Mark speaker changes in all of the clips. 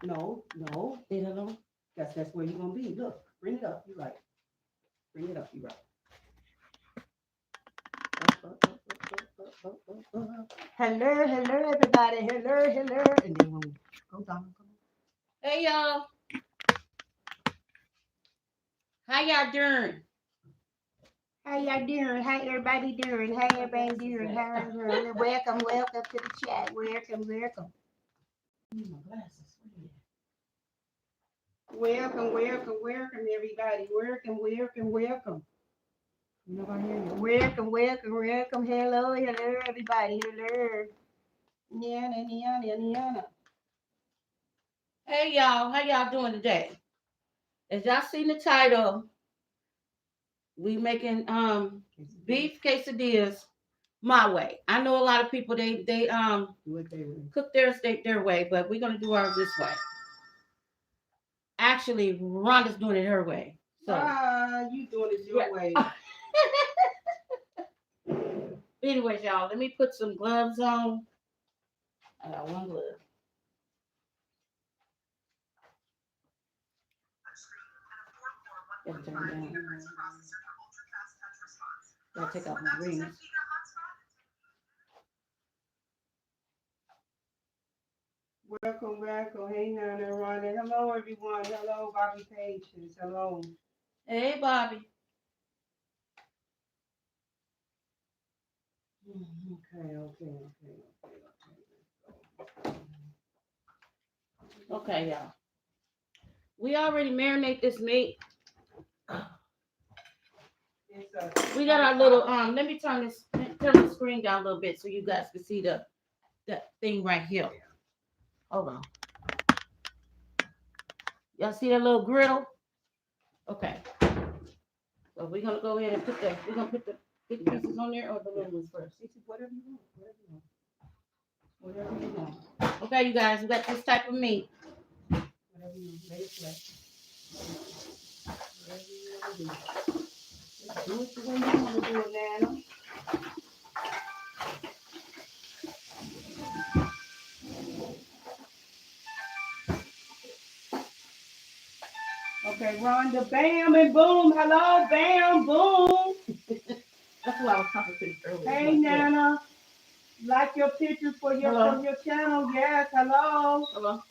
Speaker 1: No, no.
Speaker 2: Leave it alone.
Speaker 1: That's where you're gonna be. Look, bring it up. You're right. Bring it up. You're right. Hello, hello, everybody. Hello, hello. And then when we go down, come on.
Speaker 2: Hey y'all. How y'all doing?
Speaker 1: How y'all doing? How everybody doing? How everybody doing? How everybody? Welcome, welcome to the chat. Welcome, welcome. I need my glasses. Welcome, welcome, welcome, everybody. Welcome, welcome, welcome. You know I hear you. Welcome, welcome, welcome. Hello, hello, everybody. Hello. Niana, Niana, Niana.
Speaker 2: Hey y'all, how y'all doing today? As y'all seen the title, we making beef quesadillas my way. I know a lot of people they
Speaker 1: Do it their way.
Speaker 2: cook theirs their way, but we're gonna do ours this way. Actually, Rhonda's doing it her way. So
Speaker 1: You doing it your way.
Speaker 2: anyways, y'all, let me put some gloves on. I got one glove. Gotta turn it down. Gotta take out my rings.
Speaker 1: Welcome, welcome. Hey, Nana, Rhonda. Hello, everyone. Hello, Bobby Patience. Hello.
Speaker 2: Hey, Bobby. Okay, y'all. We already marinate this meat. We got our little let me turn the screen down a little bit so you guys can see the thing right here. Hold on. Y'all see that little griddle? Okay. So we're gonna go ahead and put the big pieces on there or the little ones first.
Speaker 1: Whatever you want. Whatever you want.
Speaker 2: Okay, you guys, we got this type of meat.
Speaker 1: Whatever you want. Let it play. Whatever you want to do. Just do it the way you want to do it, Nana. Okay, Rhonda, bam and boom. Hello, bam, boom.
Speaker 2: That's what I was talking to earlier.
Speaker 1: Hey, Nana. Like your pictures for your channel. Yes, hello.
Speaker 2: Hello.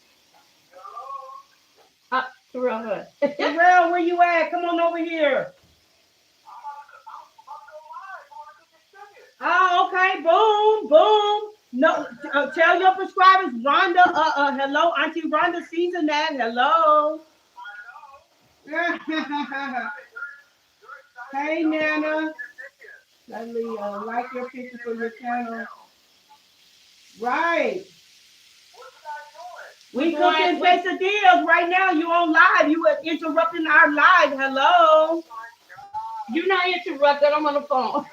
Speaker 2: Terrell,
Speaker 1: Terrell, where you at? Come on over here. Oh, okay. Boom, boom. No, tell your subscribers, Rhonda. Hello, Auntie Rhonda season that. Hello. Hey, Nana. Lovely. Like your picture for your channel. Right. We cooking quesadillas right now. You on live. You are interrupting our live. Hello.
Speaker 2: You're not interrupted. I'm on the phone.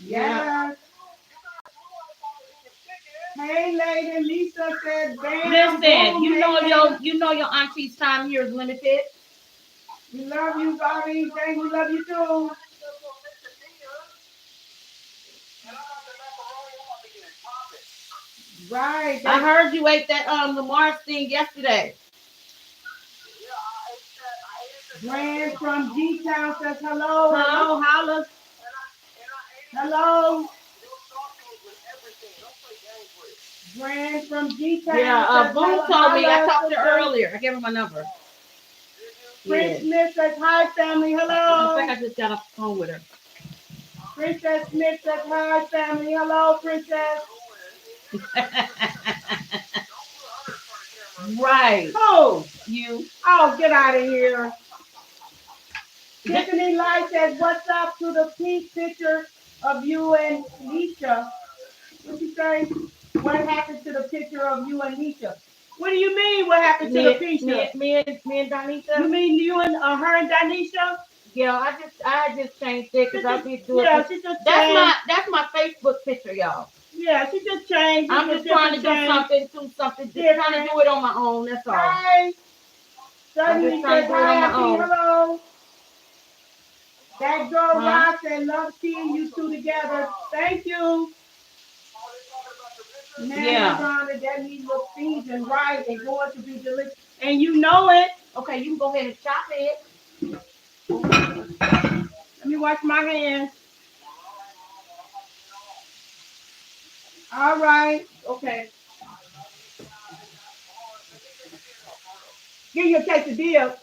Speaker 1: Yes. Hey, lady, Lisa said, bam.
Speaker 2: Listen,
Speaker 1: boom,
Speaker 2: you know your auntie's time here is limited.
Speaker 1: We love you, Bobby. Dang, we love you too. Right.
Speaker 2: I heard you ate that Lamar's thing yesterday.
Speaker 1: Brand from G-Town says hello. Hello, holla. Hello. Brand from G-Town.
Speaker 2: Yeah, Boone told me. I talked to her earlier. I gave her my number.
Speaker 1: Prince Smith says hi, family. Hello.
Speaker 2: I think I just got off the phone with her.
Speaker 1: Princess Smith says hi, family. Hello, Princess.
Speaker 2: Right.
Speaker 1: Oh,
Speaker 2: you.
Speaker 1: Oh, get out of here. Tiffany Light says, what's up to the peak picture of you and Nisha? What you say? What happened to the picture of you and Nisha? What do you mean? What happened to the picture?
Speaker 2: Me and Donisha.
Speaker 1: You mean you and her and Donisha?
Speaker 2: Yeah, I just changed it because I be doing.
Speaker 1: Yeah, she just
Speaker 2: that's my Facebook picture, y'all.
Speaker 1: Yeah, she just changed.
Speaker 2: I'm just trying to do something. Just trying to do it on my own. That's all.
Speaker 1: Hi.
Speaker 2: Certainly says
Speaker 1: hi, hello. That girl Ross and love seeing you two together. Thank you.
Speaker 2: Yeah.
Speaker 1: Donna, that meat looks seasoned right and going to be delicious. And you know it.
Speaker 2: Okay, you can go ahead and chop it.
Speaker 1: Let me wash my hands. All right.
Speaker 2: Okay.
Speaker 1: Give you a quesadilla.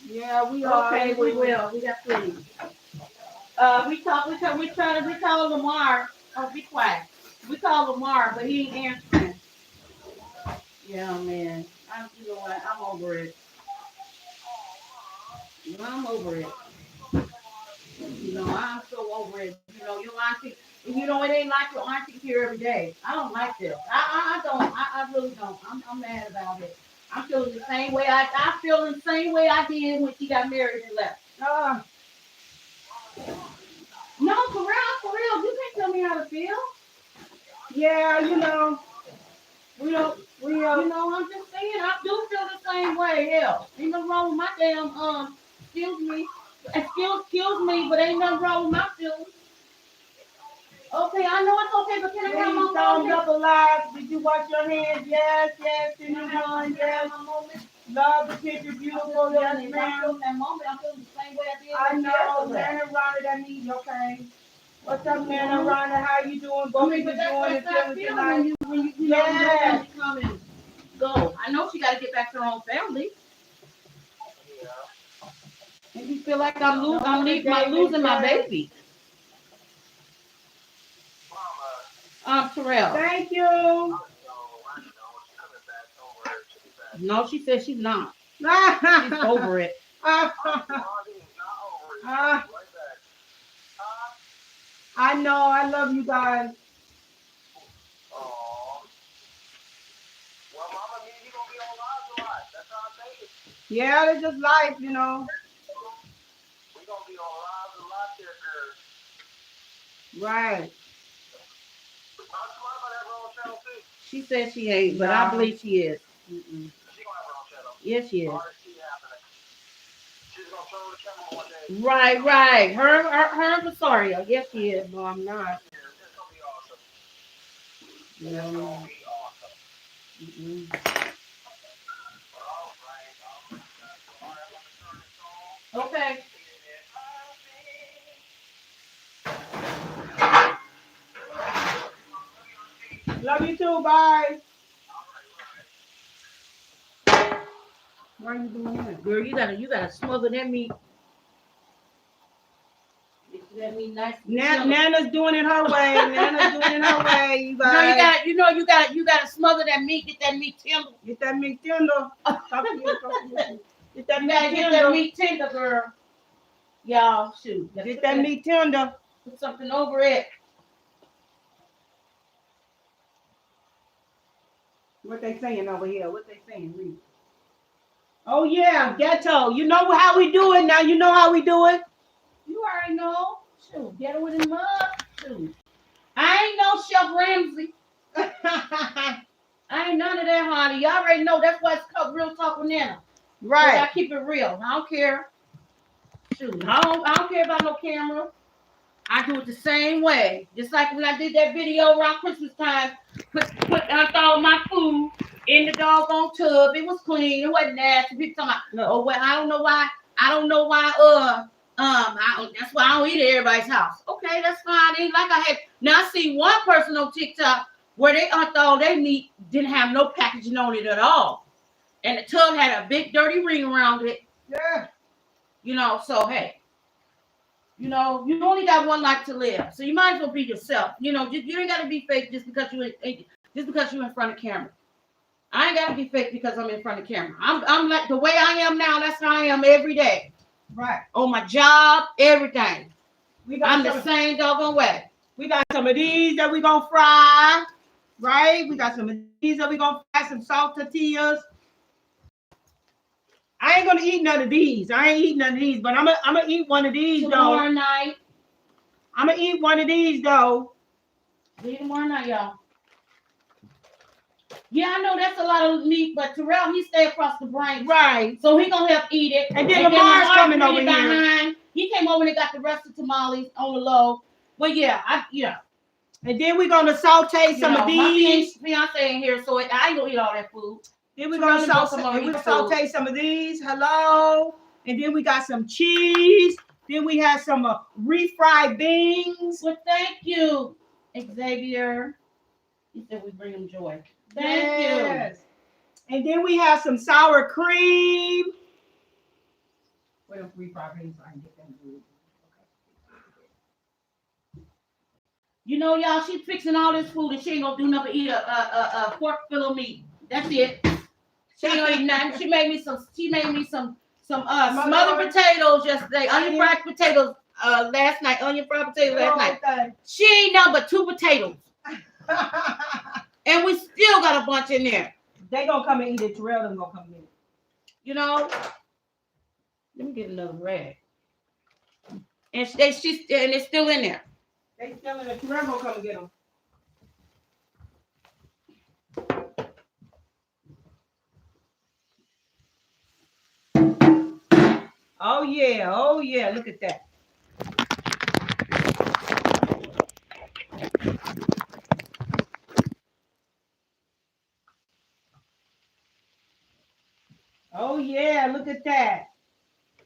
Speaker 1: Yeah, we are.
Speaker 2: Okay, we will. We got plenty. We call Lamar. Oh, be quiet. We call Lamar, but he ain't answering. Yeah, man. You know what? I'm over it. I'm over it. You know, I'm so over it. You know, your auntie, you know, it ain't like your auntie here every day. I don't like this. I don't. I really don't. I'm mad about it. I'm feeling the same way. I feel the same way I did when she got married and left. No, for real. You can't tell me how to feel.
Speaker 1: Yeah, you know.
Speaker 2: You know, I'm just saying, I do feel the same way. Hell, ain't nothing wrong with my damn excuse me, but ain't nothing wrong with my feelings. Okay, I know it's okay, but can I have my
Speaker 1: thumbs
Speaker 2: moment?
Speaker 1: up alive. Did you wash your hands? Yes, in the one, yes. Love the picture, beautiful. Yes, ma'am.
Speaker 2: I'm feeling that moment. I'm feeling the same way I did.
Speaker 1: I know, Nana Rhonda, that means okay. What's up, Nana Rhonda? How you doing? Both of you doing it tonight?
Speaker 2: When you yes. Come and go. I know she got to get back to her own family. And you feel like I'm losing my baby. Terrell.
Speaker 1: Thank you.
Speaker 2: No, she said she's not. She's over it.
Speaker 1: I know. I love you guys. Well, Mama, you gonna be on live a lot. That's how I take it. Yeah, it's just life, you know. We gonna be on live a lot there, girl. Right.
Speaker 2: She said she ain't, but I believe she is.
Speaker 1: She gonna have her own channel.
Speaker 2: Yes, she is.
Speaker 1: She's gonna show the camera one day.
Speaker 2: Right. Her and Rosario. Yes, she is.
Speaker 1: No, I'm not.
Speaker 2: It's gonna be awesome. No. It's gonna be awesome. Okay.
Speaker 1: Love you too. Bye. Why are you doing that?
Speaker 2: Girl, you gotta smother that meat. That meat nice.
Speaker 1: Nana's doing it her way. You guys.
Speaker 2: No, you gotta smother that meat. Get that meat tender.
Speaker 1: Get that meat tender. Get that
Speaker 2: meat tender, girl. Y'all, shoot.
Speaker 1: Get that meat tender.
Speaker 2: Put something over it.
Speaker 1: What they saying over here? What they saying? Read. Oh yeah, ghetto. You know how we do it now. You know how we do it.
Speaker 2: You already know. Shoot, ghetto in the mud. Shoot. I ain't no Chef Ramsay. I ain't none of that, honey. You already know that's why it's called Real Talk with Nana.
Speaker 1: Right.
Speaker 2: I keep it real. I don't care. Shoot, I don't care about no camera. I do it the same way. Just like when I did that video around Christmas time, I throw my food in the doggone tub. It was clean. It wasn't nasty. People talking about, oh, well, I don't know why. That's why I don't eat at everybody's house. Okay, that's fine. Ain't like I had. Now I see one person on TikTok where they thought their meat didn't have no packaging on it at all, and the tub had a big dirty ring around it.
Speaker 1: Yeah.
Speaker 2: You know, so hey. You know, you only got one life to live, so you might as well be yourself. You know, you ain't got to be fake just because you're in front of camera. I ain't got to be fake because I'm in front of camera. I'm like the way I am now. That's how I am every day.
Speaker 1: Right.
Speaker 2: On my job, everything. I'm the same doggone way.
Speaker 1: We got some of these that we gonna fry. Right. We got some of these that we gonna fry. Some salt tortillas. I ain't gonna eat none of these. But I'm gonna eat one of these
Speaker 2: tomorrow night.
Speaker 1: I'm gonna eat one of these though.
Speaker 2: Tomorrow night, y'all. Yeah, I know that's a lot of meat, but Terrell, he stay across the brain.
Speaker 1: Right.
Speaker 2: So he gonna help eat it.
Speaker 1: And then Lamar's coming over here.
Speaker 2: He came over and got the rest of tamales on the low. But yeah,
Speaker 1: And then we're gonna saute some of these.
Speaker 2: My fiance ain't here, so I ain't gonna eat all that food.
Speaker 1: Then we're gonna saute some of these. Hello. And then we got some cheese. Then we have some refried beans.
Speaker 2: Well, thank you, Xavier. He said we bring him joy. Thank you.
Speaker 1: And then we have some sour cream. What else refried beans? I can get them good.
Speaker 2: You know, y'all, she's fixing all this food and she ain't gonna do nothing but eat a pork fillet meat. That's it. She ain't gonna eat nothing. She made me some smothered potatoes yesterday. Onion fried potatoes last night. Onion fried potatoes last night. She ain't nothing but 2 potatoes. And we still got a bunch in there.
Speaker 1: They gonna come and eat it. Terrell them gonna come and eat it.
Speaker 2: You know? Let me get another rag. And it's still in there.
Speaker 1: They still in there. Terrell gonna come and get them. Oh yeah, look at that. Oh yeah, look at that.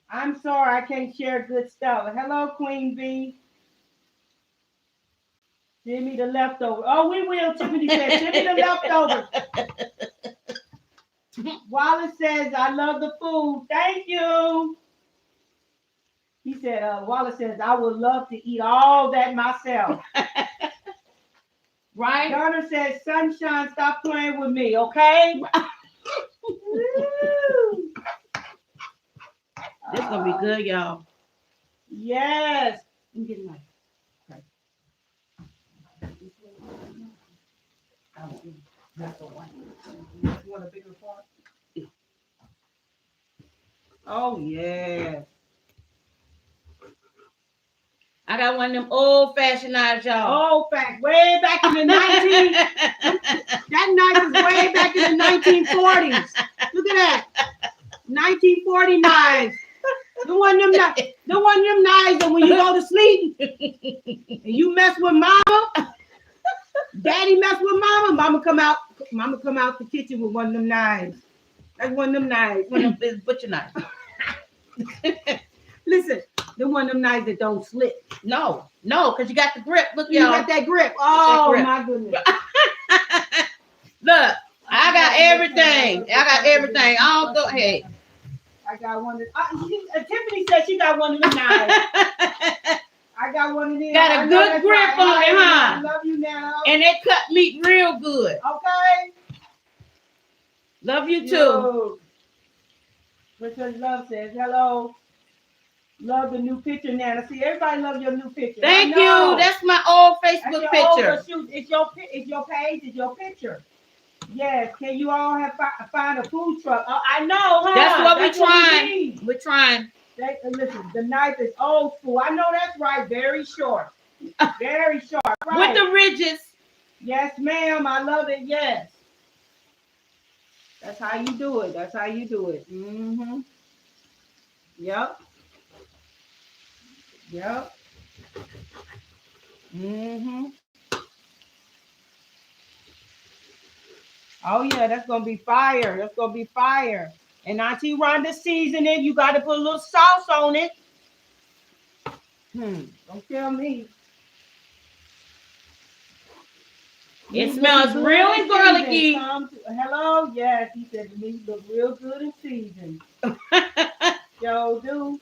Speaker 1: I'm sorry, I can't share good stuff. Hello, Queen Bee. Give me the leftovers. Oh, we will. Tiffany said, give me the leftovers. Wallace says, I love the food. Thank you. He said, Wallace says, I would love to eat all that myself.
Speaker 2: Right?
Speaker 1: Donna says, Sunshine, stop playing with me, okay?
Speaker 2: This is gonna be good, y'all.
Speaker 1: Yes.
Speaker 2: Let me get a knife.
Speaker 1: That's the one. You want a bigger part? Yeah. Oh yeah.
Speaker 2: I got one of them old-fashioned knives, y'all.
Speaker 1: Old-fashioned, way back in the 19. That knife is way back in the 1940s. Look at that. 1940 knives. The one them knives that when you go to sleep and you mess with mama, daddy mess with mama come out the kitchen with one of them knives. That's one of them knives.
Speaker 2: One of them butcher knives.
Speaker 1: Listen, they're one of them knives that don't slip.
Speaker 2: No, because you got the grip. Look,
Speaker 1: you
Speaker 2: y'all.
Speaker 1: got that grip. Oh, grip. My goodness.
Speaker 2: Look, I got everything. I don't go, hey.
Speaker 1: I got one. Tiffany said she got one of them knives. I got one of them.
Speaker 2: Got a good grip on it, huh?
Speaker 1: I love you now.
Speaker 2: And they cut meat real good.
Speaker 1: Okay.
Speaker 2: Love you too.
Speaker 1: Richard Love says, hello. Love the new picture, Nana. See, everybody love your new picture.
Speaker 2: Thank you. That's my old Facebook picture.
Speaker 1: It's your page. It's your picture. Yes. Can you all find a food truck? I know, huh?
Speaker 2: That's what we're trying. We're trying.
Speaker 1: Listen, the knife is old school. I know that's right. Very short. Very short. Right.
Speaker 2: With the ridges.
Speaker 1: Yes, ma'am. I love it. Yes. That's how you do it. Mm-hmm. Yep. Mm-hmm. Oh yeah, that's gonna be fire. And Auntie Rhonda season it. You gotta put a little sauce on it. Don't tell me.
Speaker 2: It smells really garlicky.
Speaker 1: Hello, yes, he said the meat look real good in season. Yo, do.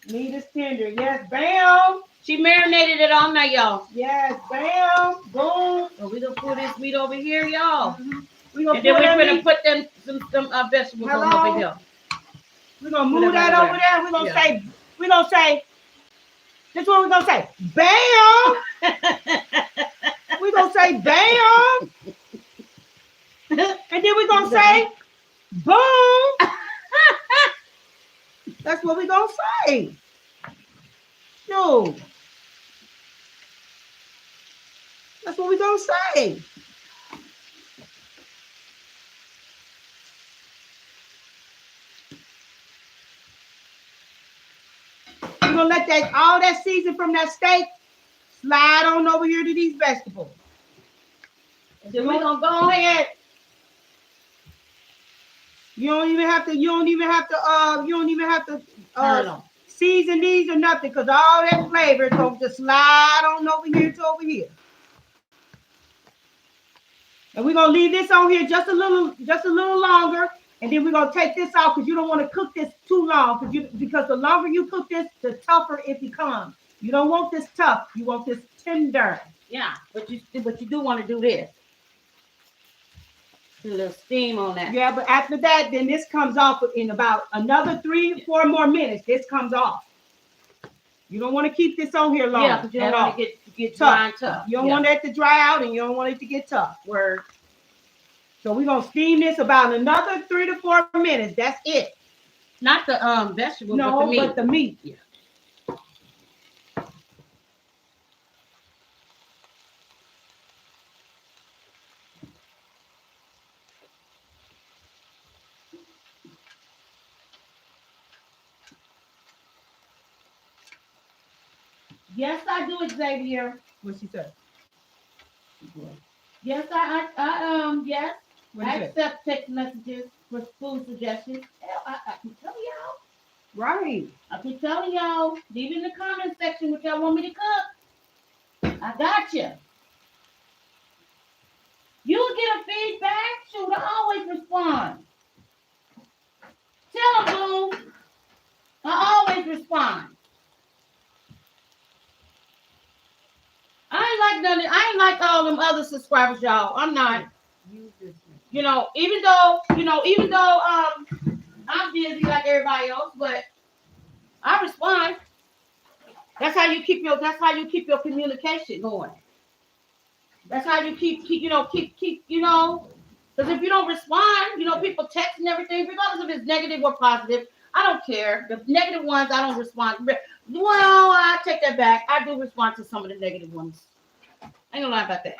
Speaker 1: Meat is tender. Yes, bam.
Speaker 2: She marinated it all night, y'all.
Speaker 1: Yes, bam. Boom.
Speaker 2: So we're gonna put this meat over here, y'all.
Speaker 1: And
Speaker 2: then we're gonna put them some vegetables on over here.
Speaker 1: We're gonna move that over there. We're gonna say, this is what we're gonna say. Bam! We're gonna say bam. And then we're gonna say boom. That's what we're gonna say. No. That's what we're gonna say. We're gonna let that all that season from that steak, slide on over here to these vegetables.
Speaker 2: And then we're gonna go ahead.
Speaker 1: You don't even have to season these or nothing, because all that flavor is going to slide on over here to over here. And we're gonna leave this on here just a little longer, and then we're gonna take this out because you don't want to cook this too long, because the longer you cook this, the tougher it becomes. You don't want this tough, you want this tender.
Speaker 2: Yeah, but you do want to do this. A little steam on that.
Speaker 1: Yeah, but after that, then this comes off in about another 3-4 more minutes. This comes off. You don't want to keep this on here long.
Speaker 2: Yeah, because you don't want to get dry and tough.
Speaker 1: You don't want that to dry out, and you don't want it to get tough.
Speaker 2: Word.
Speaker 1: So we're gonna steam this about another 3 to 4 minutes. That's it.
Speaker 2: Not the vegetables,
Speaker 1: no,
Speaker 2: but the meat.
Speaker 1: But the meat.
Speaker 2: Yeah. Yes, I do, Xavier.
Speaker 1: What she said?
Speaker 2: Yes, I yes. I accept text messages for food suggestions. Hell, I can tell y'all.
Speaker 1: Right.
Speaker 2: I can tell y'all. Leave in the comment section what y'all want me to cook. I got you. You'll get a feedback. Shoot, I always respond. Tell them, boo. I always respond. I ain't like all them other subscribers, y'all. I'm not. You know, even though I'm busy like everybody else, but I respond. That's how you keep your communication going. That's how you keep because if you don't respond, people text and everything, regardless if it's negative or positive, I don't care. The negative ones, I don't respond. Well, I take that back. I do respond to some of the negative ones. I ain't gonna lie about that.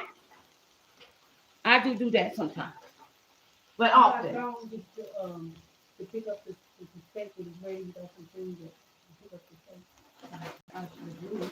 Speaker 2: I do that sometimes. But often.
Speaker 1: To pick up the steak that is ready to continue to pick up the steak. I should do it.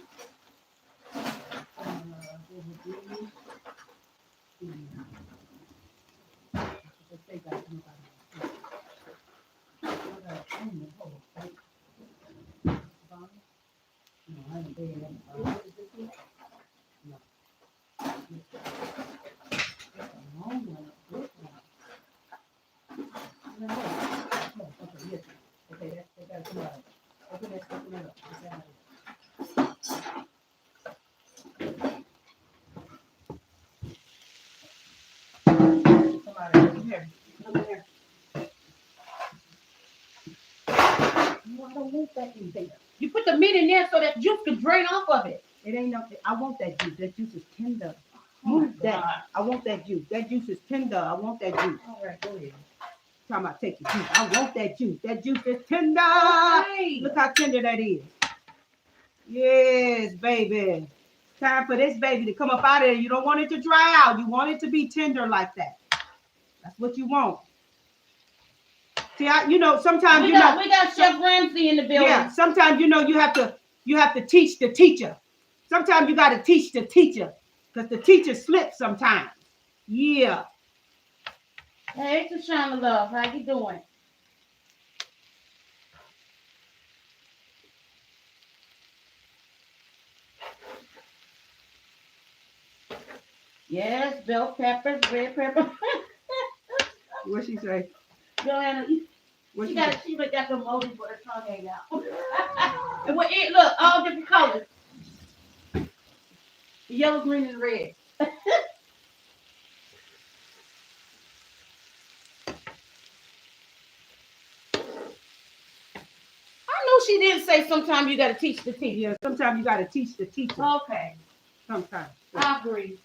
Speaker 2: You put the meat in there so that juice can drain off of it.
Speaker 1: It ain't nothing. I want that juice. That juice is tender. Move that. I want that juice. That juice is tender. I want that juice.
Speaker 2: All right, go ahead.
Speaker 1: Talking about take the juice. I want that juice. That juice is tender.
Speaker 2: Okay.
Speaker 1: Look how tender that is. Yes, baby. Time for this baby to come up out of there. You don't want it to dry out. You want it to be tender like that. That's what you want. See, sometimes
Speaker 2: we got Chef Ramsay in the building.
Speaker 1: Yeah, sometimes you have to teach the teacher. Sometimes you got to teach the teacher, because the teacher slips sometimes. Yeah.
Speaker 2: Hey, Tashana Love, how you doing? Yes, bell peppers, red pepper.
Speaker 1: What she say?
Speaker 2: Joanna,
Speaker 1: What
Speaker 2: she got the emojis with her tongue hanging out. And look, all different colors. Yellow, green, and red. She did say sometimes you got to teach the teacher.
Speaker 1: Yeah, sometimes you got to teach the teacher.
Speaker 2: Okay.
Speaker 1: Sometimes.
Speaker 2: I agree.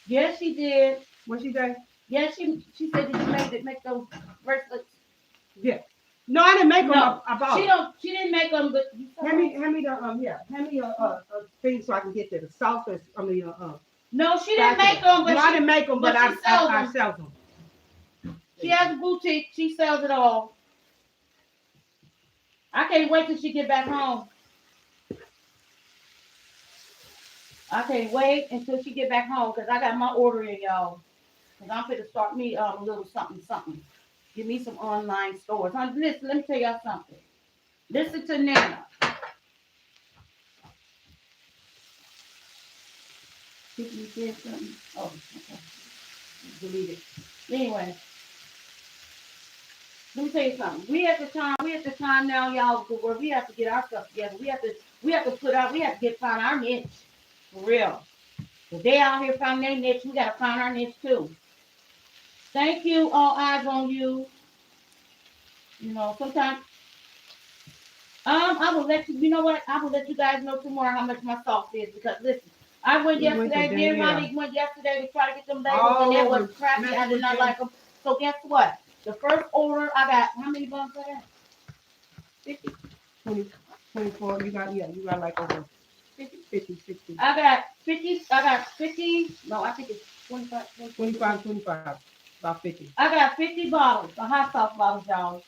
Speaker 2: Yes, she did.
Speaker 1: What she say?
Speaker 2: Yes, she said that you make those bracelets.
Speaker 1: Yeah. No, I didn't make them. I bought them.
Speaker 2: She didn't make them, but
Speaker 1: hand me a thing so I can get the sauce.
Speaker 2: No, she didn't make them, but
Speaker 1: I didn't make them, but I sell them.
Speaker 2: She has a boutique. She sells it all. I can't wait till she get back home. I can't wait until she get back home because I got my order in, y'all. Because I'm going to start me a little something. Give me some online stores. Listen, let me tell y'all something. Listen to Nana. Did you say something? Oh, okay. Delete it. Anyway, let me tell you something. We at the time now, y'all, where we have to get our stuff together. We have to find our niche. For real. If they out here find their niche, we gotta find our niche too. Thank you, all eyes on you. You know, sometimes I will let you know what? I will let you guys know tomorrow how much my sauce is because listen, I went yesterday, me and Ronnie went yesterday to try to get them labels and it was crappy. I did not like them. So guess what? The first order I got, how many buns I got? 50?
Speaker 1: 20, 24, you got like over 50, 60.
Speaker 2: I got 50, no, I think it's
Speaker 1: 25, about 50.
Speaker 2: I got 50 bottles, the hot sauce bottles, y'all.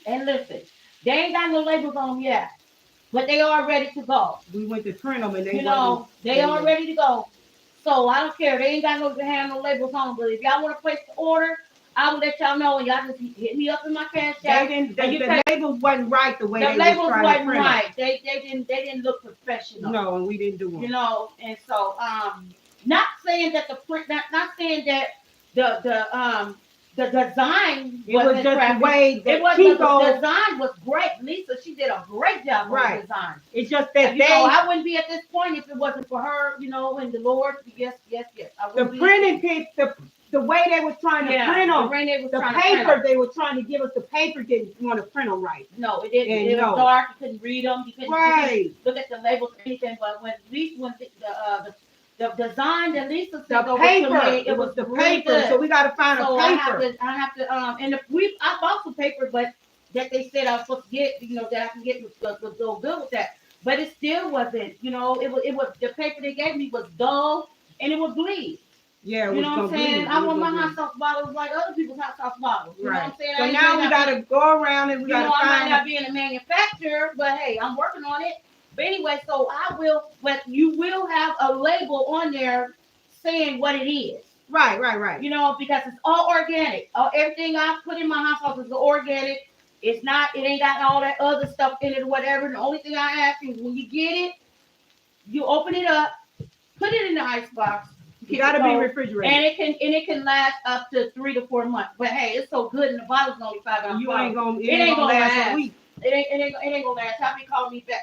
Speaker 2: And listen, they ain't got no labels on them yet, but they are ready to go.
Speaker 1: We went to print them and they
Speaker 2: they are ready to go. So I don't care. They ain't got no labels on them, but if y'all want to place the order, I will let y'all know and y'all just hit me up in my cash app.
Speaker 1: The labels wasn't right the way they
Speaker 2: labels
Speaker 1: was trying
Speaker 2: wasn't
Speaker 1: to print
Speaker 2: right. They didn't look professional.
Speaker 1: No, and we didn't do them.
Speaker 2: You know, and so not saying that the print, not saying that the design
Speaker 1: was just crappy. The way
Speaker 2: it was the design was great. Lisa, she did a great job on the design.
Speaker 1: It's just that
Speaker 2: I wouldn't be at this point if it wasn't for her, you know, and the Lord. Yes.
Speaker 1: The printing kit, the way they were trying to print them, the paper they were trying to give us, the paper didn't want to print them right.
Speaker 2: No, it didn't. It was dark. You couldn't read them. You couldn't look at the labels or anything. But when the design that Lisa said
Speaker 1: the paper, it was the paper. Good. So we got to find a paper.
Speaker 2: I have to I bought some paper, but that they said I was supposed to get, you know, that I can get was go good with that. But it still wasn't, you know, it was the paper they gave me was dull and it would bleed.
Speaker 1: Yeah,
Speaker 2: you know what I'm saying? I want my hot sauce bottles like other people's hot sauce bottles. You know what I'm saying?
Speaker 1: So now we got to go around and we got to find.
Speaker 2: I might not be in a manufacturer, but hey, I'm working on it. But anyway, so but you will have a label on there saying what it is.
Speaker 1: Right.
Speaker 2: You know, because it's all organic. Everything I put in my hot sauce is organic. It ain't got all that other stuff in it or whatever. The only thing I ask you is when you get it, you open it up, put it in the ice box.
Speaker 1: You gotta be refrigerated.
Speaker 2: And it can last up to 3 to 4 months. But hey, it's so good and the bottle's only 5 ounces.
Speaker 1: It ain't gonna last a week.
Speaker 2: It ain't gonna last. I'll be calling me back,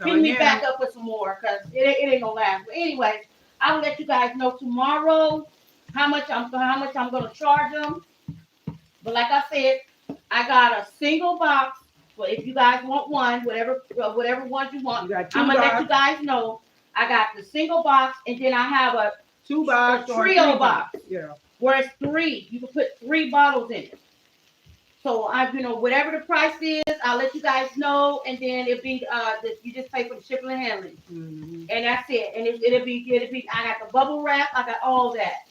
Speaker 2: hitting me back up with some more because it ain't gonna last. But anyway, I will let you guys know tomorrow how much I'm gonna charge them. But like I said, I got a single box. But if you guys want one, whatever ones you want, I'm gonna let you guys know. I got the single box, and then I have a
Speaker 1: 2-box or
Speaker 2: trio box.
Speaker 1: Yeah.
Speaker 2: Where it's 3, you can put 3 bottles in it. So whatever the price is, I'll let you guys know, and then it'll be you just pay for the shipping and handling, and that's it. And it'll be. I got the bubble wrap, I got all that.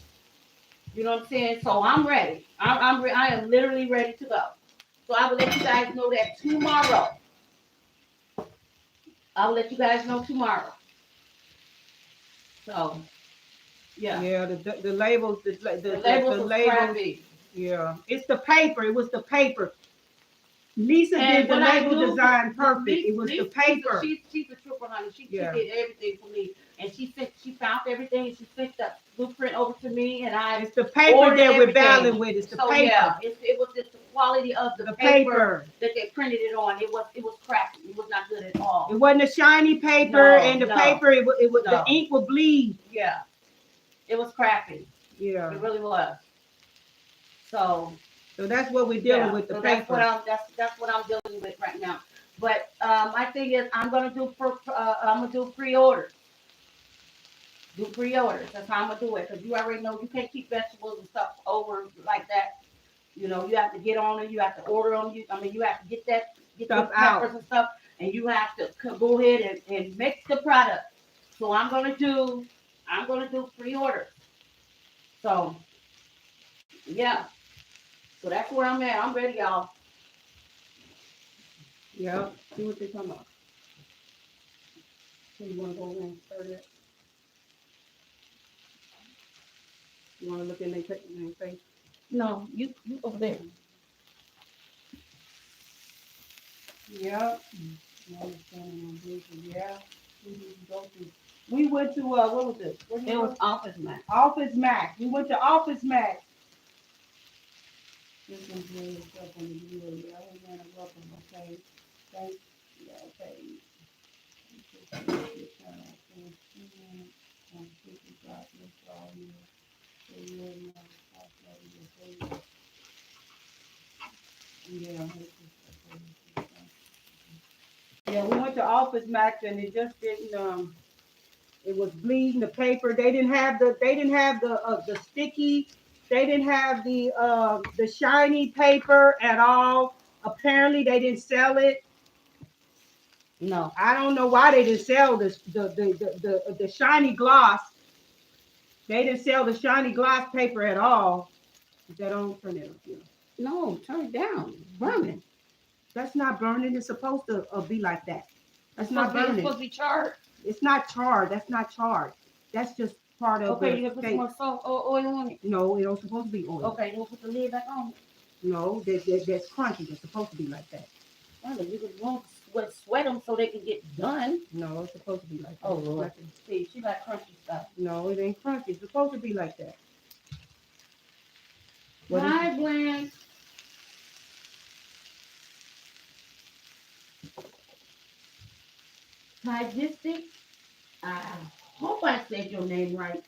Speaker 2: You know what I'm saying? So I'm ready. I am literally ready to go. So I will let you guys know that tomorrow. I will let you guys know tomorrow. So. Yeah.
Speaker 1: Yeah, the labels, the labels,
Speaker 2: crappy.
Speaker 1: Yeah, it's the paper. It was the paper. Lisa did the label design perfect. It was the paper.
Speaker 2: She's a trooper, honey. She did everything for me, and she found everything, and she sent the blueprint over to me, and
Speaker 1: it's the paper that we're battling with. It's the paper.
Speaker 2: Yeah, it was just the quality of the paper that they printed it on. It was crappy. It was not good at all.
Speaker 1: It wasn't a shiny paper, and the paper it was the ink would bleed.
Speaker 2: Yeah. It was crappy.
Speaker 1: Yeah.
Speaker 2: It really was. So
Speaker 1: that's what we're dealing with, the paper.
Speaker 2: That's what I'm dealing with right now. But my thing is I'm gonna do pre-orders. Do pre-orders. That's how I'm gonna do it. Because you already know you can't keep vegetables and stuff over like that. You know, you have to get on it, you have to order them, you have to get
Speaker 1: stuff
Speaker 2: the peppers and stuff, and you have to go ahead and make the product. So I'm gonna do pre-orders. So, yeah. So that's where I'm at. I'm ready, y'all.
Speaker 1: Yep. See what they talking about. So you want to go in and stir that? You want to look in their face?
Speaker 2: No, you over there.
Speaker 1: Yep. Yeah. We went to what was it?
Speaker 2: It was Office Max.
Speaker 1: Office Max. We went to Office Max. This one's really stuff on the video. Yeah, I was gonna welcome. Okay. Thanks. Yeah. Okay. Yeah. Yeah, we went to Office Max and it just didn't. It was bleeding the paper. They didn't have the sticky. They didn't have the shiny paper at all. Apparently, they didn't sell it. No, I don't know why they didn't sell the shiny gloss. They didn't sell the shiny gloss paper at all. They don't turn it up. Yeah.
Speaker 2: No, turn it down. Burning.
Speaker 1: That's not burning. It's supposed to be like that. That's
Speaker 2: It's
Speaker 1: not burning.
Speaker 2: It's supposed to be charred.
Speaker 1: It's not charred. That's not charred. That's just part of
Speaker 2: Okay,
Speaker 1: the
Speaker 2: you gonna put
Speaker 1: steak.
Speaker 2: some more salt or oil on it?
Speaker 1: No, it don't supposed to be oil.
Speaker 2: Okay, you gonna put the lid back on?
Speaker 1: No, that's crunchy. It's supposed to be like that.
Speaker 2: Well, you could want to sweat them so they can get done.
Speaker 1: No, it's supposed to be like that.
Speaker 2: Oh Lord, see, she like crunchy stuff.
Speaker 1: No, it ain't crunchy. It's supposed to be like that.
Speaker 2: Hi, Glenn. Majestic. I hope I said your name right.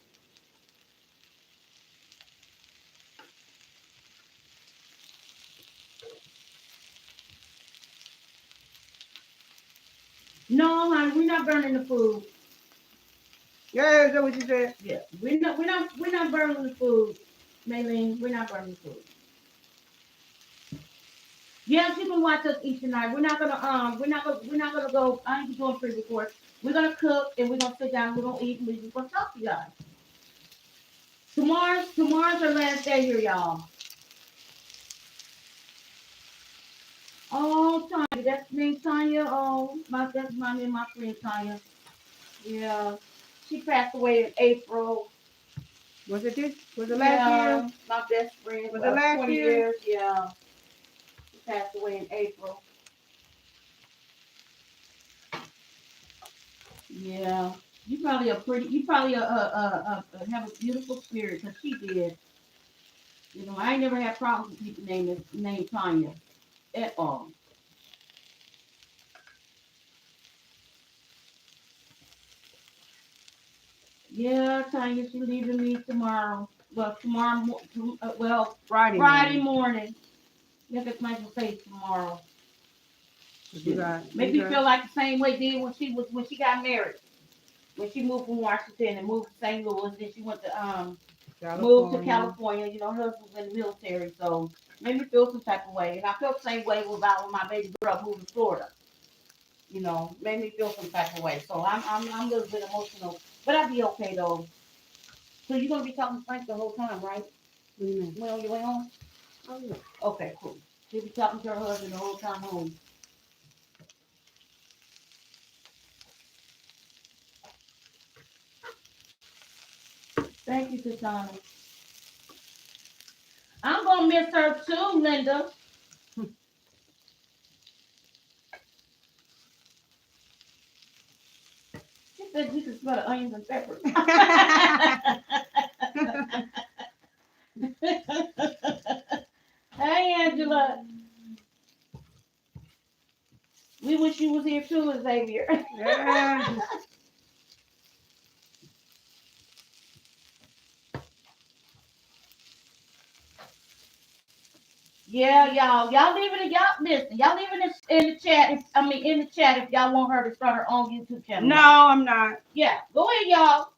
Speaker 2: No, honey, we're not burning the food.
Speaker 1: Yeah, is that what you said?
Speaker 2: Yeah, we're not burning the food, Maylene. We're not burning the food. Yes, you can watch us eat tonight. We're not gonna go. I ain't doing pre-record. We're gonna cook and we're gonna sit down. We're gonna eat and we're just gonna talk to you guys. Tomorrow's our last day here, y'all. Oh, Tanya, that's me, Tanya. Oh, that's my name, my friend Tanya. Yeah, she passed away in April.
Speaker 1: Was it this? Was it last year?
Speaker 2: My best friend.
Speaker 1: Was it last
Speaker 2: 20
Speaker 1: year?
Speaker 2: years? Yeah. She passed away in April. Yeah. You probably have a beautiful spirit because she did. You know, I ain't never had problems with people named Tanya at all. Yeah, Tanya, she's leaving me tomorrow. Well, Friday morning. Look at my face tomorrow. Make me feel like the same way did when she got married. When she moved from Washington and moved to St. Louis, then she went to moved to California. You know, her husband was in the military, so made me feel some type of way. And I felt the same way about when my baby girl moved to Florida. You know, made me feel some type of way. So I'm a little bit emotional, but I'll be okay though. So you're gonna be talking to Frank the whole time, right?
Speaker 1: What do you mean?
Speaker 2: When on your way home?
Speaker 1: Oh yeah.
Speaker 2: Okay, cool. She'll be talking to her husband the whole time home. Thank you, Tatiana. I'm gonna miss her too, Linda. She said you can smell the onions and peppers. Hey, Angela. We wish you was here too, Xavier.
Speaker 1: Yeah.
Speaker 2: Yeah, y'all leave it. Y'all listen. Y'all leave it in the chat. In the chat if y'all want her to start her own YouTube channel.
Speaker 1: No, I'm not.
Speaker 2: Yeah, go ahead, y'all.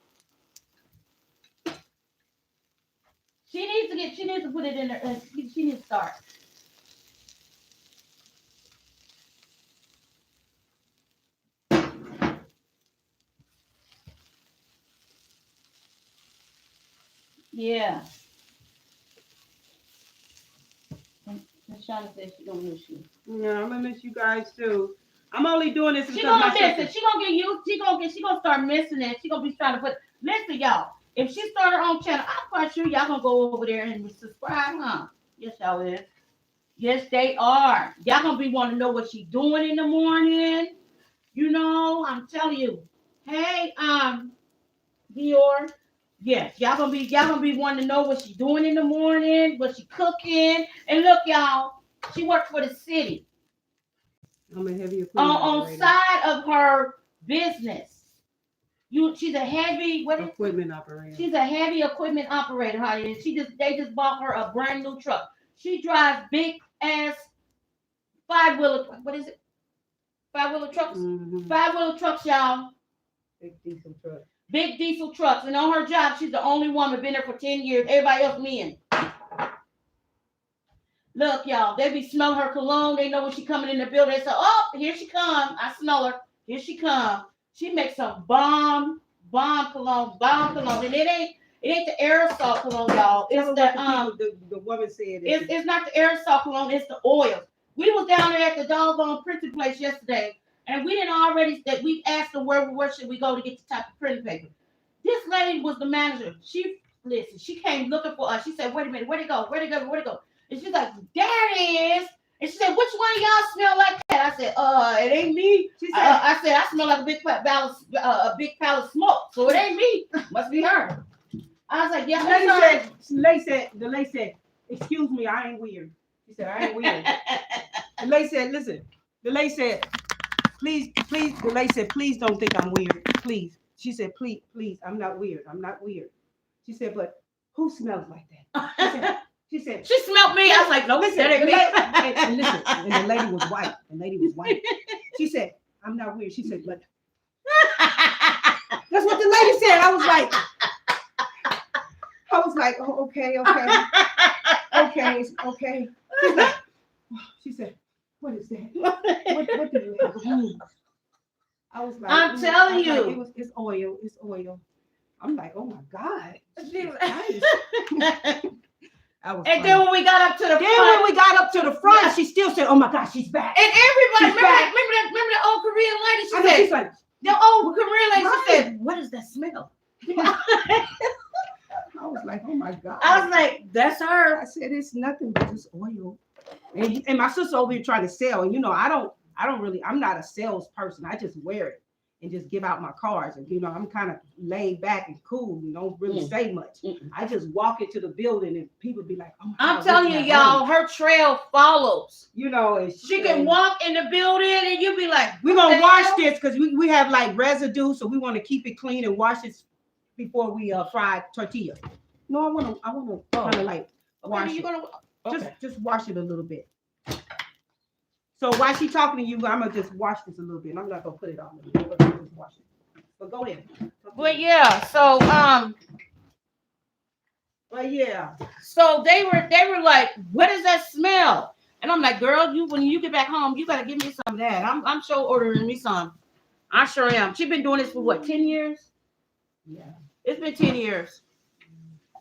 Speaker 2: She needs to put it in there. She needs to start. Yeah. Shauna said she gonna miss you.
Speaker 1: Yeah, I'm gonna miss you guys too. I'm only doing this because
Speaker 2: She gonna
Speaker 1: my
Speaker 2: miss
Speaker 1: sister.
Speaker 2: it. She gonna get used. She gonna start missing it. She gonna be trying to put. Listen, y'all. If she start her own channel, I'm quite sure y'all gonna go over there and subscribe, huh? Yes, y'all is. Yes, they are. Y'all gonna be wanting to know what she doing in the morning. You know, I'm telling you. Hey, Dior. Yes, y'all gonna be wanting to know what she doing in the morning, what she cooking. And look, y'all, she works for the city.
Speaker 1: I'm a heavy equipment
Speaker 2: On side of her business. She's a heavy
Speaker 1: equipment operator.
Speaker 2: She's a heavy equipment operator, honey. And they just bought her a brand new truck. She drives big ass 5-wheeler. What is it? 5-wheeler trucks. 5-wheeler trucks, y'all.
Speaker 1: Big diesel truck.
Speaker 2: Big diesel trucks. And on her job, she's the only woman been there for 10 years. Everybody else men. Look, y'all, they be smelling her cologne. They know when she coming in the building. They say, oh, here she come. I smell her. Here she come. She makes some bomb cologne. And it ain't the aerosol cologne, y'all. It's
Speaker 1: the woman said
Speaker 2: it's not the aerosol cologne, it's the oil. We was down there at the doggone printing place yesterday, and we asked her where should we go to get the type of printing paper. This lady was the manager. She came looking for us. She said, wait a minute, where'd it go? And she's like, there it is. And she said, which one of y'all smell like that? I said, it ain't me. She said, I said, I smell like a big pile of smoke. So it ain't me. Must be her. I was like, yeah.
Speaker 1: The lady said, excuse me, I ain't weird. She said, I ain't weird. The lady said, listen. The lady said, please. The lady said, please don't think I'm weird. Please. She said, please, I'm not weird. She said, but who smells like that? She said,
Speaker 2: she smelled me. I was like, no, listen, that ain't me.
Speaker 1: And listen, and the lady was white. She said, I'm not weird. She said, but that's what the lady said. I was like, oh, okay. She said, what is that? What do you have? I was like,
Speaker 2: I'm telling you,
Speaker 1: it's oil. I'm like, oh my God.
Speaker 2: And then when we got up to the front,
Speaker 1: she still said, "Oh my God, she's back!"
Speaker 2: And everybody, remember that old Korean lady? She's like, the old Korean lady. She said, "What is that smell?"
Speaker 1: I was like, "Oh my God!"
Speaker 2: I was like, "That's her."
Speaker 1: I said, "It's nothing but just oil." And my sister over here trying to sell, and I'm not a salesperson. I just wear it and just give out my cards, and I'm kind of laid back and cool and don't really say much. I just walk into the building and people be like, "Oh my God!"
Speaker 2: I'm telling you, y'all, her trail follows.
Speaker 1: And
Speaker 2: she can walk in the building and you be like,
Speaker 1: "We're gonna wash this because we have like residue, so we want to keep it clean and wash it before we fry tortilla." No, I want to kind of like wash it. Just wash it a little bit. So while she's talking to you, I'm gonna just wash this a little bit. I'm not gonna put it on. Just wash it. But go ahead.
Speaker 2: But yeah, so
Speaker 1: But yeah.
Speaker 2: So they were like, "What is that smell?" And I'm like, "Girl, when you get back home, you gotta give me some of that." I'm sure ordering me some. I sure am. She's been doing this for what, 10 years?
Speaker 1: Yeah.
Speaker 2: It's been 10 years.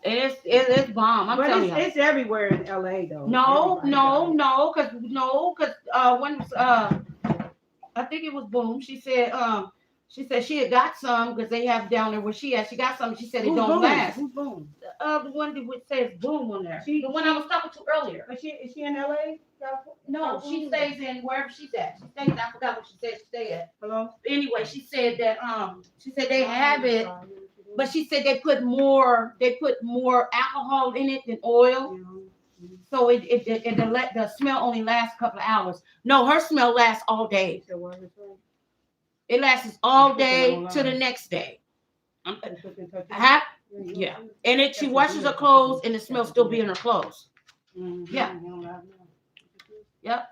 Speaker 2: And it's bomb. I'm telling you.
Speaker 1: It's everywhere in LA though.
Speaker 2: No, because when I think it was Boom. She said she had got some because they have down there where she at. She got some. She said it don't last.
Speaker 1: Who's Boom?
Speaker 2: The one that says Boom on there. The one I was talking to earlier.
Speaker 1: Is she in LA?
Speaker 2: No, she stays in wherever she's at. She stays. I forgot what she said she stayed at.
Speaker 1: Hello.
Speaker 2: Anyway, she said that she said they have it. But she said they put more alcohol in it than oil. So the smell only lasts a couple of hours. No, her smell lasts all day. It lasts all day to the next day. Yeah. And she washes her clothes and the smell still be in her clothes. Yeah. Yep.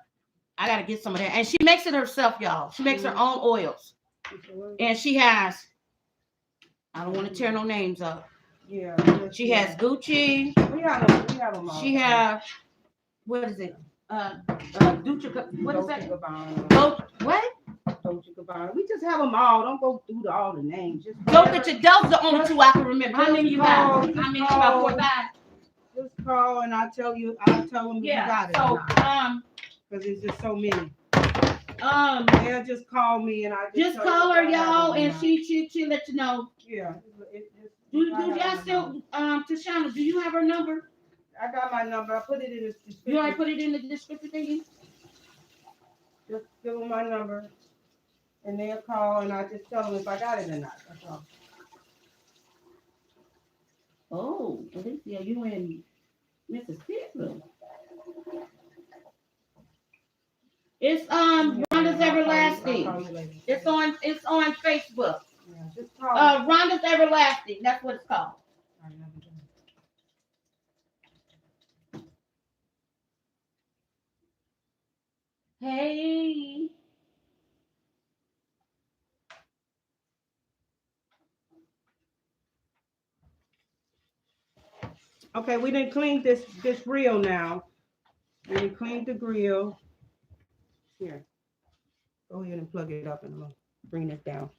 Speaker 2: I gotta get some of that. And she makes it herself, y'all. She makes her own oils. And she has, I don't want to tear no names up.
Speaker 1: Yeah.
Speaker 2: She has Gucci.
Speaker 1: We have them all.
Speaker 2: She have, what is it? Ducha, what is that? What?
Speaker 1: We just have them all. Don't go through all the names. Just
Speaker 2: those are the only two I can remember. How many you got? How many? About 4 or 5?
Speaker 1: Just call and I'll tell them if you got it or not. Because it's just so many. They'll just call me and I
Speaker 2: just call her, y'all, and she let you know.
Speaker 1: Yeah.
Speaker 2: Do y'all still Tashana, do you have her number?
Speaker 1: I got my number. I put it in the description.
Speaker 2: You already put it in the description thingy?
Speaker 1: Just give them my number and they'll call and I just tell them if I got it or not. That's all.
Speaker 2: Oh, Alicia, you in Mississippi. It's Rhonda's Everlasting. It's on Facebook.
Speaker 1: Yeah, just call.
Speaker 2: Rhonda's Everlasting. That's what it's called. Hey.
Speaker 1: Okay, we didn't clean this grill now. We didn't clean the grill. Here. Go ahead and plug it up and I'm gonna bring it down.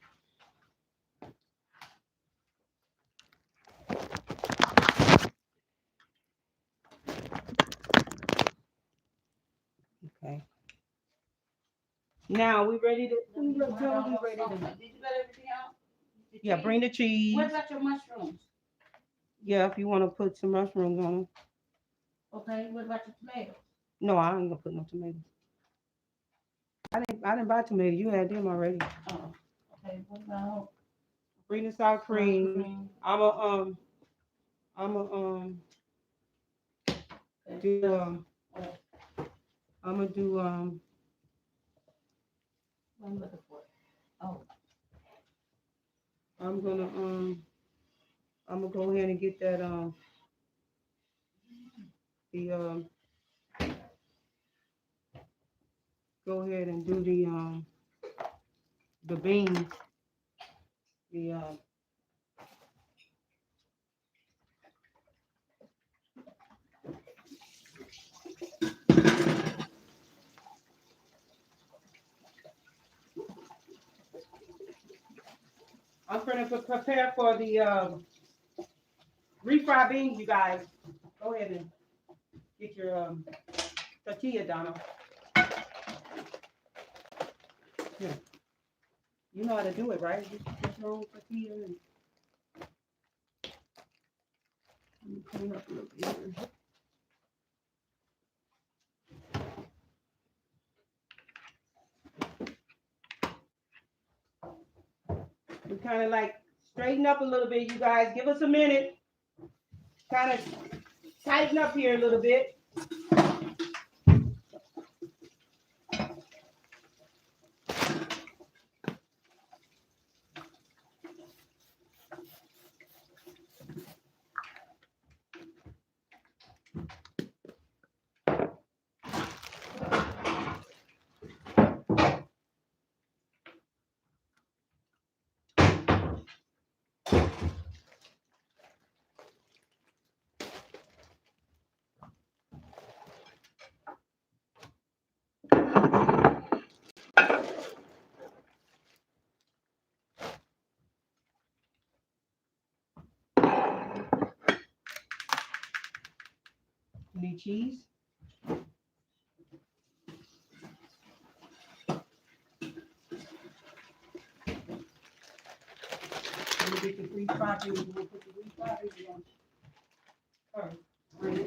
Speaker 1: Okay. Now we ready to.
Speaker 2: Did you let everything out?
Speaker 1: Yeah, bring the cheese.
Speaker 2: What about your mushrooms?
Speaker 1: Yeah, if you want to put some mushrooms on them.
Speaker 2: Okay. What about your tomatoes?
Speaker 1: No, I ain't gonna put no tomatoes. I didn't buy tomatoes. You had them already.
Speaker 2: Oh. Okay. What about?
Speaker 1: Bring the sour cream. I'm a do I'm gonna do
Speaker 2: What I'm looking for. Oh.
Speaker 1: I'm gonna go ahead and get that go ahead and do the beans. I'm gonna prepare for the refried beans, you guys. Go ahead and get your tortilla, Donna. Yeah. You know how to do it, right? Just your own tortilla. And... Let me clean up a little bit here. We kind of like straighten up a little bit, you guys. Give us a minute. Kind of tighten up here a little bit. Need cheese? Let me get the refried beans. We'll put the refried beans on first. Right.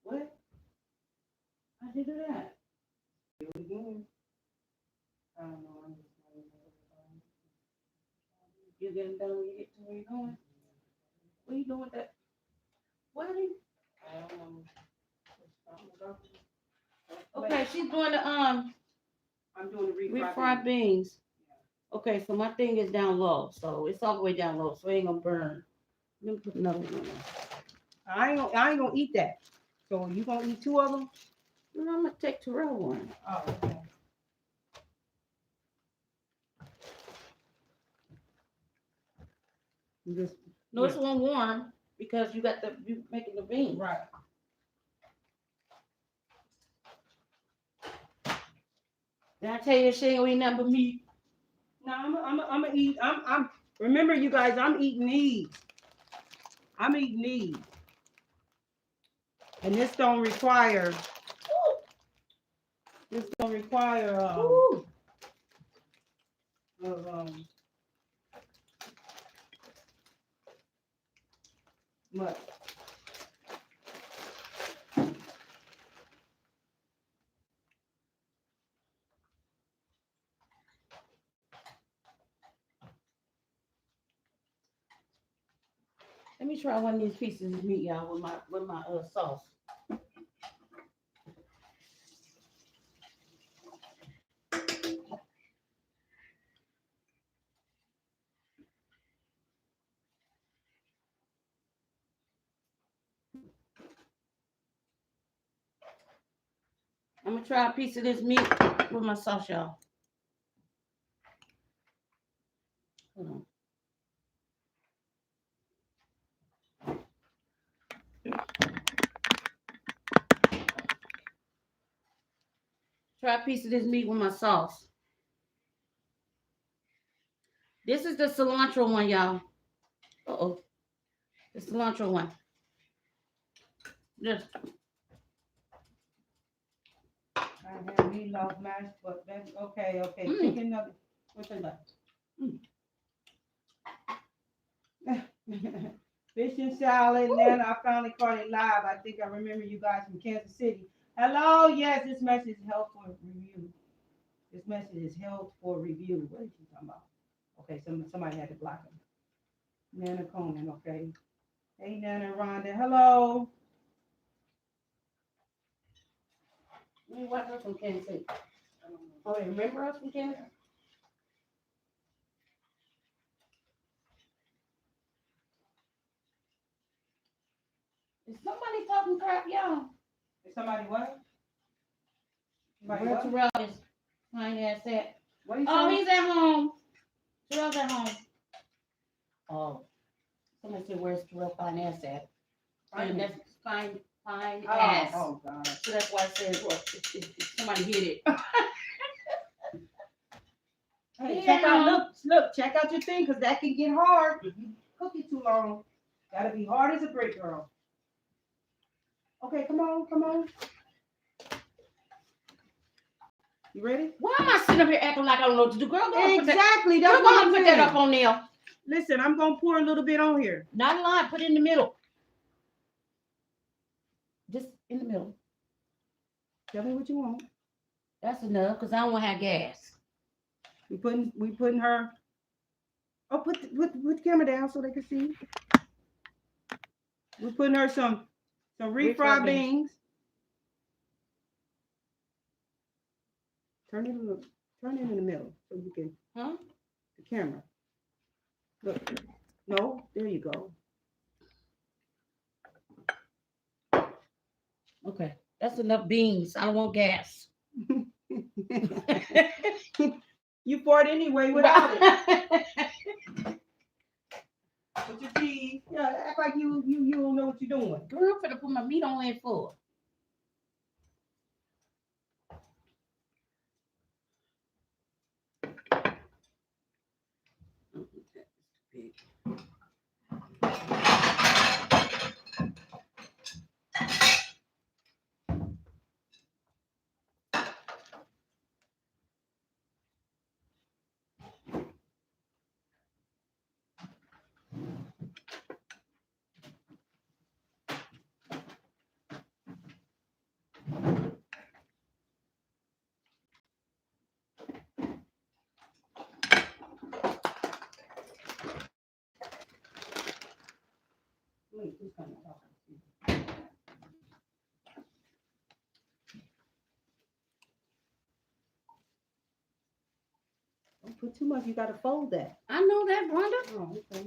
Speaker 1: What?
Speaker 2: How'd you do that?
Speaker 1: Do it again. I don't know. I'm just
Speaker 2: You getting done when you get to where you're going? What are you doing with that? What are you?
Speaker 1: I don't know.
Speaker 2: Okay, she's doing the
Speaker 1: I'm doing the
Speaker 2: refried beans. Okay, so my thing is down low, so it's all the way down low, so it ain't gonna burn. Let me put another one in.
Speaker 1: I ain't gonna eat that. So you gonna eat 2 of them?
Speaker 2: No, I'm gonna take Terrell one.
Speaker 1: Oh, okay. You just
Speaker 2: No, it's one warm because you making the beans.
Speaker 1: right.
Speaker 2: Did I tell you she ain't gonna eat nothing but meat?
Speaker 1: No, I'm gonna eat. I'm. Remember, you guys, I'm eating these. I'm eating these, and this don't require. This don't require. What?
Speaker 2: Let me try one of these pieces of meat, y'all, with my sauce. I'm gonna try a piece of this meat with my sauce, y'all. Hold on. Try a piece of this meat with my sauce. This is the cilantro one, y'all. Uh-oh. The cilantro one. Just.
Speaker 1: I have meatloaf mash, but that's okay. Okay, chicken nuggets. What's in that? Fish and salad. And then I finally caught it live. I think I remember you guys from Kansas City. Hello. Yes, this message is held for review. This message is held for review. What is she talking about? Okay, somebody had to block him. Nana Conan. Okay. Hey, Nana Rhonda. Hello.
Speaker 2: We watch us from Kansas City. Oh, remember us from Kansas? Is somebody talking crap, y'all?
Speaker 1: Is somebody what? Somebody
Speaker 2: Where
Speaker 1: what?
Speaker 2: Terrell is fine ass at.
Speaker 1: What you
Speaker 2: Oh,
Speaker 1: saying?
Speaker 2: he's at home. Terrell's at home. Oh. Somebody said, where's Terrell fine ass at? And that's fine ass.
Speaker 1: Oh, God.
Speaker 2: So that's why I said, well, somebody hit it.
Speaker 1: Hey, check out, look, check out your thing, because that can get hard if you cook it too long. Gotta be hard as a brick, girl. Okay, come on. You ready?
Speaker 2: Why am I sitting up here acting like I don't know what to do? Girl,
Speaker 1: Exactly.
Speaker 2: That's
Speaker 1: That's
Speaker 2: why
Speaker 1: what
Speaker 2: I
Speaker 1: I'm
Speaker 2: put
Speaker 1: saying.
Speaker 2: that up on there.
Speaker 1: Listen, I'm gonna pour a little bit on here.
Speaker 2: Not a lot. Put it in the middle. Just in the middle.
Speaker 1: Tell me what you want.
Speaker 2: That's enough, because I don't want to have gas.
Speaker 1: We putting her. Oh, put the camera down so they can see. We're putting her some refried beans. Turn it in the middle so you can.
Speaker 2: Huh?
Speaker 1: The camera. Look. No, there you go.
Speaker 2: Okay, that's enough beans. I don't want gas.
Speaker 1: You pour it anyway without it. Put your cheese. Yeah, act like you don't know what you're doing.
Speaker 2: Girl, I'm finna put my meat on there for.
Speaker 1: Wait, who's coming talking? Don't put too much. You gotta fold that.
Speaker 2: I know that, Brenda.
Speaker 1: Oh, okay.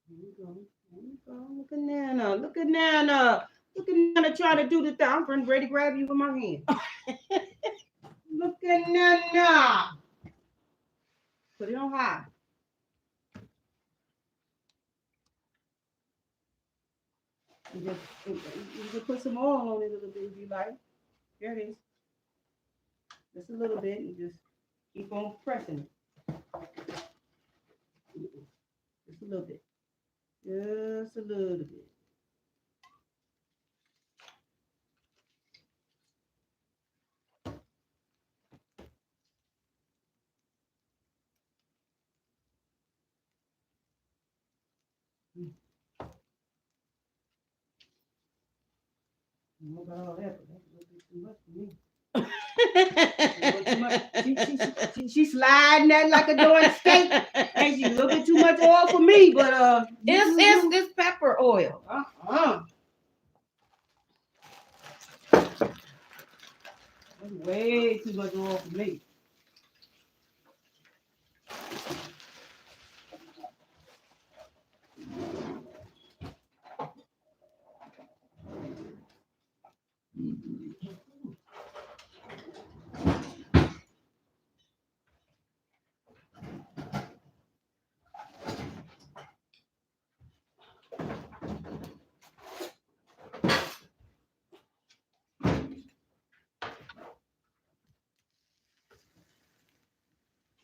Speaker 1: There you go. There you go. Look at Nana. Look at Nana. Look at Nana trying to do the thing. I'm ready to grab you with my hand. Look at Nana. Put it on high. You can put some oil on it a little bit if you like. There it is. Just a little bit and just keep on pressing it. Just a little bit. Just a little bit. She's sliding that like a doing steak, and she's looking too much oil for me. But
Speaker 2: it's pepper oil.
Speaker 1: That's way too much oil for me.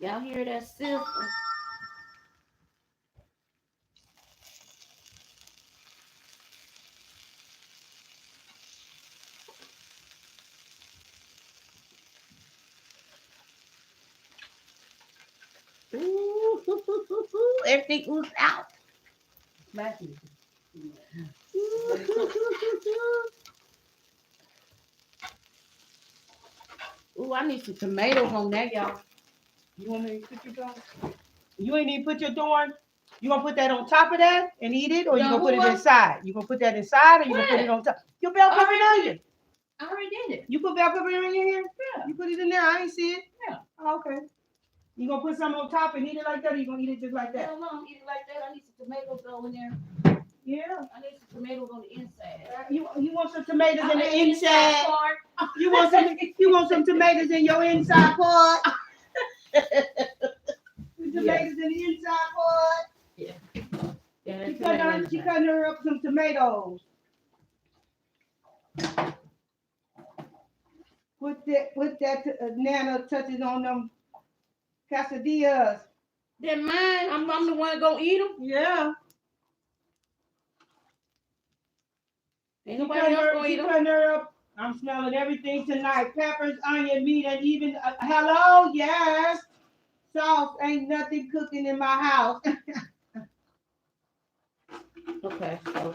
Speaker 2: Y'all hear that sizzle? Ooh, everything oozed out.
Speaker 1: Smash it.
Speaker 2: Ooh, I need some tomatoes on that, y'all.
Speaker 1: You want me to put your thorn? You ain't even put your thorn. You gonna put that on top of that and eat it, or you gonna put it inside? You gonna put that inside, or you gonna put it on top? Your bell pepper and onion.
Speaker 2: I already did it.
Speaker 1: You put bell pepper and onion here?
Speaker 2: Yeah.
Speaker 1: You put it in there. I ain't see it.
Speaker 2: Yeah.
Speaker 1: Oh, okay. You gonna put some on top and eat it like that, or you gonna eat it just like that?
Speaker 2: Hell no, I'm eating like that. I need some tomatoes though in there.
Speaker 1: Yeah.
Speaker 2: I need some tomatoes on the inside.
Speaker 1: You want some tomatoes in the inside? You want some tomatoes in your inside part? Tomatoes in the inside part?
Speaker 2: Yeah. Yeah.
Speaker 1: She cutting her up some tomatoes. Put that Nana touches on them quesadillas.
Speaker 2: They're mine. I'm the one gonna eat them.
Speaker 1: Yeah.
Speaker 2: Ain't nobody else gonna eat them.
Speaker 1: Cutting her up. I'm smelling everything tonight. Peppers, onion, meat, and even hello, yes. Sauce. Ain't nothing cooking in my house.
Speaker 2: Okay, so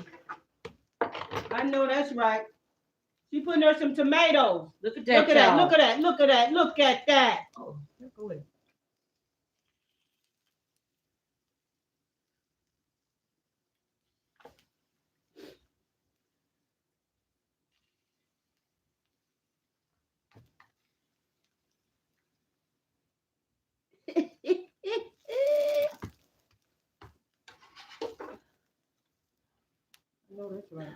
Speaker 1: I know that's right. She putting her some tomatoes.
Speaker 2: look at that.
Speaker 1: Look at that. Oh, go ahead. No, that's right.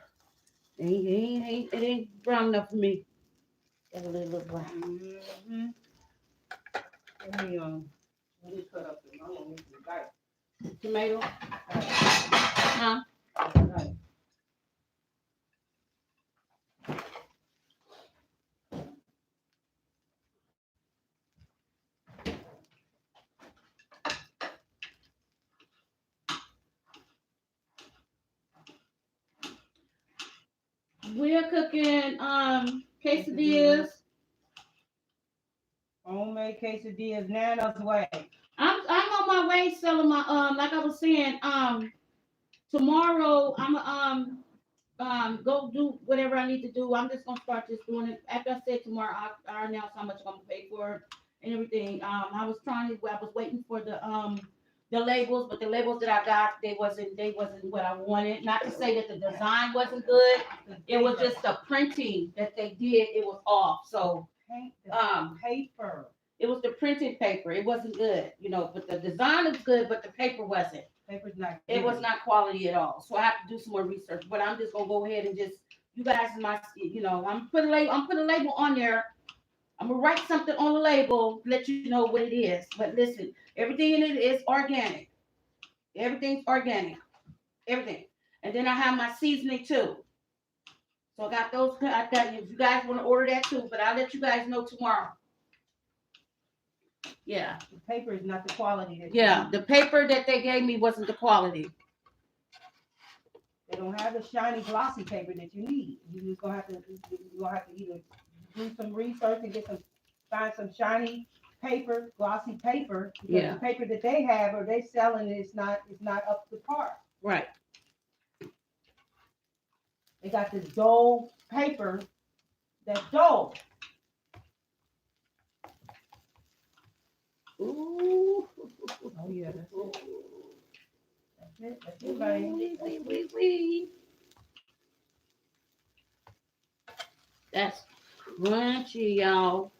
Speaker 2: It ain't brown enough for me. Got a little brown.
Speaker 1: Mm-hmm. Let me cut up the
Speaker 2: Tomato. Huh?
Speaker 1: Right.
Speaker 2: We're cooking quesadillas.
Speaker 1: Homemade quesadillas, Nana's way.
Speaker 2: I'm on my way selling my like I was saying tomorrow I'm go do whatever I need to do. I'm just gonna start just doing it. After I said tomorrow, I announce how much I'm gonna pay for it and everything. I was waiting for the labels, but the labels that I got they wasn't what I wanted. Not to say that the design wasn't good. It was just the printing that they did. It was off. So
Speaker 1: paper.
Speaker 2: it was the printed paper. It wasn't good, but the design is good, but the paper wasn't.
Speaker 1: paper's not.
Speaker 2: It was not quality at all. So I have to do some more research. But I'm just gonna go ahead and just, you guys, I'm putting a label on there. I'm gonna write something on the label, let you know what it is. But listen, everything in it is organic. Everything's organic. Everything. And then I have my seasoning too. So I got those. If you guys want to order that too, but I'll let you guys know tomorrow. Yeah.
Speaker 1: The paper is not the quality.
Speaker 2: The paper that they gave me wasn't the quality.
Speaker 1: They don't have the shiny, glossy paper that you need. You're gonna have to either do some research and find some shiny paper, glossy paper. Because the paper that they have or they selling is not up to par.
Speaker 2: Right.
Speaker 1: They got this dull paper that's dull.
Speaker 2: Ooh.
Speaker 1: Oh yeah, that's it. That's it, baby.
Speaker 2: That's crunchy, y'all.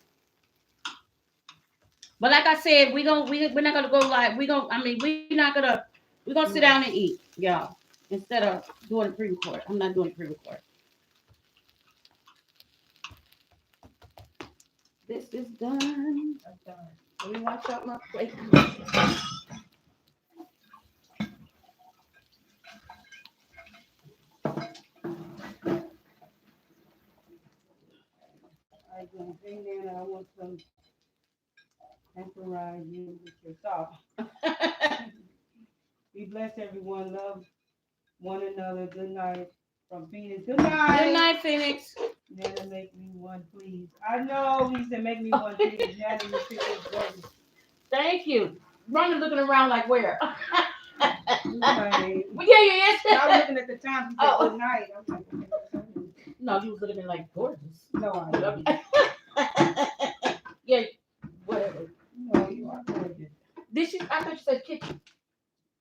Speaker 2: But like I said, we're not gonna go like we're gonna sit down and eat, y'all. Instead of doing a pre-record. I'm not doing a pre-record. This is done.
Speaker 1: That's done.
Speaker 2: Let me wash out my plate.
Speaker 1: I'm gonna bring in. I want some temporize you with your sauce. Be blessed, everyone. Love one another. Good night from Phoenix. Good night.
Speaker 2: Good night, Phoenix.
Speaker 1: Nana, make me one, please. I know he said make me one, please. Nana, you pick this baby.
Speaker 2: Thank you. Ronnie looking around like where?
Speaker 1: Right.
Speaker 2: We gave you an answer.
Speaker 1: I was looking at the time. He said good night. I was like, okay.
Speaker 2: No, you was looking at me like gorgeous.
Speaker 1: No, I love you.
Speaker 2: Yeah, whatever.
Speaker 1: No, you are gorgeous.
Speaker 2: I thought you said kitchen.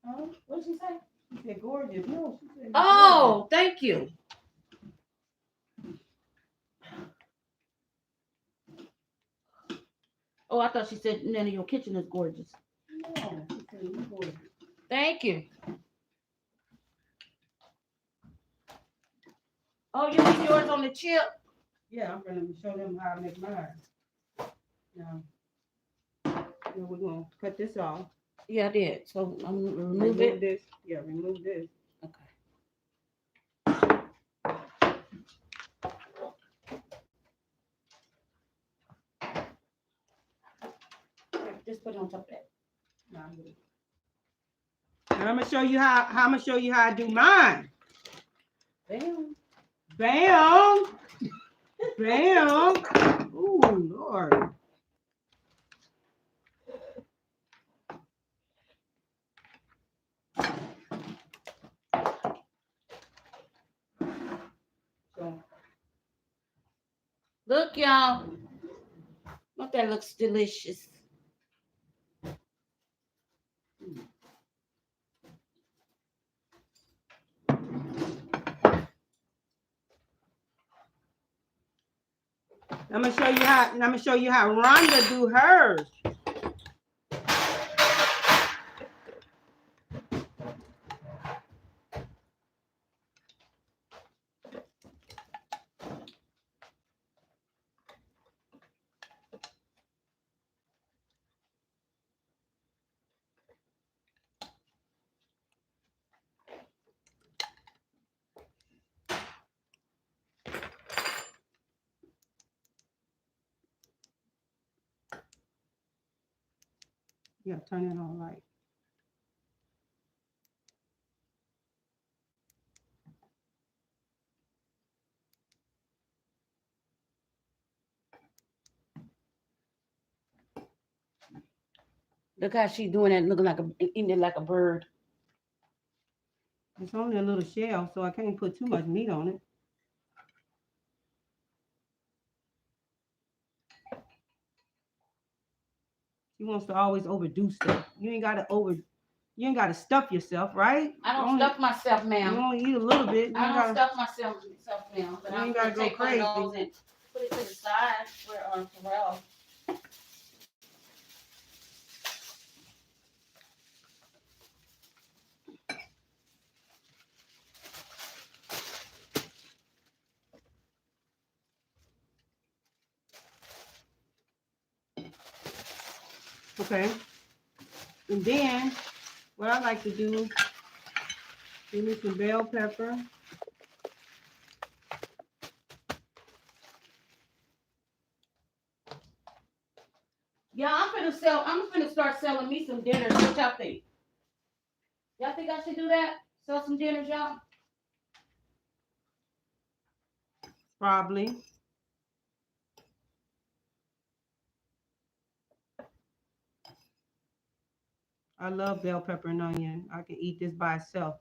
Speaker 1: Huh?
Speaker 2: What did she say?
Speaker 1: She said gorgeous. No, she said
Speaker 2: Oh, thank you. Oh, I thought she said, Nana, your kitchen is gorgeous.
Speaker 1: No, she said you gorgeous.
Speaker 2: Thank you. Oh, you need yours on the chip?
Speaker 1: Yeah, I'm gonna show them how I make mine. Now, we're gonna cut this off.
Speaker 2: Yeah, I did. So I'm gonna remove it.
Speaker 1: This. Yeah, remove this.
Speaker 2: Okay. Just put it on top of that.
Speaker 1: No, I'm good. And I'm gonna show you how I do mine.
Speaker 2: Bam.
Speaker 1: Bam. Bam. Ooh, Lord. So,
Speaker 2: Look, y'all. Look, that looks delicious.
Speaker 1: I'm gonna show you how Rhonda do hers. Yeah, turn it on light.
Speaker 2: Look how she's doing it, looking eating it like a bird.
Speaker 1: It's only a little shell, so I can't put too much meat on it. She wants to always overdo stuff. You ain't gotta stuff yourself, right?
Speaker 2: I don't stuff myself,
Speaker 1: You
Speaker 2: ma'am.
Speaker 1: only eat a little bit.
Speaker 2: I don't stuff myself, ma'am. But
Speaker 1: You
Speaker 2: I'm
Speaker 1: ain't
Speaker 2: gonna
Speaker 1: gotta go
Speaker 2: take one of
Speaker 1: crazy.
Speaker 2: those and put it to the side where Pharrell.
Speaker 1: Okay. And then what I like to do, give me some bell pepper.
Speaker 2: Yeah, I'm finna start selling me some dinners. What y'all think? Y'all think I should do that? Sell some dinners, y'all?
Speaker 1: Probably. I love bell pepper and onion. I can eat this by itself.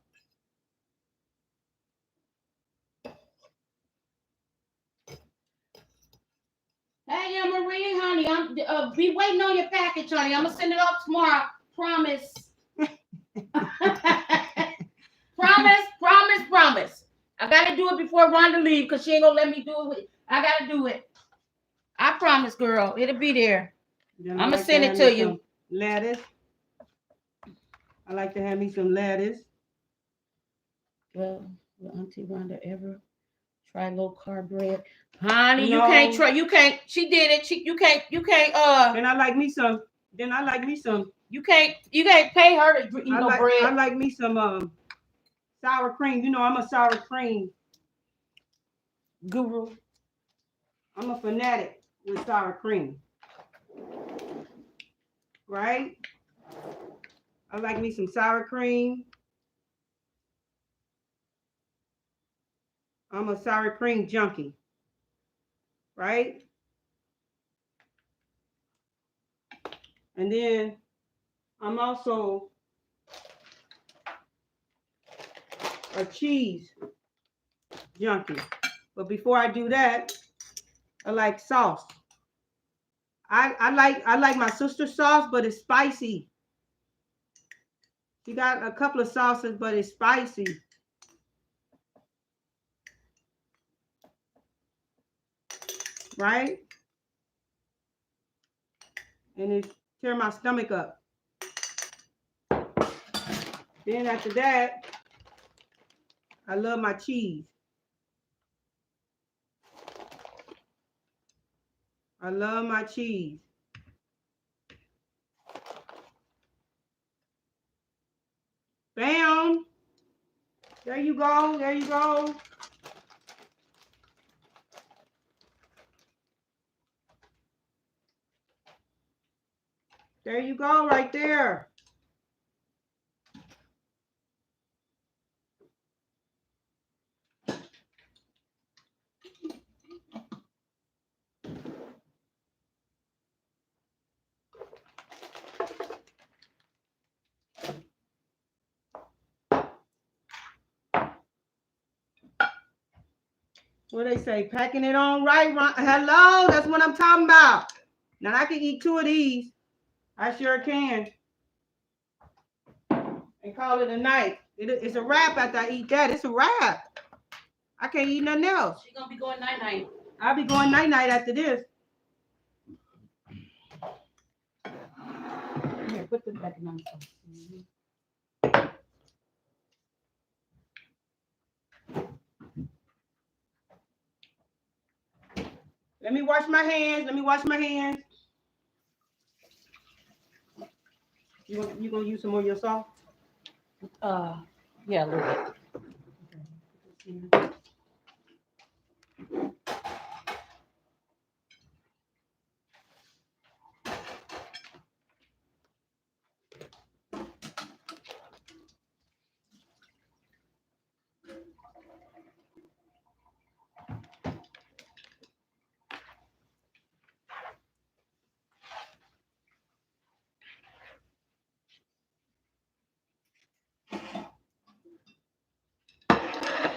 Speaker 2: Hey, yeah, Marie, honey, I'm be waiting on your package, honey. I'm gonna send it off tomorrow. Promise. Promise. I gotta do it before Rhonda leave because she ain't gonna let me do it. I gotta do it. I promise, girl. It'll be there. I'm gonna send it to you.
Speaker 1: Lettuce. I like to have me some lettuce.
Speaker 2: Well, will Auntie Rhonda ever try low carb bread? Honey, no. You can't try. You can't. She did it. You can't.
Speaker 1: Then I like me some.
Speaker 2: You can't pay her to eat no bread.
Speaker 1: I like me some sour cream. You know, I'm a sour cream guru. I'm a fanatic with sour cream. Right? I like me some sour cream. I'm a sour cream junkie. Right? And then I'm also a cheese junkie. But before I do that, I like sauce. I like my sister's sauce, but it's spicy. She got a couple of sauces, but it's spicy. Right? And it tear my stomach up. Then after that, I love my cheese. I love my cheese. Bam! There you go. There you go. There you go, right there. What they say, packing it on right. Hello, that's what I'm talking about. Now I can eat 2 of these. I sure can. And call it a night. It's a wrap after I eat that. It's a wrap. I can't eat nothing else.
Speaker 2: She's gonna be going night-night.
Speaker 1: I'll be going night-night after this.
Speaker 2: Here, put this back in my
Speaker 1: Let me wash my hands. You gonna use some more of your salt?
Speaker 2: Yeah, a little bit.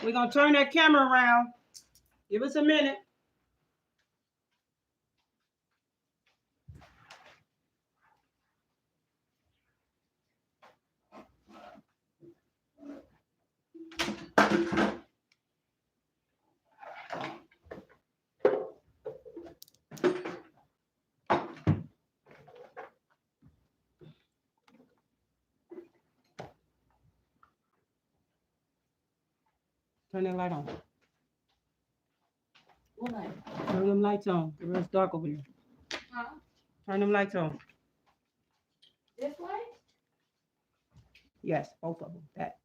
Speaker 1: We're gonna turn that camera around. Give us a minute. Turn that light on.
Speaker 2: What light?
Speaker 1: Turn them lights on. It's dark over here.
Speaker 2: Huh?
Speaker 1: Turn them lights on.
Speaker 2: This way?
Speaker 1: Yes, both of them. That.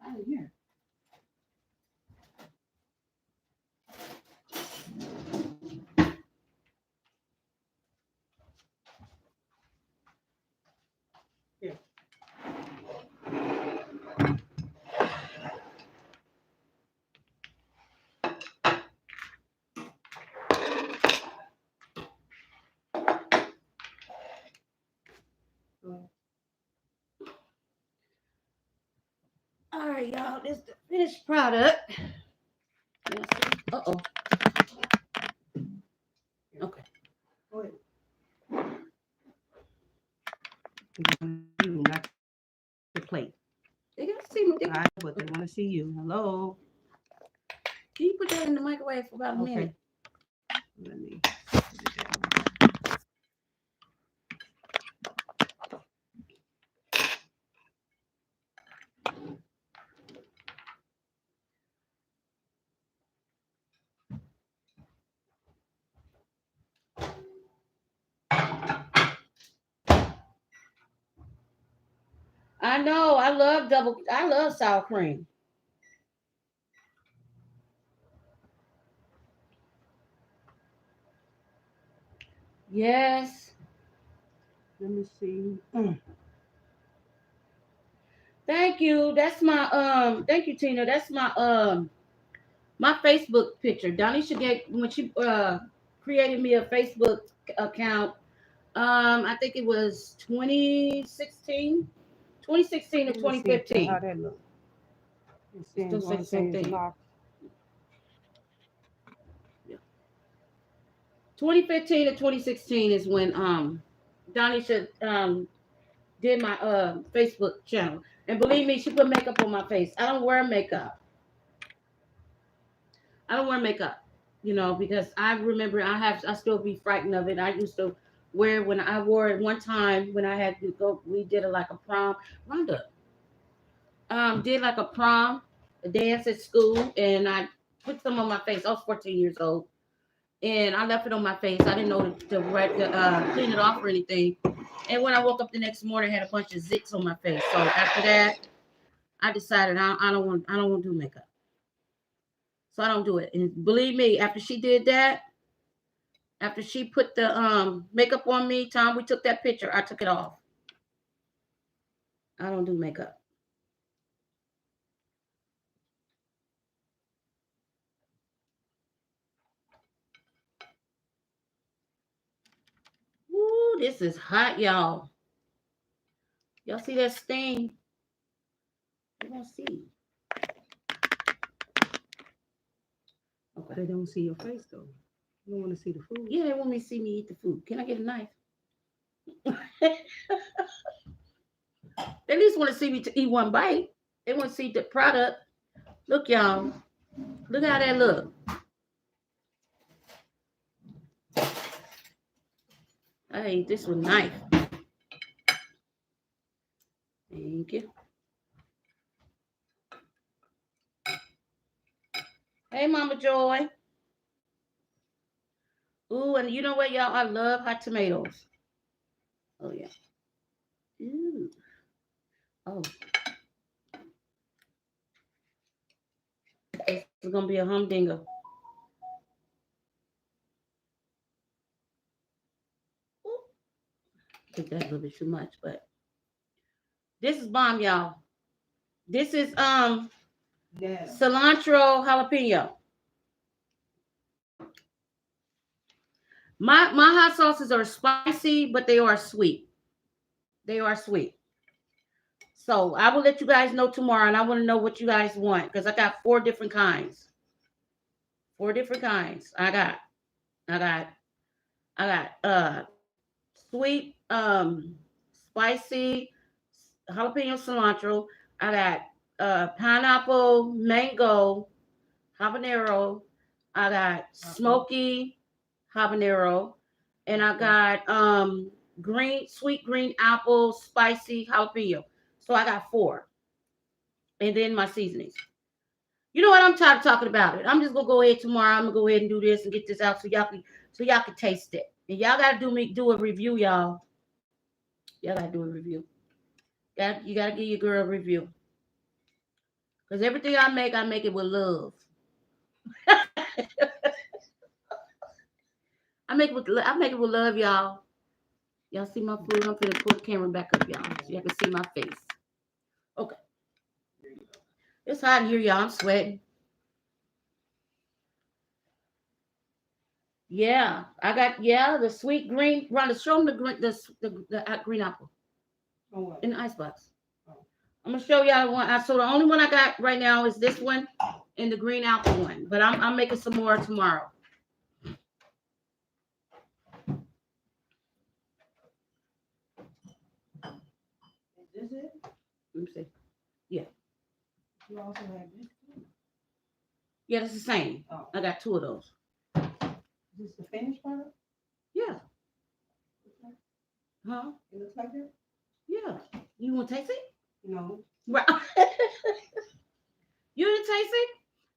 Speaker 2: Out of here. Here. All right, y'all. This is the finished product. Uh-oh. Okay.
Speaker 1: Go ahead. You, not the plate.
Speaker 2: They gotta see me.
Speaker 1: But they want to see you. Hello.
Speaker 2: Can you put that in the microwave for about a minute?
Speaker 1: Let me.
Speaker 2: I know. I love sour cream. Yes.
Speaker 1: Let me see.
Speaker 2: Thank you. That's my thank you, Tina. That's my Facebook picture. Donisha gave when she created me a Facebook account. I think it was 2016 or
Speaker 1: Let me see how
Speaker 2: 2015.
Speaker 1: that look.
Speaker 2: Still say the same thing. 2015 to 2016 is when Donisha did my Facebook channel. And believe me, she put makeup on my face. I don't wear makeup. You know, because I remember I still be frightened of it. I used to wear when I wore it one time when I had to go, we did like a prom. Rhonda did like a prom, a dance at school, and I put some on my face. I was 14 years old. And I left it on my face. I didn't know to clean it off or anything. And when I woke up the next morning, I had a bunch of zits on my face. So after that, I decided I don't want to do makeup. So I don't do it. And believe me, after she did that, after she put the makeup on me, time we took that picture, I took it off. I don't do makeup. Woo, this is hot, y'all. Y'all see that stain? You won't see.
Speaker 1: Okay. They don't see your face though. You don't want to see the food.
Speaker 2: Yeah, they want me to see me eat the food. Can I get a knife? They at least want to see me to eat one bite. They want to see the product. Look, y'all. Look how that look. I ate this with a knife. Thank you. Hey, Mama Joy. Ooh, and you know what, y'all? I love hot tomatoes. Oh, yeah. Ooh. Oh. This is going to be a humdinger. I think that's a little bit too much, but this is bomb, y'all. This is cilantro jalapeno. My hot sauces are spicy, but they are sweet. They are sweet. So I will let you guys know tomorrow, and I want to know what you guys want because I got 4 different kinds. 4 different kinds. I got sweet, spicy, jalapeno cilantro. I got pineapple, mango, habanero. I got smoky habanero, and I got sweet green apple, spicy jalapeno. So I got 4, and then my seasonings. You know what? I'm tired of talking about it. I'm just gonna go ahead tomorrow. I'm gonna go ahead and do this and get this out so y'all can taste it. And y'all gotta do a review, y'all. Y'all gotta do a review. You gotta give your girl a review. Cause everything I make it with love. I make it with love, y'all. Y'all see my food? I'm gonna pull the camera back up, y'all, so y'all can see my face. Okay. It's hot in here, y'all. I'm sweating. Yeah, I got the sweet green. Rhonda, show them the green apple in the icebox. I'm gonna show y'all one. So the only one I got right now is this one and the green apple one. But I'm making some more tomorrow.
Speaker 1: Is this it?
Speaker 2: Let me see. Yeah.
Speaker 1: You also have this too?
Speaker 2: Yeah, that's the same.
Speaker 1: Oh.
Speaker 2: I got 2 of those.
Speaker 1: Is this the finished product?
Speaker 2: Yeah. Huh?
Speaker 1: It looks like it?
Speaker 2: Yeah. You want to taste it?
Speaker 1: No.
Speaker 2: Right. You didn't taste it?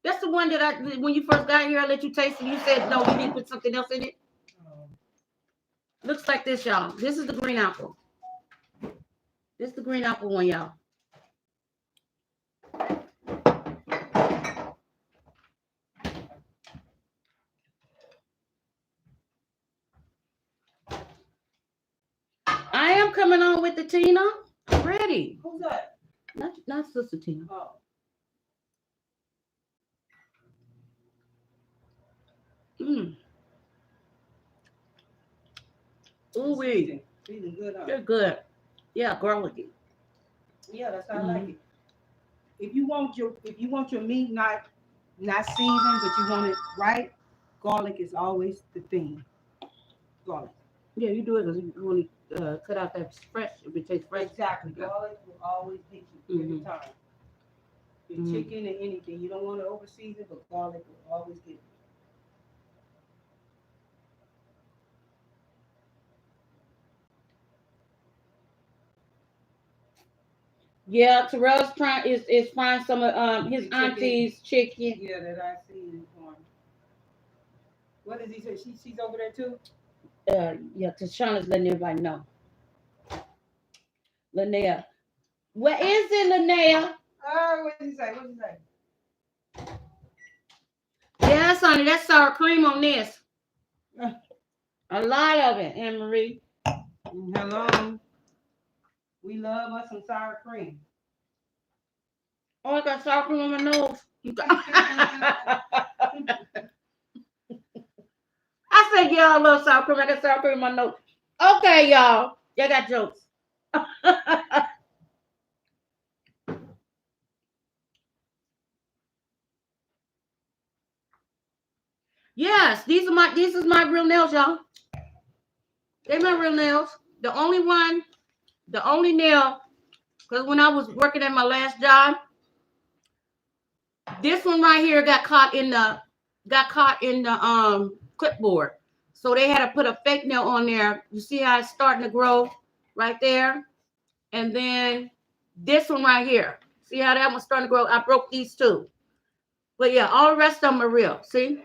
Speaker 2: That's the one that when you first got here, I let you taste it. You said no, you didn't put something else in it. Looks like this, y'all. This is the green apple. This is the green apple one, y'all. I am coming on with the Tina. I'm ready.
Speaker 1: Who's that?
Speaker 2: Not Sister Tina.
Speaker 1: Oh.
Speaker 2: Ooh wee.
Speaker 1: These are good.
Speaker 2: They're good. Yeah, garlicky.
Speaker 1: Yeah, that's how I like it. If you want your meat not seasoned, but you want it right, garlic is always the thing. Garlic.
Speaker 2: Yeah, you do it because you want to cut out that fresh. If it tastes fresh.
Speaker 1: Exactly. Garlic will always hit you every time. Your chicken and anything, you don't want to over season, but garlic will always get you.
Speaker 2: Yeah, Terrell's trying is frying some of his auntie's chicken.
Speaker 1: Yeah, that I see in the corner. What does he say? She's over there too?
Speaker 2: Yeah, Tashana's letting everybody know. Linnea. Where is it, Linnea?
Speaker 1: Oh, what did he say? What did he say?
Speaker 2: Yes, honey, that's sour cream on this. A lot of it, Anne Marie.
Speaker 1: Hello. We love us some sour cream.
Speaker 2: Oh, I got sour cream on my nose. I said, yeah, I love sour cream. I got sour cream on my nose. Okay, y'all. Y'all got jokes. Yes, these is my real nails, y'all. They're my real nails. The only nail, because when I was working at my last job, this one right here got caught in the clipboard. So they had to put a fake nail on there. You see how it's starting to grow right there? And then this one right here. See how that one's starting to grow? I broke these 2. But yeah, all the rest of them are real. See?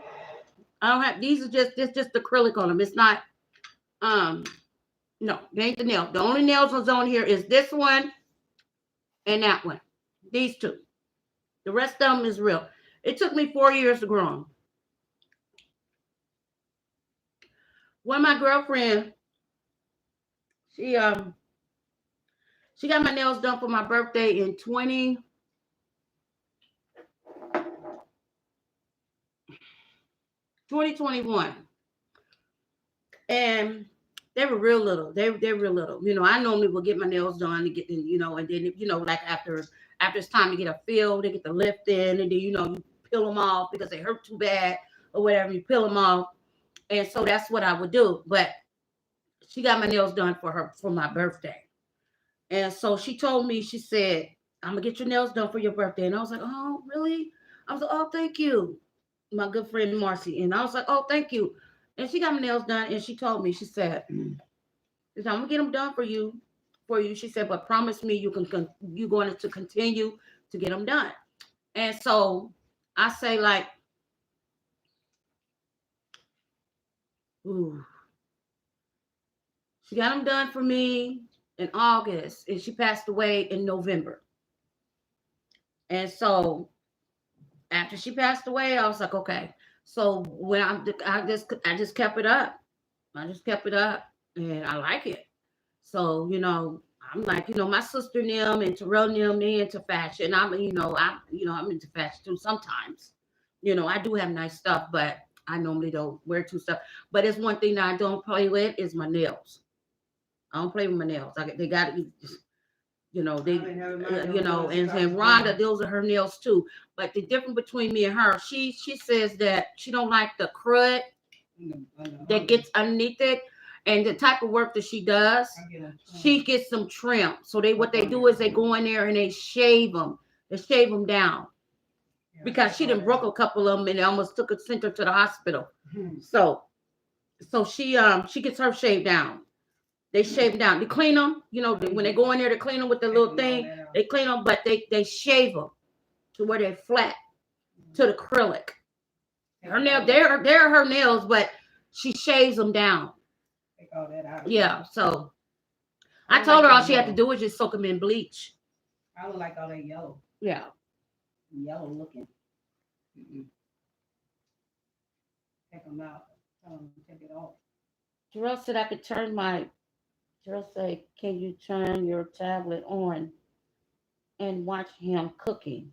Speaker 2: I don't have these are just acrylic on them. It's not no, they ain't the nail. The only nails that's on here is this one and that one. These 2. The rest of them is real. It took me 4 years to grow them. One of my girlfriend, she got my nails done for my birthday in 2021. And they were real little. They're real little. You know, I normally will get my nails done to get, you know, and then, you know, like after it's time to get a fill, they get the lift in, and then, you know, you peel them off because they hurt too bad or whatever. You peel them off. And so that's what I would do. But she got my nails done for my birthday. And so she told me, she said, I'm gonna get your nails done for your birthday. And I was like, oh, really? I was like, oh, thank you. My good friend Marcy. And I was like, oh, thank you. And she got my nails done and she told me, she said, I'm gonna get them done for you. She said, but promise me you're going to continue to get them done. And so I say like, ooh, she got them done for me in August and she passed away in November. And so after she passed away, I was like, okay. So when I just kept it up. I just kept it up and I like it. So, I'm like, my sister and them and Terrell and them, they into fashion. I'm into fashion too sometimes. I do have nice stuff, but I normally don't wear too stuff. But it's one thing that I don't play with is my nails. I don't play with my nails. They got to, they, and Rhonda, those are her nails too. But the difference between me and her, she says that she don't like the crud that gets underneath it. And the type of work that she does, she gets some trim. So what they do is they go in there and they shave them. They shave them down. Because she done broke a couple of them and they almost sent her to the hospital. So she gets her shaved down. They shave them down. They clean them. When they go in there to clean them with the little thing, they clean them, but they shave them to where they're flat to the acrylic. Her nails, they're her nails, but she shaves them down.
Speaker 1: All that out.
Speaker 2: Yeah, so I told her all she had to do was just soak them in bleach.
Speaker 1: I don't like all that yellow.
Speaker 2: Yeah.
Speaker 1: Yellow looking. Take them out. Tell them to take it off.
Speaker 2: Terrell said I could Terrell said, can you turn your tablet on and watch him cooking?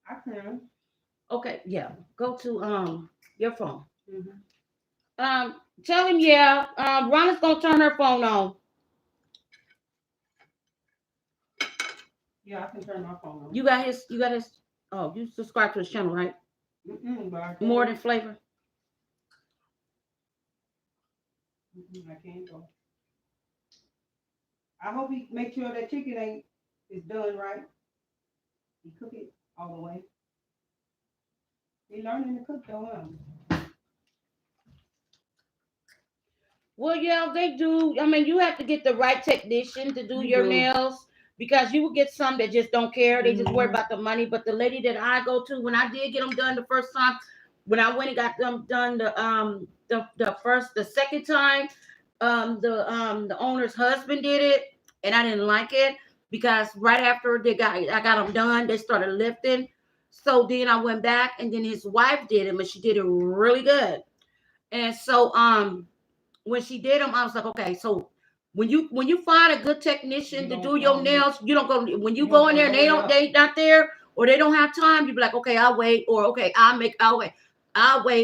Speaker 1: I can.
Speaker 2: Okay, yeah. Go to your phone.
Speaker 1: Mm-hmm.
Speaker 2: Tell him, yeah. Rhonda's gonna turn her phone on.
Speaker 1: Yeah, I can turn my phone on.
Speaker 2: You got his. Oh, you subscribe to his channel, right? More than flavor.
Speaker 1: I can't go. I hope he make sure that chicken is done right. He cook it all the way. He learning to cook though, huh?
Speaker 2: Well, yeah, they do. I mean, you have to get the right technician to do your nails because you will get some that just don't care. They just worry about the money. But the lady that I go to, when I did get them done the first time, when I went and got them done the second time, the owner's husband did it, and I didn't like it because right after I got them done, they started lifting. So then I went back, and then his wife did them, and she did it really good. And so when she did them, I was like, okay, so when you find a good technician to do your nails, you don't go when you go in there and they not there or they don't have time, you be like, okay, I'll wait, or okay, I'll wait,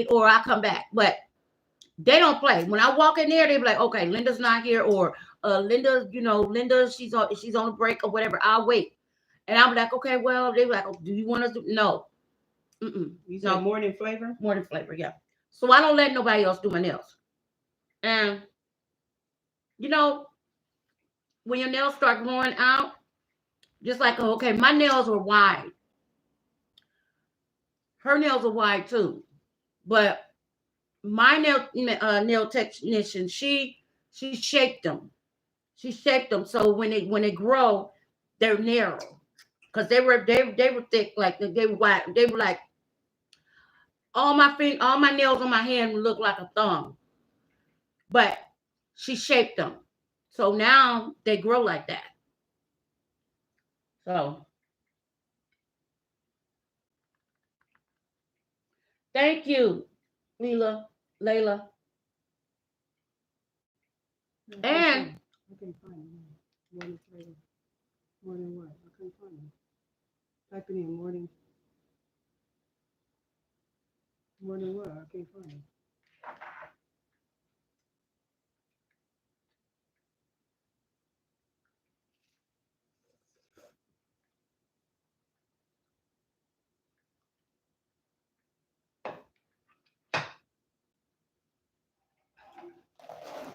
Speaker 2: or I'll come back. But they don't play. When I walk in there, they be like, okay, Linda's not here, or Linda, she's on a break or whatever. I'll wait. And I'm like, okay, well, they be like, oh, do you want us to? No.
Speaker 1: You said more than flavor?
Speaker 2: More than flavor, yeah. So I don't let nobody else do my nails. And when your nails start growing out, just like, okay, my nails are wide. Her nails are wide too. But my nail technician, she shaped them. She shaped them so when they grow, they're narrow. Because they were thick, like they were wide. They were like all my nails on my hand look like a thumb. But she shaped them. So now they grow like that. So thank you, Layla. And
Speaker 1: I can't find it. More than flavor. More than what? I can't find it. Type it in more than what? I can't find it.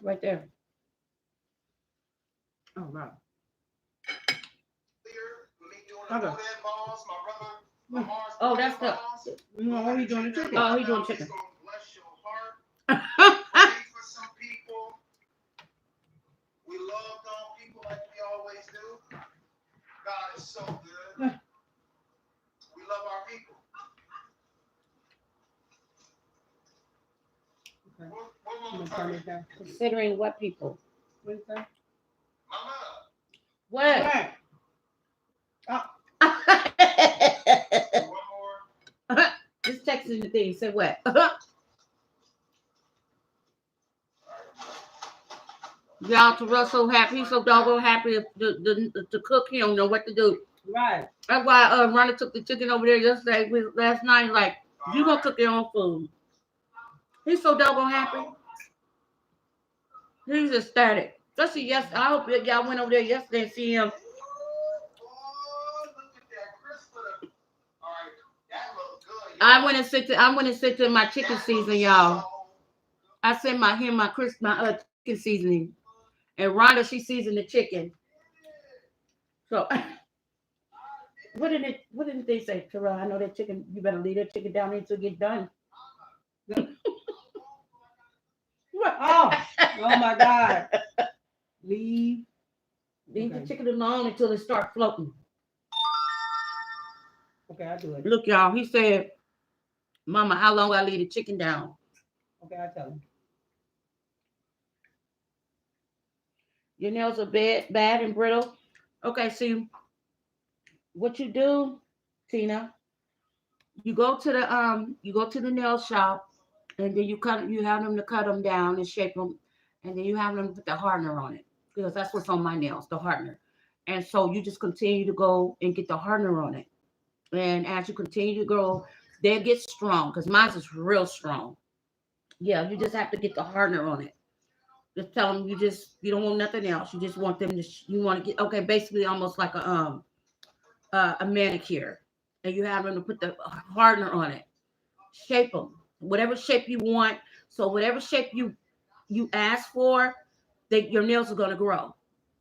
Speaker 2: right there.
Speaker 1: Oh, wow.
Speaker 2: Okay. Oh, that's the.
Speaker 1: No, he doing the chicken.
Speaker 2: Oh, he doing chicken.
Speaker 3: For some people, we love on people like we always do. God is so good. We love our people.
Speaker 1: Okay.
Speaker 2: Considering what people?
Speaker 1: What is that?
Speaker 3: Mama.
Speaker 2: What?
Speaker 1: Right.
Speaker 3: One more.
Speaker 2: Just texting the thing. Said what? Y'all, Terrell so happy. He's so doggone happy to cook. He don't know what to do.
Speaker 1: Right.
Speaker 2: That's why Ronnie took the chicken over there yesterday. Last night, like, you gonna cook your own food. He's so doggone happy. He's ecstatic. Especially yes. I hope y'all went over there yesterday and see him. I went and sit to my chicken season, y'all. I sent my chicken seasoning, and Rhonda she seasoned the chicken. So, what didn't they say, Terrell? I know that chicken. You better leave that chicken down there until it get done.
Speaker 1: Oh my God. Leave
Speaker 2: the chicken alone until it starts floating.
Speaker 1: Okay, I do it.
Speaker 2: Look, y'all. He said, "Mama, how long I leave the chicken down?"
Speaker 1: Okay, I tell him.
Speaker 2: Your nails are bad and brittle. Okay, see what you do, Tina. You go to the nail shop, and then you have them to cut them down and shape them, and then you have them put the hardener on it because that's what's on my nails, the hardener. And so you just continue to go and get the hardener on it, and as you continue to go, they get strong because mine is real strong. Yeah, you just have to get the hardener on it. Just tell them you don't want nothing else. You just want them to you want to get basically almost like a manicure, and you have them to put the hardener on it. Shape them whatever shape you want. So whatever shape you ask for, your nails are gonna grow,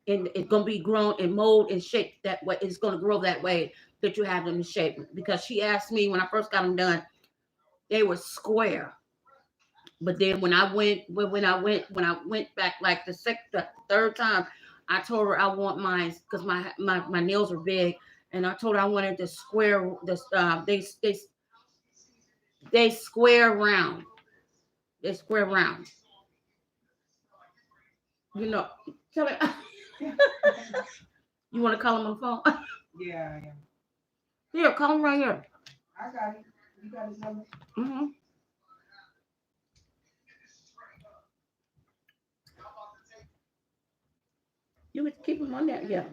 Speaker 2: and it's gonna be grown and mold and shaped that way. It's gonna grow that way that you have them in shape. Because she asked me when I first got them done, they were square. But then when I went back like the third time, I told her I want mine because my nails are big, and I told her I wanted the square. They square round. They square round. You know, tell me. You want to call him on the phone?
Speaker 1: Yeah.
Speaker 2: Here, call him right here.
Speaker 1: I got it. You got his number?
Speaker 2: Mm-hmm. You would keep him on there, yeah.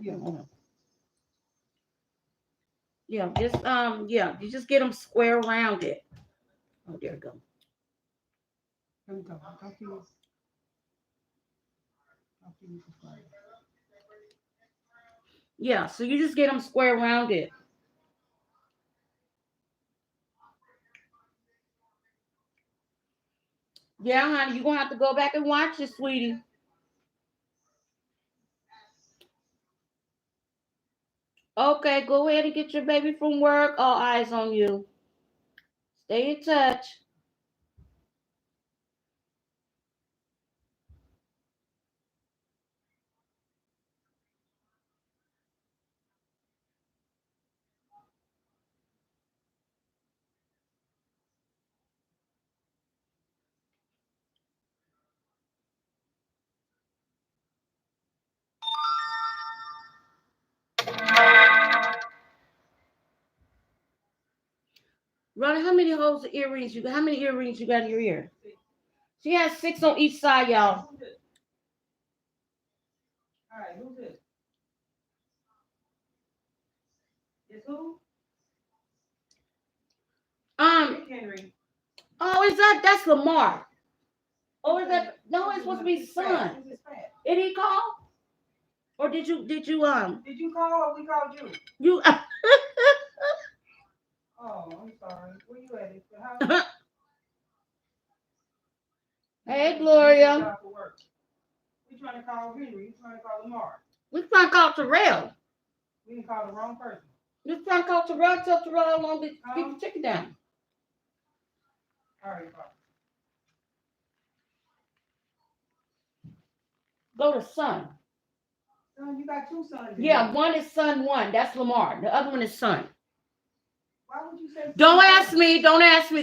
Speaker 2: Yeah, you just get them square rounded. Oh, there we go.
Speaker 1: Here we go. Talk to you.
Speaker 2: Yeah, so you just get them square rounded. Yeah, honey, you're gonna have to go back and watch it, sweetie. Okay, go ahead and get your baby from work. All eyes on you. Stay in touch. Ronnie, how many holes of earrings you got? How many earrings you got in your ear? She has 6 on each side, y'all.
Speaker 1: All right, who's this? It's who? Henry.
Speaker 2: Oh, that's Lamar? Oh, is that no? It's supposed to be son. Did he call? Or did you
Speaker 1: Did you call or we called you?
Speaker 2: you?
Speaker 1: Oh, I'm sorry. Where you at?
Speaker 2: Hey, Gloria.
Speaker 1: We trying to call Henry. We trying to call Lamar.
Speaker 2: We trying to call Terrell.
Speaker 1: We didn't call the wrong person.
Speaker 2: Just trying to call Terrell, tell Terrell how long to keep the chicken down.
Speaker 1: All right, Bob.
Speaker 2: Go to son.
Speaker 1: Son, you got two sons.
Speaker 2: Yeah, one is son one. That's Lamar. The other one is son.
Speaker 1: Why would you say?
Speaker 2: Don't ask me,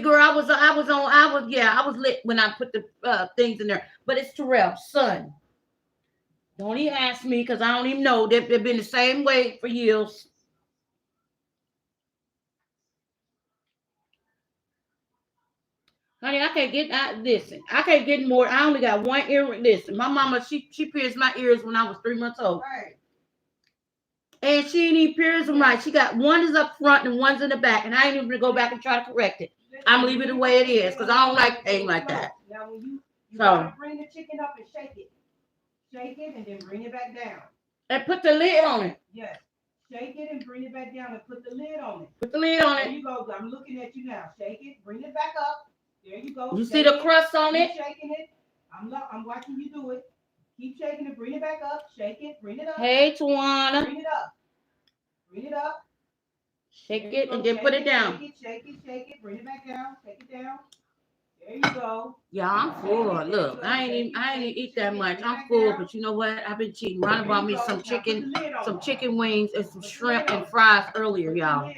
Speaker 2: girl. I was lit when I put the things in there. But it's Terrell, son. Don't even ask me because I don't even know. They've been the same way for years. Honey, I can't get listen. I can't get more. I only got one earring. Listen, my mama, she pierced my ears when I was 3 months old.
Speaker 1: Right.
Speaker 2: And she ain't even pierced them right. She got one is up front and one's in the back. And I ain't even gonna go back and try to correct it. I'm leaving it the way it is because I don't like things like that.
Speaker 1: Now when you
Speaker 2: So
Speaker 1: gotta bring the chicken up and shake it. Shake it and then bring it back down.
Speaker 2: and put the lid on it.
Speaker 1: Yes. Shake it and bring it back down and put the lid on it.
Speaker 2: Put the lid on
Speaker 1: There
Speaker 2: it.
Speaker 1: you go. I'm looking at you now. Shake it, bring it back up. There you go.
Speaker 2: You
Speaker 1: Shake
Speaker 2: see the
Speaker 1: it.
Speaker 2: crust on
Speaker 1: Keep
Speaker 2: it?
Speaker 1: shaking it. I'm watching you do it. Keep shaking it. Bring it back up. Shake it. Bring it up.
Speaker 2: Hey, Tawana.
Speaker 1: Bring it up. Bring it up.
Speaker 2: Shake
Speaker 1: There you
Speaker 2: it
Speaker 1: go.
Speaker 2: and then
Speaker 1: Shake
Speaker 2: put it down.
Speaker 1: Shake it. Bring it back down. Take it down. There you go.
Speaker 2: Yeah, I'm full. Look, I ain't even eat that much. I'm full, but you know what? I've been cheating. Ron bought me some chicken wings and some shrimp and fries earlier, y'all.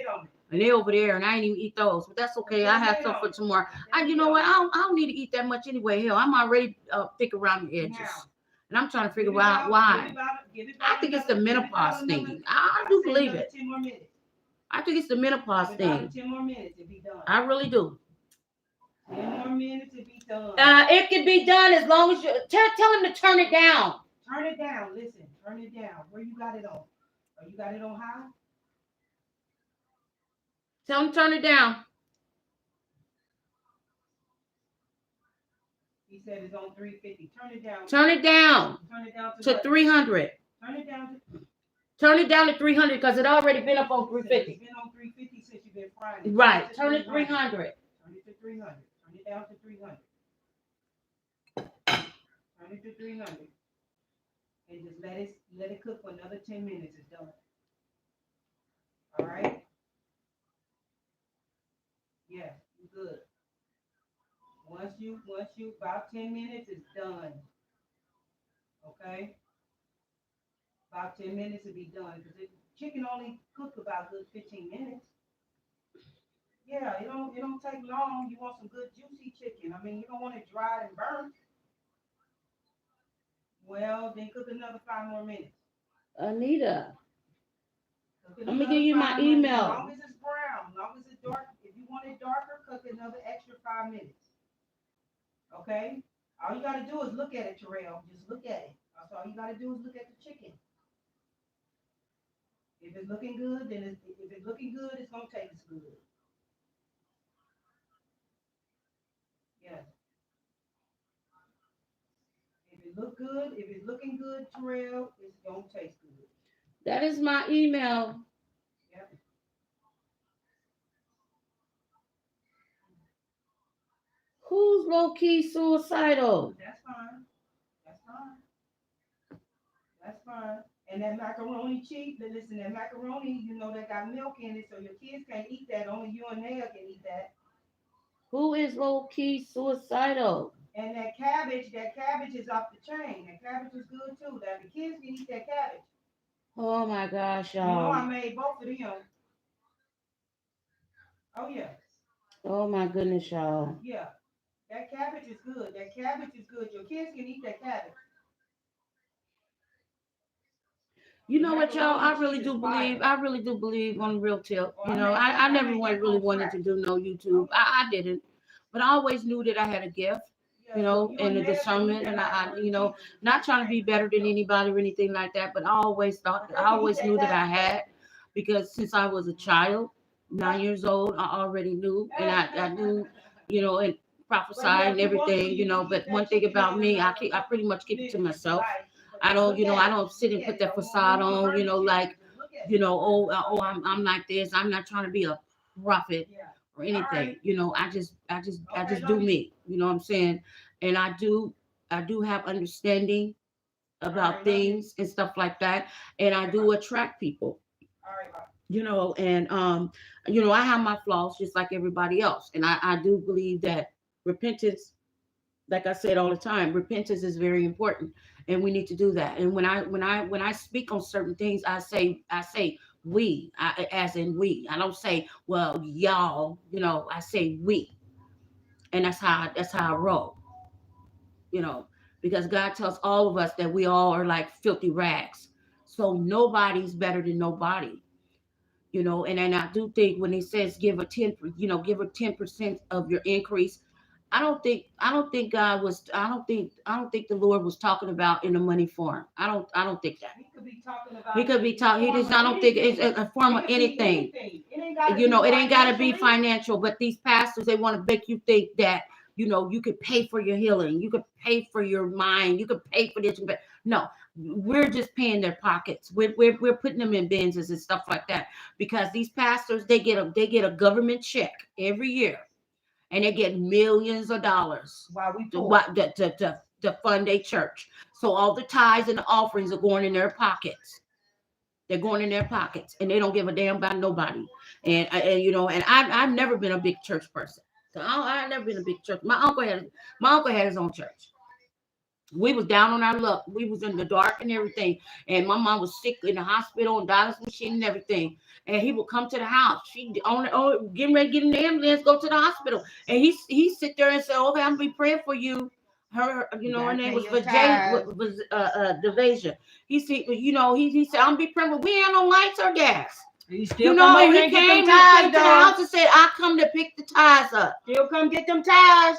Speaker 2: And they over there, and I ain't even eat those. But that's okay. I have some for tomorrow. You know what? I don't need to eat that much anyway. Hell, I'm already thick around the edges. And I'm trying to figure out why. I think it's the menopause thing. I do believe it. I think it's the menopause thing.
Speaker 1: 10 more minutes to be done.
Speaker 2: I really do.
Speaker 1: 10 more minutes to be done.
Speaker 2: It can be done as long as you tell him to turn it down.
Speaker 1: Turn it down. Listen, turn it down. Where you got it on? Oh, you got it on high?
Speaker 2: Tell him to turn it down.
Speaker 1: He said it's on 350. Turn it down.
Speaker 2: Turn it down.
Speaker 1: Turn it down
Speaker 2: to 300.
Speaker 1: Turn it down to.
Speaker 2: Turn it down to 300 because it already been up on 350.
Speaker 1: It's been on 350 since you've been frying it.
Speaker 2: Right. Turn it 300.
Speaker 1: Turn it to 300. Turn it down to 300. Turn it to 300. And just let it cook for another 10 minutes. It's done. All right. Yeah, good. Once you about 10 minutes, it's done. Okay. About 10 minutes to be done because the chicken only cook about good 15 minutes. Yeah, it don't take long. You want some good juicy chicken. I mean, you don't want it dried and burnt. Well, then cook another 5 more minutes.
Speaker 2: Anita, let me give you my email.
Speaker 1: As long as it's brown, as long as it's dark. If you want it darker, cook another extra 5 minutes. Okay? All you got to do is look at it, Terrell. Just look at it. That's all you got to do is look at the chicken. If it's looking good, then if it's looking good, it's going to taste good. Yes. If it's looking good, Terrell, it's going to taste good.
Speaker 2: That is my email.
Speaker 1: Yep.
Speaker 2: Who's low-key suicidal?
Speaker 1: That's fine. That's fine. That's fine. And that macaroni cheap, listen, that macaroni, you know, that got milk in it, so your kids can't eat that. Only you and Naya can eat that.
Speaker 2: Who is low-key suicidal?
Speaker 1: And that cabbage is off the chain. That cabbage is good too. That the kids can eat that cabbage.
Speaker 2: Oh my gosh,
Speaker 1: You know
Speaker 2: y'all.
Speaker 1: I made both of them. Oh yeah.
Speaker 2: Oh my goodness, y'all.
Speaker 1: Yeah. That cabbage is good. That cabbage is good. Your kids can eat that cabbage.
Speaker 2: You know what, y'all? I really do believe on real tip. You know, I never really wanted to do no YouTube. I didn't. But I always knew that I had a gift, you know, and a discernment, and I you know, not trying to be better than anybody or anything like that, but I always knew that I had, because since I was a child, 9 years old, I already knew, and I knew, you know, and prophesied and everything, you know. But one thing about me, I pretty much keep it to myself. I don't sit and put that facade on, you know, like, you know, oh, I'm like this. I'm not trying to be a prophet or anything, you know. I just do me, you know what I'm saying? And I do have understanding about things and stuff like that, and I do attract people. And I have my flaws just like everybody else. And I do believe that repentance, like I said all the time, repentance is very important, and we need to do that. And when I speak on certain things, I say we, as in we. I don't say, well, y'all. I say we, and that's how I roll. You know, because God tells all of us that we all are like filthy rags, so nobody's better than nobody. And I do think when he says give her 10% of your increase. I don't think the Lord was talking about in the money form. I don't think that.
Speaker 1: He could be talking about.
Speaker 2: He could be talking. He just. I don't think it's a form of anything.
Speaker 1: It ain't gotta
Speaker 2: It ain't got to be
Speaker 1: financially.
Speaker 2: financial, but these pastors, they want to make you think that you could pay for your healing, you could pay for your mind, you could pay for this. But no, we're just paying their pockets. We're putting them in Benzes and stuff like that, because these pastors, they get a government check every year, and they get millions of dollars
Speaker 1: While we
Speaker 2: to
Speaker 1: poor.
Speaker 2: to fund a church. So all the tithes and the offerings are going in their pockets. They're going in their pockets, and they don't give a damn about nobody. And I've never been a big church person. So I've never been a big church. My uncle had his own church. We was down on our luck. We was in the dark and everything. And my mom was sick in the hospital and dialysis machine and everything. And he would come to the house. She on getting ready to get in the ambulance, go to the hospital. And he sit there and say, okay, I'm gonna be praying for you. Her name was Devasia. He said, he said, I'm gonna be praying, but we ain't no lights or gas.
Speaker 1: He still come over
Speaker 2: He
Speaker 1: and get
Speaker 2: came
Speaker 1: them ties
Speaker 2: to the
Speaker 1: done.
Speaker 2: house and said, I come to pick the ties up.
Speaker 1: Still come get them ties.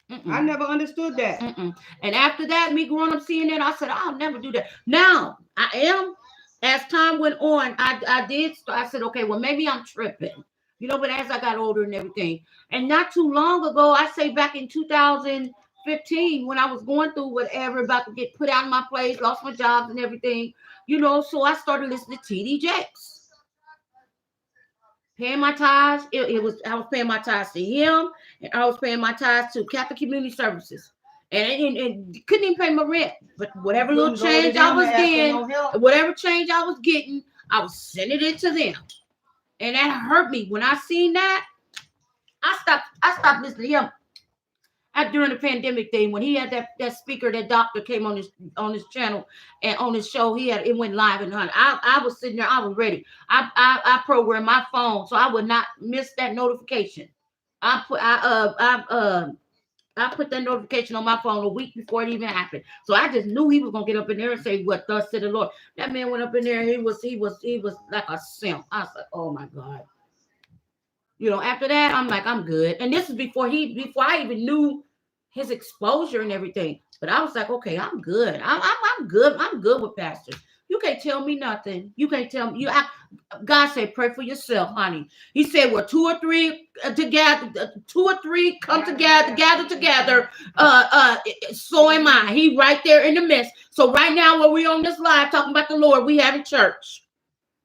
Speaker 2: Mm-mm.
Speaker 1: I never understood that.
Speaker 2: Mm-mm. And after that, me growing up seeing that, I said, I'll never do that. Now, I am, as time went on, I did, I said, okay, well, maybe I'm tripping. But as I got older and everything. And not too long ago, I say back in 2015, when I was going through whatever, about to get put out of my place, lost my jobs and everything, so I started listening to TD Jakes. Paying my tithes, I was paying my tithes to him, and I was paying my tithes to Catholic Community Services, and couldn't even pay my rent. But whatever little change I was getting, I was sending it to them, and that hurt me when I seen that. I stopped listening to him. During the pandemic thing, when he had that speaker, that doctor came on his channel, and on his show, it went live, and I was sitting there, I was ready. I programmed my phone so I would not miss that notification. I put that notification on my phone a week before it even happened. So I just knew he was gonna get up in there and say, "What thus said the Lord." That man went up in there. He was like a simp. I was like, "Oh my God." After that, I'm like, I'm good. And this is before I even knew his exposure and everything. But I was like, okay, I'm good. I'm good. I'm good with pastors. You can't tell me nothing. You can't tell me. God said, pray for yourself, honey. He said, well, two or three come together, gather together. So am I. He right there in the midst. So right now, when we on this live talking about the Lord, we having church.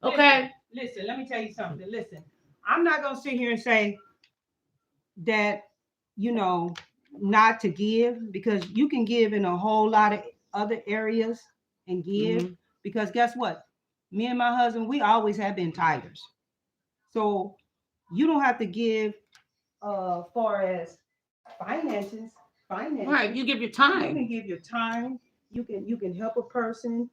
Speaker 2: Okay.
Speaker 1: Listen, let me tell you something. Listen, I'm not gonna sit here and say that not to give, because you can give in a whole lot of other areas and give.
Speaker 2: Mhm.
Speaker 1: Because guess what? Me and my husband, we always have been tithers. So you don't have to give far as finances.
Speaker 2: Right. You give your
Speaker 1: You
Speaker 2: time.
Speaker 1: can give your time. You can help a person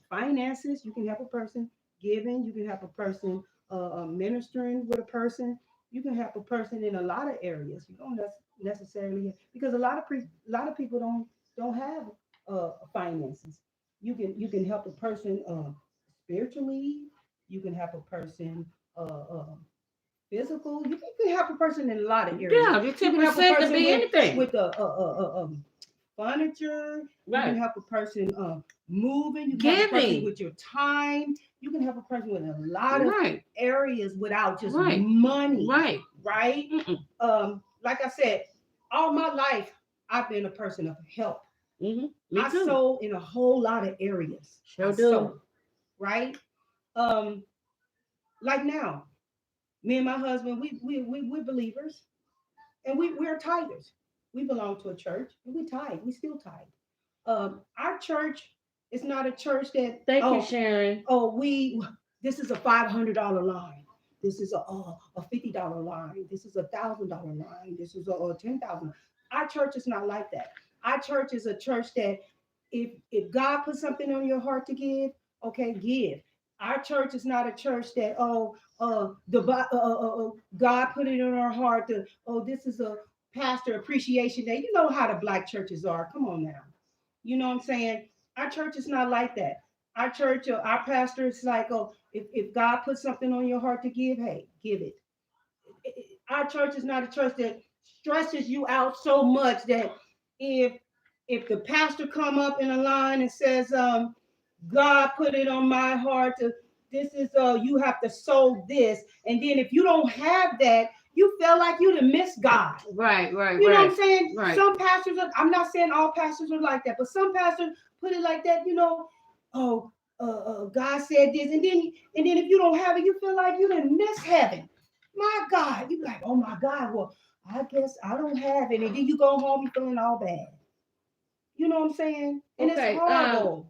Speaker 1: finances. You can help a person giving. You can help a person ministering with a person. You can help a person in a lot of areas. You don't necessarily, because a lot of people don't have finances. You can help a person spiritually. You can help a person physical. You can help a person in a lot of areas.
Speaker 2: Yeah, your
Speaker 1: You can help a
Speaker 2: 10% could
Speaker 1: person
Speaker 2: be anything.
Speaker 1: with furniture. You
Speaker 2: Right.
Speaker 1: can help a person moving. You can help a person
Speaker 2: Giving.
Speaker 1: with your time. You can help a person with a lot of
Speaker 2: Right.
Speaker 1: areas without just
Speaker 2: Right.
Speaker 1: money.
Speaker 2: Right.
Speaker 1: Right.
Speaker 2: Mm-mm.
Speaker 1: Like I said, all my life I've been a person of help.
Speaker 2: Mm-hmm. Me
Speaker 1: I
Speaker 2: too.
Speaker 1: sold in a whole lot of areas.
Speaker 2: Sure
Speaker 1: I
Speaker 2: do.
Speaker 1: sold, right? Um, like now, me and my husband, we're believers, and we're tithers. We belong to a church, and we tithe. We still tithe. Our church, It's not a church that.
Speaker 2: Thank you, Sharon.
Speaker 1: Oh, this is a $500 line. This is a $50 line. This is a $1,000 line. This is a $10,000. Our church is not like that. Our church is a church that if God put something on your heart to give, okay, give. Our church is not a church that God put it in our heart to this is a pastor appreciation day. You know how the black churches are. Come on now. You know what I'm saying? Our church is not like that. Our church, our pastor is like, if God puts something on your heart to give, hey, give it. Our church is not a church that stresses you out so much that if the pastor come up in a line and says, God put it on my heart to this is you have to sow this, and then if you don't have that, you feel like you done miss God.
Speaker 2: Right.
Speaker 1: You know what I'm saying?
Speaker 2: Right.
Speaker 1: Some pastors I'm not saying all pastors are like that, but some pastors put it like that, God said this, and then if you don't have it, you feel like you done miss heaven. My God, you like, oh my God, well, I guess I don't have it, and then you go home, you feeling all bad. You know what I'm saying? And
Speaker 2: okay,
Speaker 1: it's horrible.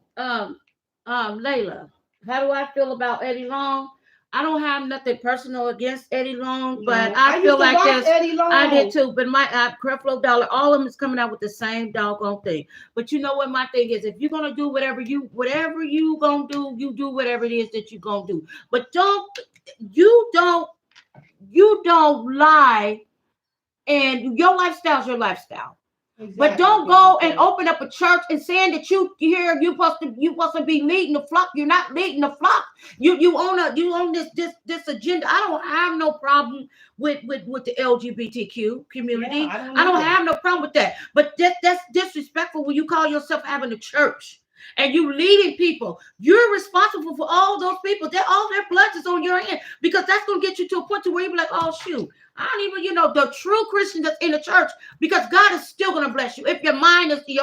Speaker 2: Layla, how do I feel about Eddie Long? I don't have nothing personal against Eddie Long, but I feel like this. I did too, but my Creflo Dollar, all of them is coming out with the same doggone thing. But you know what my thing is? If you're gonna do whatever you gonna do, you do whatever it is that you gonna do. But you don't lie, and your lifestyle's your lifestyle. Exactly. But don't go and open up a church and saying that you supposed to be leading the flock. You're not leading the flock. You own this agenda. I don't have no problem with the LGBTQ community. Yeah, I don't have no problem with that. But that's disrespectful when you call yourself having a church and you leading people. You're responsible for all those people. All their blood is on your hand, because that's gonna get you to a point to where you be like, oh shoot, I don't even, the true Christian that's in the church, because God is still going to bless you. If your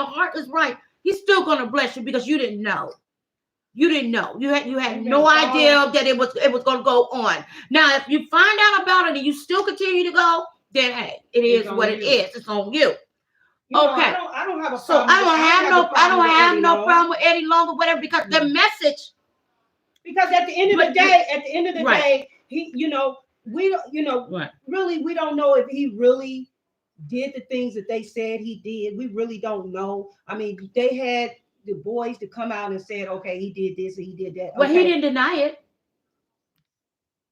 Speaker 2: heart is right, he's still going to bless you, because you didn't know. You didn't know. You had no idea that it was going to go on. Now, if you find out about it and you still continue to go, then hey, it is what it is. It's on you. Okay.
Speaker 1: I don't have a problem.
Speaker 2: So I don't have no problem with Eddie Long or whatever, because the message.
Speaker 1: Because at the end of the day, he, we don't, right. Really, we don't know if he really did the things that they said he did. We really don't know. I mean, they had the boys to come out and said, okay, he did this and he did that.
Speaker 2: But he didn't deny it.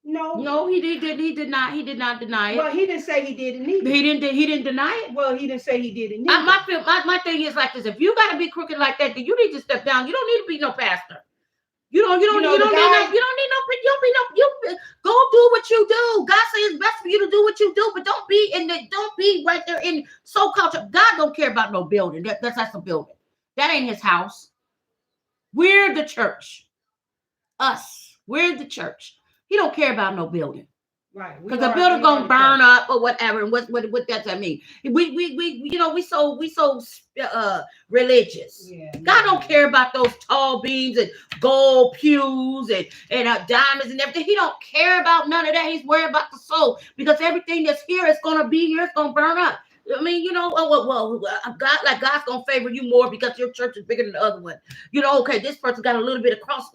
Speaker 1: No,
Speaker 2: he did not deny it.
Speaker 1: Well, he didn't say he did it either.
Speaker 2: He didn't deny it.
Speaker 1: Well, he didn't say he did it either.
Speaker 2: My thing is like this: if you got to be crooked like that, then you need to step down. You don't need to be no pastor. You don't need no. Go do what you do. God says it's best for you to do what you do, but don't be right there in so-called. God don't care about no building. That's a building. That ain't his house. We're the church. We're the church. He don't care about no building.
Speaker 1: Right.
Speaker 2: Because the building gonna burn up or whatever. And what does that mean? We so religious. Yeah, God don't care about those tall beams and gold pews and diamonds and everything. He don't care about none of that. He's worried about the soul, because everything that's here is gonna be here. It's gonna burn up. I mean, God's gonna favor you more because your church is bigger than the other one. Okay, this person got a little bitty cross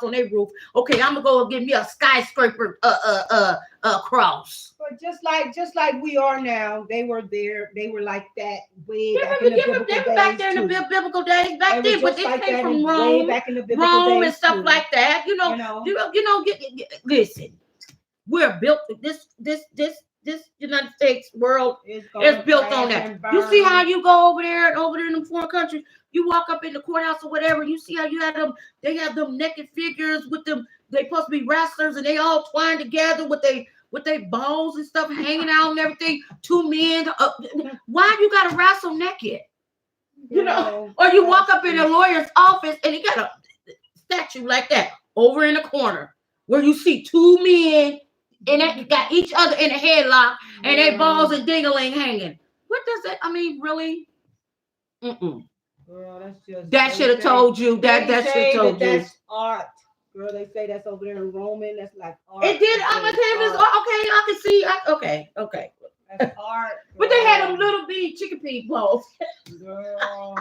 Speaker 2: on their roof. Okay, I'm gonna go and give me a skyscraper cross.
Speaker 1: But just like we are now, they were there. They were like that way back in the biblical days. They were back there in the biblical days
Speaker 2: back then, but they came from Rome, back in the biblical days and stuff like that. Listen, we're built. This United States world is built on that. You see how you go over there in them foreign countries, you walk up in the courthouse or whatever, you see how you have them, they have them naked figures with them, they supposed to be wrestlers, and they all twined together with their balls and stuff hanging out and everything. Two men. Why you gotta wrestle naked? Or you walk up in a lawyer's office and he got a statue like that over in the corner where you see two men and they got each other in a headlock and they balls and dingling hanging. What does that? I mean, really?
Speaker 1: Girl, that's just.
Speaker 2: That should have told you. That should have told you.
Speaker 1: That's art. Girl, they say that's over there in Roman. That's like art.
Speaker 2: It did. I'm gonna tell you this. Okay, I can see. Okay.
Speaker 1: That's art. Girl.
Speaker 2: But they had them little bitty chicken pea balls.
Speaker 1: Girl.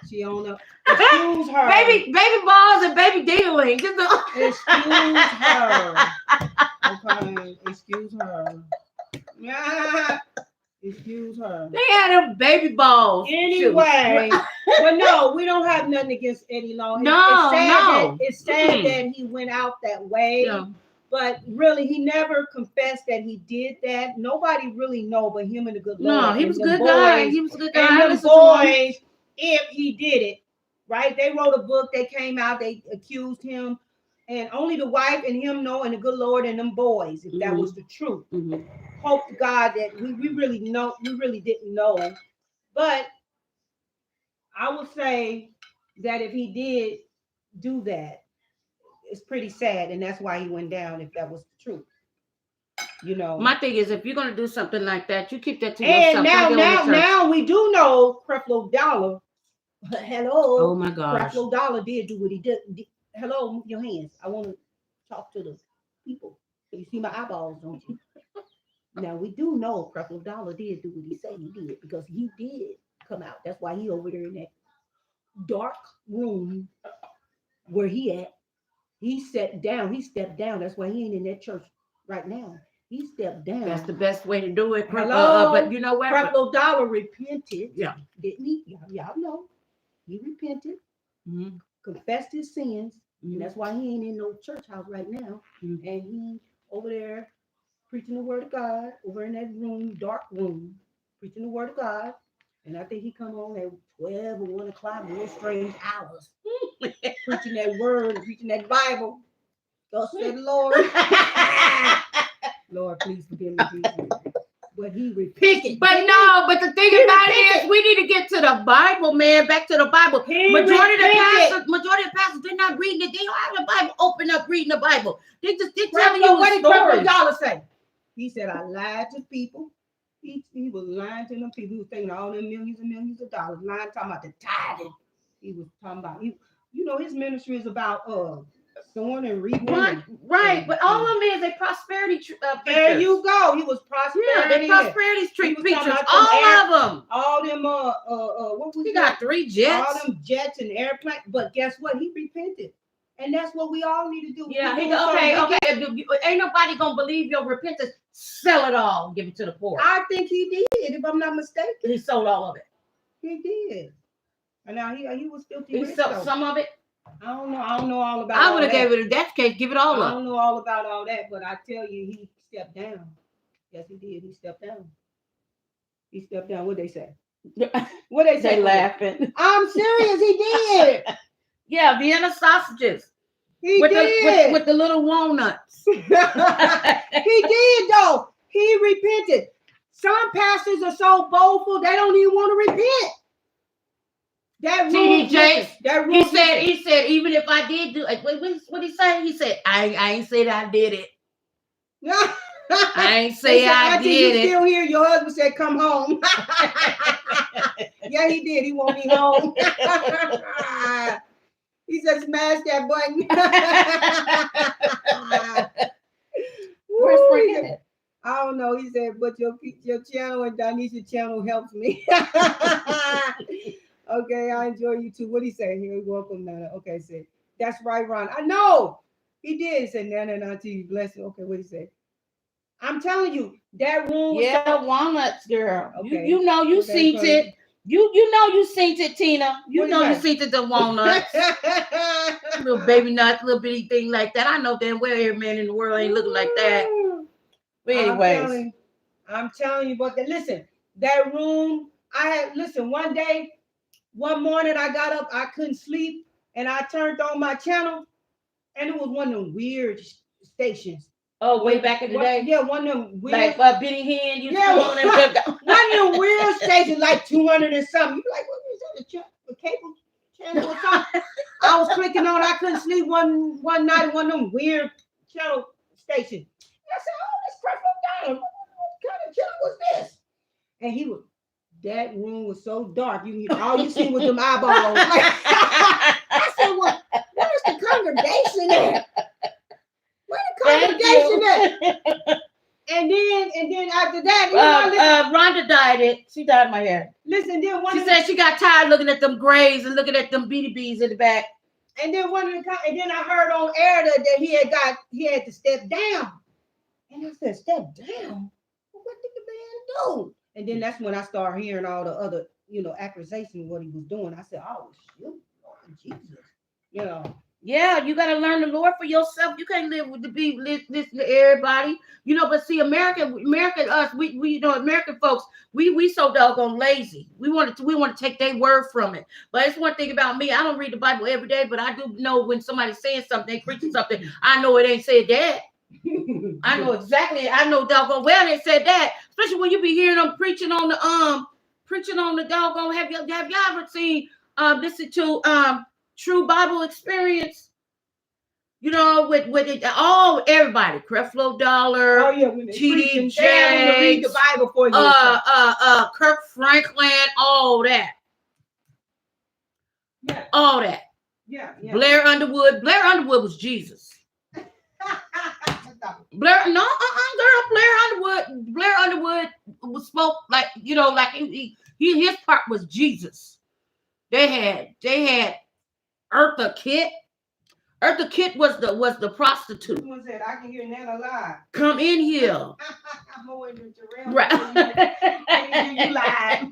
Speaker 1: She on the excuse her.
Speaker 2: Baby balls and baby dealing.
Speaker 1: Excuse her. Okay, excuse her. Yeah, excuse her.
Speaker 2: They had them baby balls.
Speaker 1: Anyway, but no, we don't have nothing against Eddie Long. It's sad that he went out that way.
Speaker 2: Yeah.
Speaker 1: But really, he never confessed that he did that. Nobody really know but him and the good Lord.
Speaker 2: No, he was a good
Speaker 1: boys,
Speaker 2: guy. He was a good guy.
Speaker 1: And the boys, if he did it, right? They wrote a book. They came out. They accused him, and only the wife and him know, and the good Lord and them boys, if that was the truth. Hope to God that we really know. We really didn't know, but I would say that if he did do that, it's pretty sad, and that's why he went down. If that was the truth, you know.
Speaker 2: My thing is, if you're gonna do something like that, you keep that to yourself.
Speaker 1: And now we do know Creflo Dollar. Hello.
Speaker 2: Oh my gosh.
Speaker 1: Creflo Dollar did do what he did. Hello, move your hands. I want to talk to the people. You see my eyeballs, don't you? Now we do know Creflo Dollar did do what he said he did, because he did come out. That's why he over there in that dark room where he at. He stepped down. That's why he ain't in that church right now. He stepped down.
Speaker 2: That's the best way to do it.
Speaker 1: Hello?
Speaker 2: But you know what?
Speaker 1: Creflo Dollar repented.
Speaker 2: Yeah.
Speaker 1: Didn't he? Y'all know. He repented, confessed his sins, and that's why he ain't in no church house right now. And he over there preaching the word of God, over in that room, dark room, preaching the word of God. And I think he come on at 12 or 1 o'clock, real strange hours, preaching that word, preaching that Bible. Thus said the Lord. Lord, please forgive me, Jesus. But he repented.
Speaker 2: But the thing about it is, we need to get to the Bible, man. Back to the Bible. Majority of the pastors, they're not reading it. They don't have the Bible open up reading the Bible. They're telling you
Speaker 1: what did
Speaker 2: stories.
Speaker 1: Creflo Dollar say? He said, I lied to people. He was lying to them people. He was taking all them millions and millions of dollars, lying, talking about the tithing. He was talking about, his ministry is about sowing and reaping.
Speaker 2: Right. But all of them is a prosperity
Speaker 1: there you go. He was prosperity.
Speaker 2: Yeah, they prosperity street preachers. All of them.
Speaker 1: All them what was
Speaker 2: he got 3 jets.
Speaker 1: All them jets and airplanes. But guess what? He repented. And that's what we all need to do.
Speaker 2: Yeah, okay. Ain't nobody gonna believe your repentance. Sell it all, give it to the poor.
Speaker 1: I think he did, if I'm not mistaken.
Speaker 2: He sold all of it.
Speaker 1: He did. And now he was filthy.
Speaker 2: He sold some of it.
Speaker 1: I don't know all about.
Speaker 2: I would have gave it in that case. Give it all up.
Speaker 1: I don't know all about all that, but I tell you, he stepped down. Yes, he did. He stepped down. He stepped down. What they say? What they say?
Speaker 2: They laughing.
Speaker 1: I'm serious. He did.
Speaker 2: Yeah, Vienna sausages.
Speaker 1: He did
Speaker 2: with the little walnuts.
Speaker 1: He did though. He repented. Some pastors are so boastful they don't even want to repent. That room.
Speaker 2: He said, even if I did do it, what did he say? He said, I ain't said I did it. I ain't say I did it.
Speaker 1: Still here, your husband said, come home. Yeah, he did. He won't be home. He said, smash that button.
Speaker 2: Where's Frank at?
Speaker 1: I don't know. He said, but your channel and Donisha's channel helps me. Okay, I enjoy you too. What did he say? Here, welcome, Nana. Okay, said, that's right, Ron. I know. He did. He said, Nana and Auntie, bless you. Okay, what did he say? I'm telling you, that room was
Speaker 2: walnuts, girl.
Speaker 1: Okay.
Speaker 2: You know you seen it. You know you seen it, Tina. You know you seen it, the walnuts. Little baby nuts, little bitty thing like that. I know damn well every man in the world ain't looking like that. But anyways.
Speaker 1: I'm telling you, but listen, that room, one morning I got up, I couldn't sleep, and I turned on my channel, and it was one of them weird stations.
Speaker 2: Oh, way back in the day?
Speaker 1: Yeah, one of them weird.
Speaker 2: Like Benny Hinn used to go on
Speaker 1: one of them weird stations, like 200 and something. You like, what is that, a cable channel or something? I was clicking on, I couldn't sleep one night in one of them weird channel stations. I said, oh, this Creflo Dollar. What kind of channel was this? And that room was so dark. All you see was them eyeballs. Like, I said, well, where's the congregation at? Where the congregation at? And then after that, you know,
Speaker 2: Rhonda dyed it. She dyed my hair.
Speaker 1: listen, then
Speaker 2: She said she got tired looking at them grays and looking at them beady bees in the back.
Speaker 1: and then I heard on air that he had to step down. And I said, step down? Well, what did the man do? And then that's when I started hearing all the other, you know, accusations of what he was doing. I said, oh shoot, Lord Jesus. You know.
Speaker 2: Yeah, you gotta learn the Lord for yourself. You can't live with listen to everybody, you know. But see, American us, we you know, American folks, we so doggone lazy. We want to take their word from it. But it's one thing about me. I don't read the Bible every day, but I do know when somebody's saying something, they preaching something. I know it ain't said that. I know exactly. I know doggone well they said that. Especially when you be hearing them preaching on the doggone. Have y'all ever seen listen to True Bible Experience, you know, with it, everybody, Creflo Dollar, TD Jakes,
Speaker 1: read the Bible for you.
Speaker 2: Kirk Franklin, all that.
Speaker 1: Yeah.
Speaker 2: All that.
Speaker 1: Yeah.
Speaker 2: Blair Underwood was Jesus. Blair Underwood was spoke like, you know, like his part was Jesus. They had Eartha Kitt. Eartha Kitt was the prostitute.
Speaker 1: Someone said, I can hear Nana live.
Speaker 2: Come in here.
Speaker 1: I'm more into Terrell.
Speaker 2: Right.
Speaker 1: I can hear you live.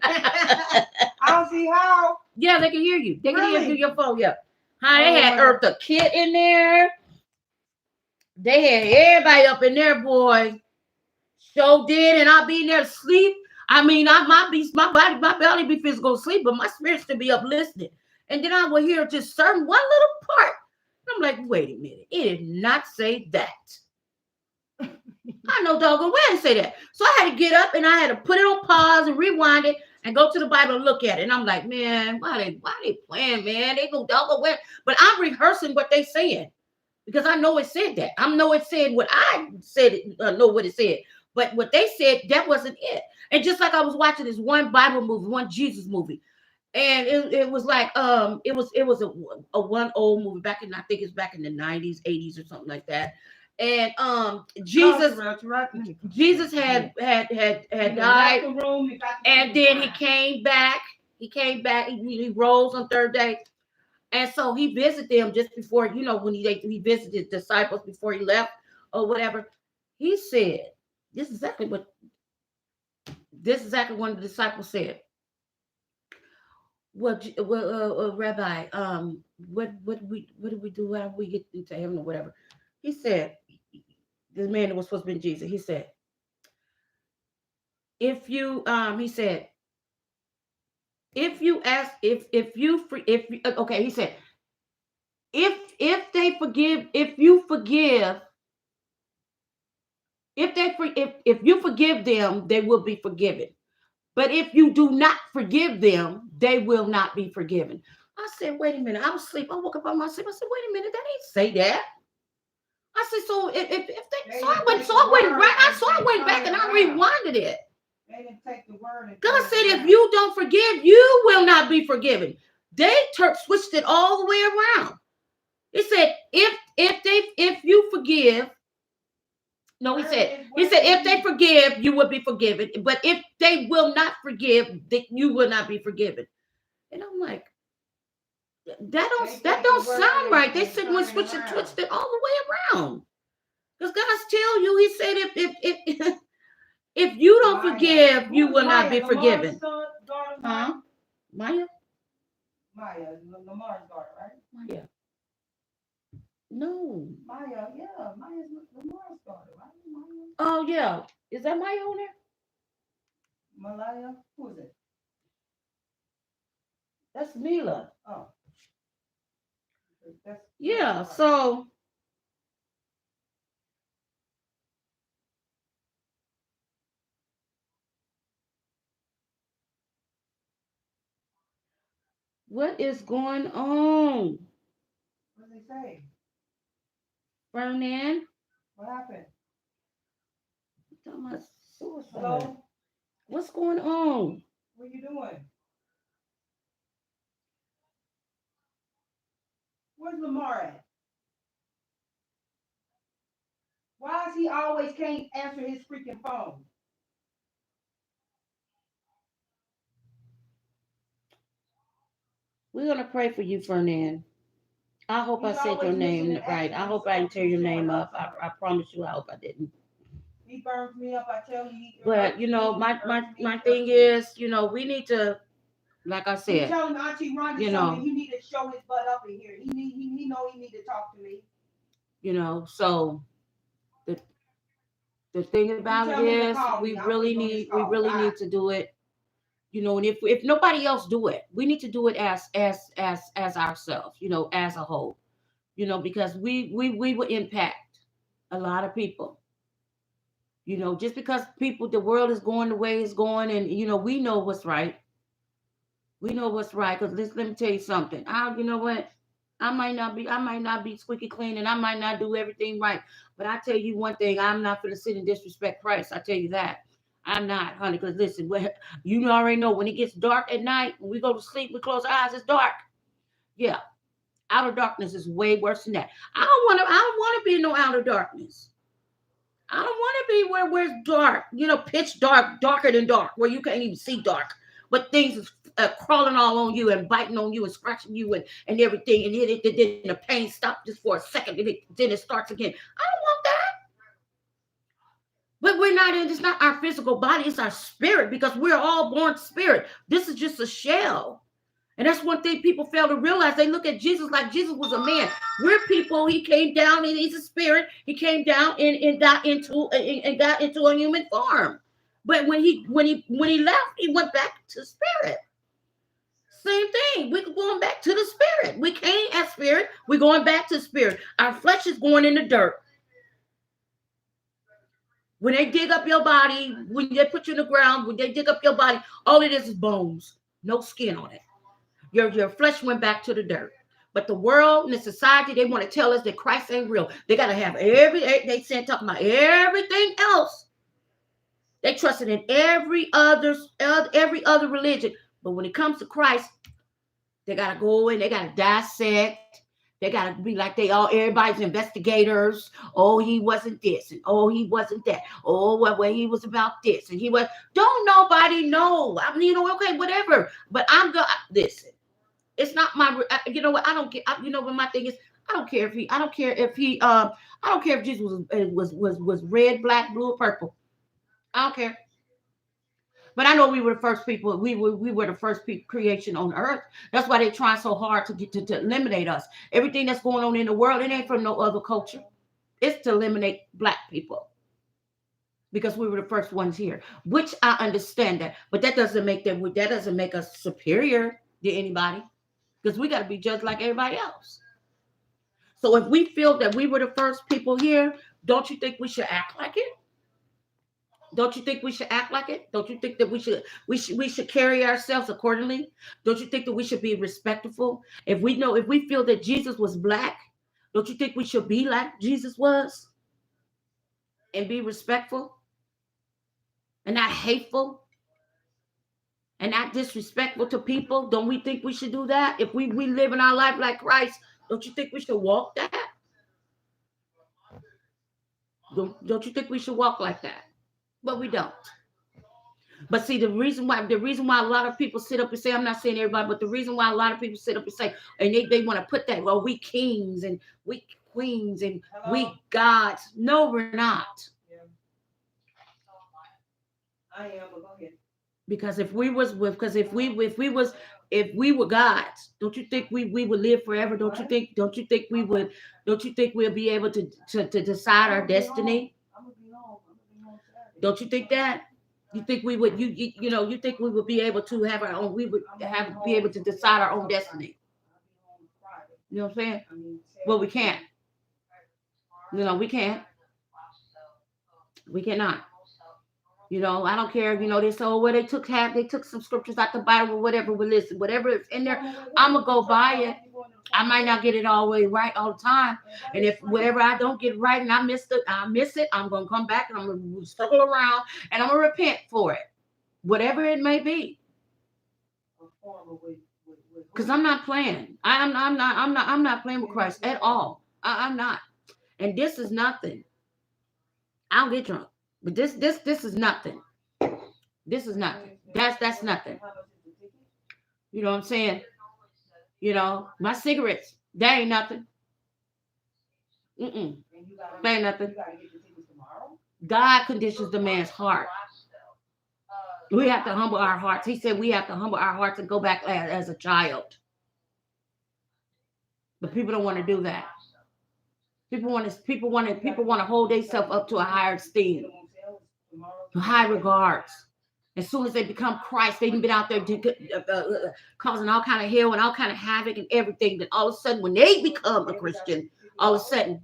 Speaker 1: I don't see how.
Speaker 2: Yeah, they can hear you. They can hear you through your phone. Yeah. They had
Speaker 1: Oh,
Speaker 2: Eartha Kitt in there. They had everybody up in there, boy. So did, and I'll be in there asleep. I mean, my belly be physical sleep, but my spirit still be up listening. And then I will hear just certain one little part. I'm like, wait a minute, it did not say that. I know doggone well didn't say that. So I had to get up and I had to put it on pause and rewind it and go to the Bible and look at it. And I'm like, man, why they playing, man? They go doggone well. But I'm rehearsing what they saying because I know it said that. I know it said what I said. Know what it said. But what they said, that wasn't it. And just like I was watching this one Bible movie, one Jesus movie. And it was like it was a one old movie back in, I think it's back in the 90s, 80s or something like that. And Jesus had died, and then he came back. He rose on third day, and so he visited them just before, you know, when he visited disciples before he left or whatever. He said, this is exactly what one of the disciples said. Well, Rabbi, what do we do? How do we get into heaven or whatever? He said, the man that was supposed to be Jesus. He said, if you said, if you ask, if you okay, he said, if they forgive, if you forgive them, they will be forgiven. But if you do not forgive them, they will not be forgiven. I said, wait a minute. I was asleep. I woke up out of my sleep. I said, wait a minute. That ain't say that. I said, so if they, so I went back and I rewinded it.
Speaker 1: They didn't take the word.
Speaker 2: God said, if you don't forgive, you will not be forgiven. They switched it all the way around. It said, if you forgive. No, he said, if they forgive, you will be forgiven. But if they will not forgive, you will not be forgiven. And I'm like, that don't sound right. They said when switched it all the way around. Because God's tell you, he said, if you don't forgive, you will not be forgiven. Huh? Maya?
Speaker 1: Maya, Lamar's daughter, right?
Speaker 2: Maya. No.
Speaker 1: Maya, yeah. Maya's Lamar's daughter, right? Maya.
Speaker 2: Oh, yeah. Is that Maya on there?
Speaker 1: Malaya? Who is it?
Speaker 2: That's Mila.
Speaker 1: Oh.
Speaker 2: Yeah, so. What is going on?
Speaker 1: What did they say?
Speaker 2: Fernand?
Speaker 1: What happened?
Speaker 2: Talking about suicide.
Speaker 1: Hello?
Speaker 2: What's going on?
Speaker 1: What are you doing? Where's Lamar at? Why is he always can't answer his freaking phone?
Speaker 2: We're gonna pray for you, Fernand. I hope I
Speaker 1: He's
Speaker 2: said your
Speaker 1: always
Speaker 2: name
Speaker 1: missing an
Speaker 2: right. I
Speaker 1: accent,
Speaker 2: hope
Speaker 1: so
Speaker 2: I
Speaker 1: I'm
Speaker 2: didn't tear
Speaker 1: too
Speaker 2: your
Speaker 1: short
Speaker 2: name
Speaker 1: up.
Speaker 2: up. I promise you, I hope I didn't.
Speaker 1: He burns me up. I tell you, he
Speaker 2: But
Speaker 1: irks
Speaker 2: you
Speaker 1: me.
Speaker 2: know,
Speaker 1: He
Speaker 2: my
Speaker 1: irks me.
Speaker 2: my
Speaker 1: He
Speaker 2: thing
Speaker 1: irks me.
Speaker 2: is, you know, we need to, like I
Speaker 1: He
Speaker 2: said,
Speaker 1: telling Auntie Rhonda
Speaker 2: you
Speaker 1: something.
Speaker 2: know,
Speaker 1: He need to show his butt up in here. He know he need to talk to me.
Speaker 2: you know. So the the thing
Speaker 1: He
Speaker 2: about it
Speaker 1: tell him to
Speaker 2: is,
Speaker 1: call me. I'm waiting on this
Speaker 2: we
Speaker 1: call.
Speaker 2: really
Speaker 1: Bye.
Speaker 2: need to do it. You know, and if nobody else do it, we need to do it as ourselves. You know, as a whole. You know, because we will impact a lot of people. You know, just because the world is going the way it's going, and you know, we know what's right. We know what's right. Because let me tell you something. You know what? I might not be squeaky clean, and I might not do everything right. But I tell you one thing, I'm not going to sit and disrespect Christ. I tell you that. I'm not, honey. Because listen, you already know when it gets dark at night, when we go to sleep, we close our eyes, it's dark. Yeah, outer darkness is way worse than that. I don't want to. I don't want to be in no outer darkness. I don't want to be where it's dark, you know, pitch dark, darker than dark, where you can't even see dark, but things is crawling all on you and biting on you and scratching you and everything, and then the pain stops just for a second, and then it starts again. I don't want that. But we're not in. It's not our physical body; it's our spirit, because we're all born spirit. This is just a shell. And that's one thing people fail to realize. They look at Jesus like Jesus was a man. We're people. He came down, and he's a spirit. He came down and got into a human form. But when he left, he went back to spirit. Same thing. We're going back to the spirit. We came as spirit. We're going back to spirit. Our flesh is going in the dirt. When they dig up your body, when they put you in the ground, when they dig up your body, all it is bones, no skin on it. Your flesh went back to the dirt. But the world and the society, they want to tell us that Christ ain't real. They got to have they said talking about everything else. They trusted in every other religion. But when it comes to Christ, they got to go in, they got to dissect. They got to be like everybody's investigators. Oh, he wasn't this. And oh, he wasn't that. Oh, well, he was about this. And don't nobody know. I mean, you know, okay, whatever. But listen. It's not my, you know what? I don't get, you know what my thing is? I don't care if Jesus was red, black, blue, or purple. I don't care. But I know we were the first people. We were the first creation on earth. That's why they're trying so hard to get to eliminate us. Everything that's going on in the world, it ain't from no other culture. It's to eliminate black people, because we were the first ones here. Which I understand that, but that doesn't make us superior to anybody, because we got to be judged like everybody else. So if we feel that we were the first people here, don't you think we should act like it? Don't you think we should act like it? Don't you think that we should carry ourselves accordingly? Don't you think that we should be respectful? If we feel that Jesus was black, don't you think we should be like Jesus was and be respectful and not hateful and not disrespectful to people? Don't we think we should do that? If we live in our life like Christ, don't you think we should walk that? Don't you think we should walk like that? But we don't. But see, the reason why a lot of people sit up and say, I'm not saying everybody, but the reason why a lot of people sit up and say, and they want to put that, well, we kings and we queens and we gods. No, we're not.
Speaker 1: Yeah. I am, but go ahead.
Speaker 2: Because if we were gods, don't you think we would live forever? Don't you think we'll be able to decide our destiny? Don't you think that? You think we would you think we would be able to have our own, be able to decide our own destiny? You know what I'm saying? Well, we can't. You know, we can't. We cannot. You know, I don't care. You know, they say, oh, well, they took some scriptures out the Bible, or whatever. But listen, whatever is in there, I'm gonna go by it. I might not get it all the way right all the time. And if whatever I don't get right and I miss it, I'm gonna come back and I'm gonna circle around and I'm gonna repent for it. Whatever it may be. Because I'm not playing. I'm not playing with Christ at all. I'm not. And this is nothing. I don't get drunk. But this is nothing. This is nothing. That's nothing. You know what I'm saying? You know, my cigarettes, that ain't nothing. That ain't nothing. God conditions the man's heart. We have to humble our hearts. He said we have to humble our hearts and go back as a child. But people don't want to do that. People want to hold themselves up to a higher esteem, to high regards. As soon as they become Christ, they've been out there causing all kind of hell and all kind of havoc and everything. Then all of a sudden, when they become a Christian, all of a sudden,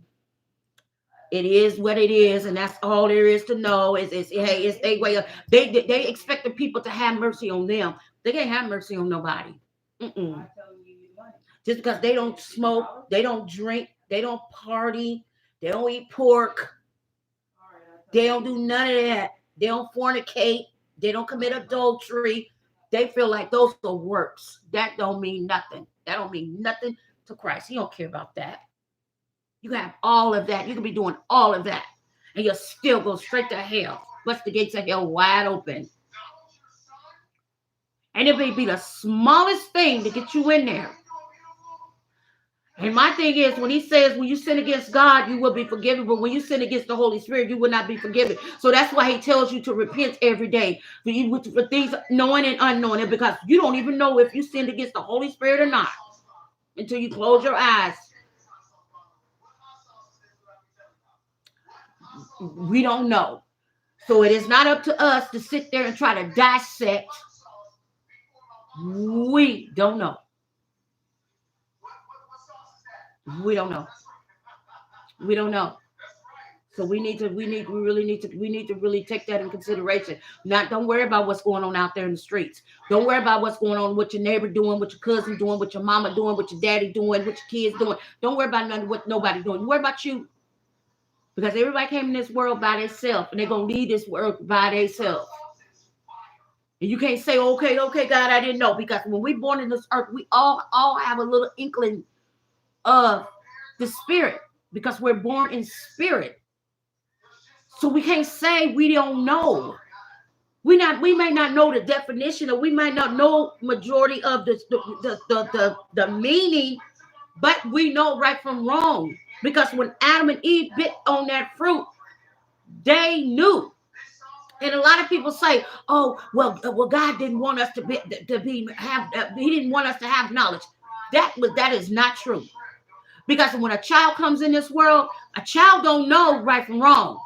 Speaker 2: it is what it is, and that's all there is to know. Is hey, it's their way of they expect the people to have mercy on them. They can't have mercy on nobody. Just because they don't smoke, they don't drink, they don't party, they don't eat pork, they don't do none of that. They don't fornicate, they don't commit adultery. They feel like those are works. That don't mean nothing. That don't mean nothing to Christ. He don't care about that. You have all of that. You can be doing all of that, and you'll still go straight to hell. Bust the gates of hell wide open. And it may be the smallest thing to get you in there. And my thing is, when he says, when you sin against God, you will be forgiven. But when you sin against the Holy Spirit, you will not be forgiven. So that's why he tells you to repent every day for things knowing and unknowing. And because you don't even know if you sinned against the Holy Spirit or not until you close your eyes. We don't know. So it is not up to us to sit there and try to dissect. We don't know. We don't know. We don't know. So we really need to take that in consideration. Don't worry about what's going on out there in the streets. Don't worry about what's going on, what your neighbor doing, what your cousin doing, what your mama doing, what your daddy doing, what your kids doing. Don't worry about nothing, what nobody doing. Worry about you. Because everybody came in this world by themselves, and they're going to leave this world by themselves. And you can't say, okay, God, I didn't know. Because when we're born in this earth, we all have a little inkling of the spirit. Because we're born in spirit. So we can't say we don't know. We may not know the definition, or we might not know majority of the meaning, but we know right from wrong. Because when Adam and Eve bit on that fruit, they knew. And a lot of people say, "Oh, well, God didn't want us he didn't want us to have knowledge." That is not true. Because when a child comes in this world, a child don't know right from wrong.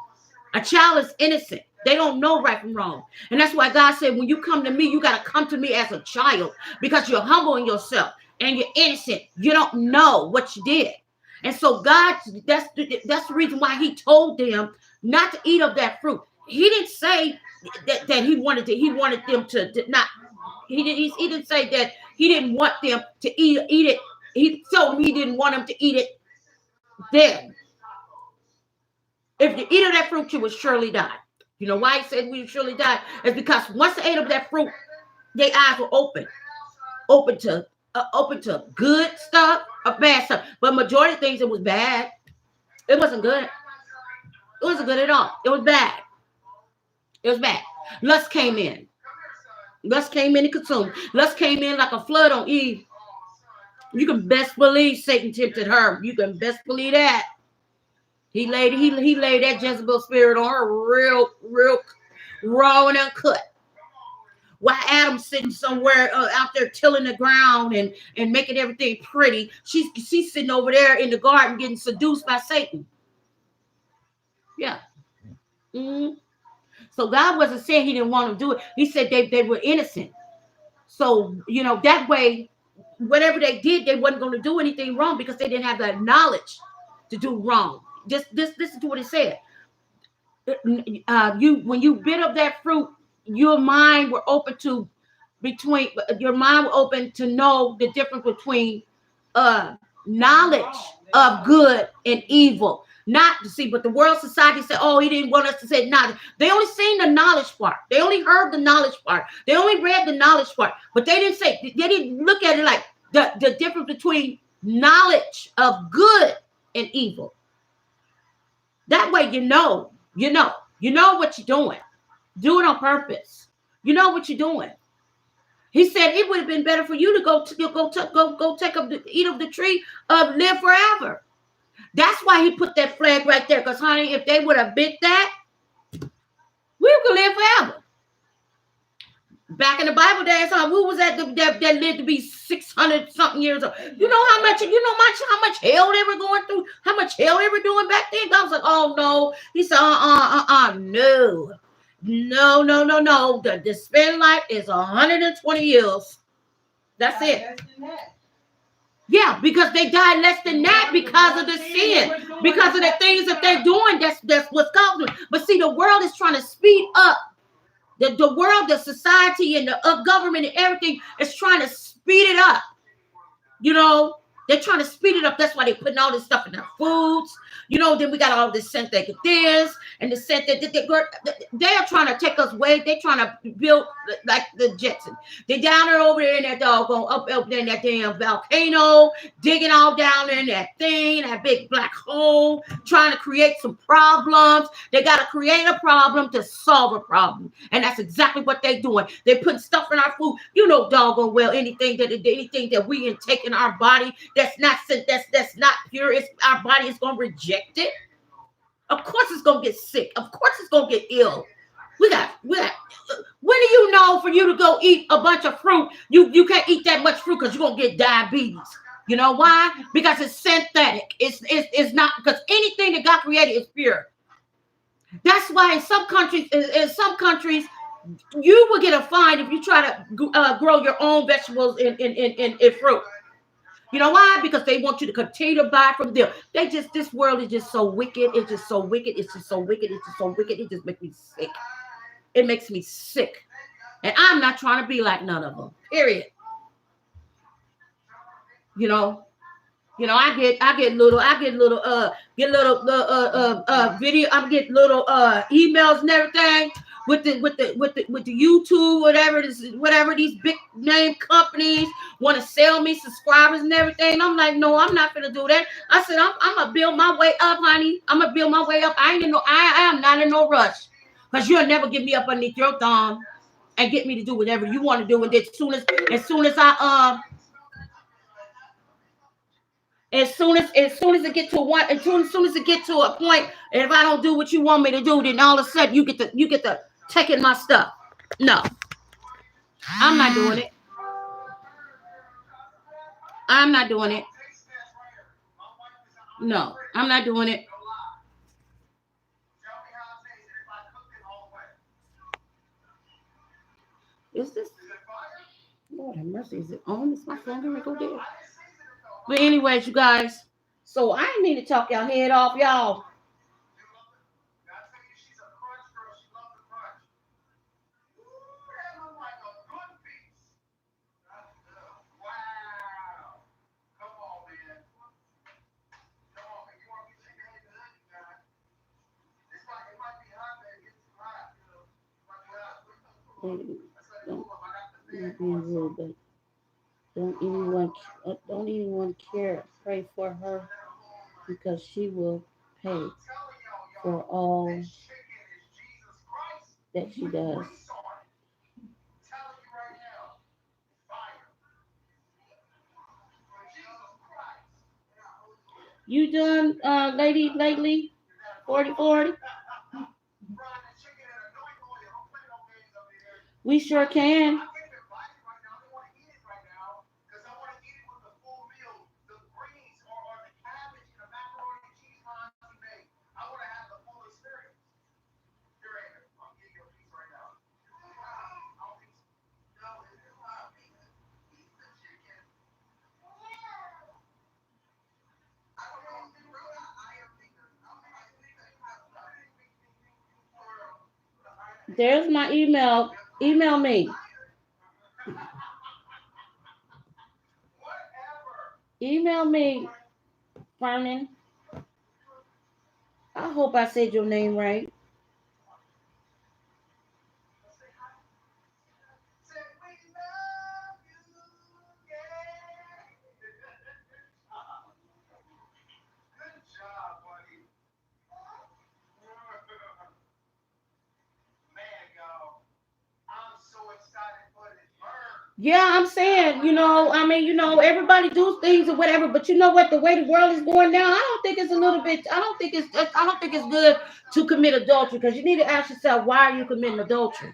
Speaker 2: A child is innocent. They don't know right from wrong. And that's why God said, when you come to me, you got to come to me as a child, because you're humbling yourself and you're innocent. You don't know what you did. And so God, that's the reason why he told them not to eat of that fruit. He didn't say that he wanted them to not. He didn't say that he didn't want them to eat it. He told them he didn't want them to eat it then. If you eat of that fruit, you will surely die. You know why he said we would surely die? It's because once they ate of that fruit, their eyes were open to good stuff or bad stuff. But majority of things, it was bad. It wasn't good. It wasn't good at all. It was bad. It was bad. Lust came in. Lust came in and consumed. Lust came in like a flood on Eve. You can best believe Satan tempted her. You can best believe that. He laid that Jezebel spirit on her real raw and uncut. While Adam's sitting somewhere out there tilling the ground and making everything pretty, she's sitting over there in the garden getting seduced by Satan. Yeah. Mm-hmm. So God wasn't saying he didn't want them to do it. He said they were innocent. So, that way, whatever they did, they wasn't going to do anything wrong because they didn't have that knowledge to do wrong. Just listen to what it said. When you bit of that fruit, your mind were open to know the difference between knowledge of good and evil. Not to see, but the world society said, "Oh, he didn't want us to say knowledge." They only seen the knowledge part. They only heard the knowledge part. They only read the knowledge part. But they didn't look at it like the difference between knowledge of good and evil. That way, You know what you're doing. Do it on purpose. You know what you're doing. He said it would have been better for you to go take up eat of the tree of live forever. That's why he put that flag right there. Because honey, if they would have bit that, we could live forever. Back in the Bible days, who was that lived to be 600 something years old? You know how much hell they were going through, how much hell they were doing back then. God was like, oh no. He said, no. The span life is 120 years. That's it. Yeah, because they died less than that because of the sin, because of the things that they're doing. That's what's causing it. But see, the world is trying to speed up. The world, the society, and the government and everything is trying to speed it up. You know, they're trying to speed it up. That's why they're putting all this stuff in their foods. You know, then we got all this synthetic this and the synthetic. They are trying to take us away. They're trying to build like the Jetson. They're down there over there in that doggone up there in that damn volcano, digging all down there in that thing, that big black hole, trying to create some problems. They got to create a problem to solve a problem, and that's exactly what they're doing. They're putting stuff in our food. You know, doggone well, anything that we intake in our body that's not pure, our body is going to reject it. Of course it's going to get sick. Of course it's going to get ill. We got when do you know for you to go eat a bunch of fruit, you can't eat that much fruit because you're going to get diabetes. You know why? Because it's synthetic. It's not, because anything that God created is pure. That's why in some countries you will get a fine if you try to grow your own vegetables in fruit. You know why? Because they want you to continue to buy from them. This world is just so wicked. It's just so wicked. It's just so wicked. It's just so wicked. It just makes me sick. It makes me sick. And I'm not trying to be like none of them. Period. You know, I get little video. I'm getting little emails and everything with the YouTube, whatever these big name companies want to sell me subscribers and everything. I'm like, no, I'm not gonna do that. I said, I'm gonna build my way up, honey. I'm gonna build my way up. I am not in no rush, because you'll never get me up underneath your thumb and get me to do whatever you want to do. And as soon as it get to a point, and if I don't do what you want me to do, then all of a sudden you get to taking my stuff. No, I'm not doing it. I'm not doing it. No, I'm not doing it. Is this? Lord have mercy. Is it on? Is my phone going to go there? But anyways, you guys. So I didn't mean to talk y'all head off, y'all. Don't anyone care. Pray for her, because she will pay for all that she does. You done, lady, lately? 40-40? We sure can. There's my email. Email me. Email me, Vernon. I hope I said your name right. Yeah, I'm saying, I mean, everybody do things or whatever, but you know what? The way the world is going now, I don't think it's a little bit. I don't think it's good to commit adultery, because you need to ask yourself, why are you committing adultery?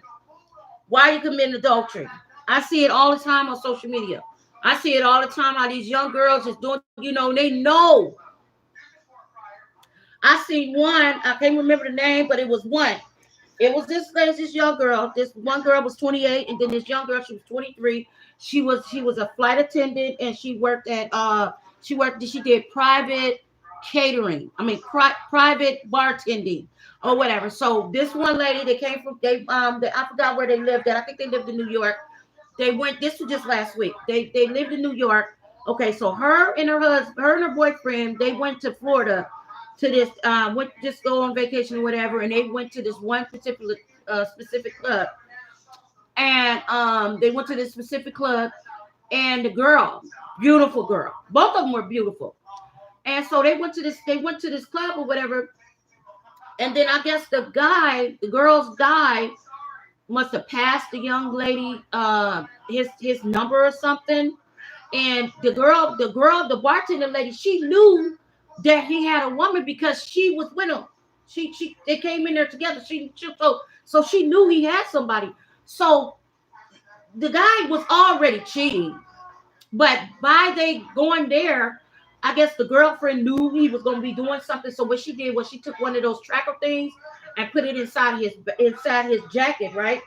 Speaker 2: Why are you committing adultery? I see it all the time on social media. I see it all the time how these young girls just doing, they know. I seen one, I can't remember the name, but it was one. It was this young girl. This one girl was 28, and then this young girl, she was 23. She was a flight attendant, and she did private catering. I mean, private bartending or whatever. So this one lady, I forgot where they lived at. I think they lived in New York. They went. This was just last week. They lived in New York. Okay, so her and her boyfriend, they went to Florida to this went just go on vacation or whatever, and they went to this one particular specific club, and they went to this specific club, and the girl, beautiful girl, both of them were beautiful, and so they went to this club or whatever, and then I guess the girl's guy must have passed the young lady his number or something. And the bartender lady, she knew that he had a woman because she was with him. They came in there together. So she knew he had somebody. So the guy was already cheating. But by they going there, I guess the girlfriend knew he was going to be doing something. So what she did was she took one of those tracker things and put it inside his jacket, right?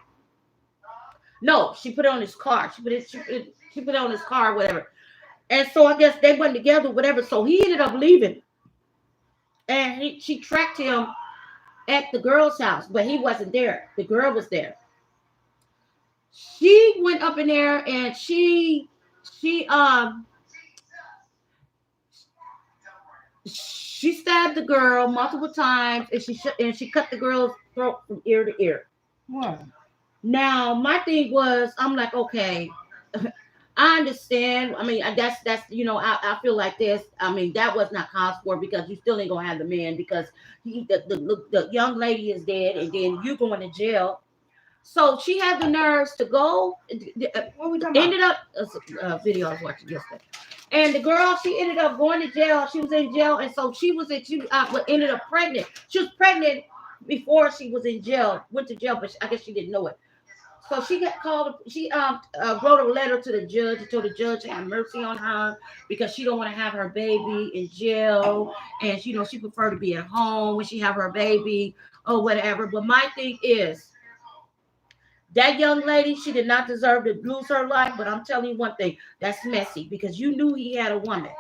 Speaker 2: No, she put it on his car. She put it on his car, whatever. And so I guess they went together, whatever. So he ended up leaving, and she tracked him at the girl's house, but he wasn't there. The girl was there. She went up in there, and she stabbed the girl multiple times, and she cut the girl's throat from ear to ear.
Speaker 1: What?
Speaker 2: Now my thing was, I'm like, okay, I understand. I mean, I feel like this. I mean, that was not cause for, because you still ain't gonna have the man, because the young lady is dead, and then you going to jail. So she had the nerves to go.
Speaker 1: What we talking
Speaker 2: Ended up video I was watching yesterday, and the girl, she ended up going to jail. She was in jail, and so ended up pregnant. She was pregnant before she was in jail. Went to jail, but I guess she didn't know it. So she got called. She wrote a letter to the judge and told the judge to have mercy on her, because she don't want to have her baby in jail, and she prefer to be at home when she have her baby or whatever. But my thing is, that young lady, she did not deserve to lose her life. But I'm telling you one thing, that's messy, because you knew he had a woman.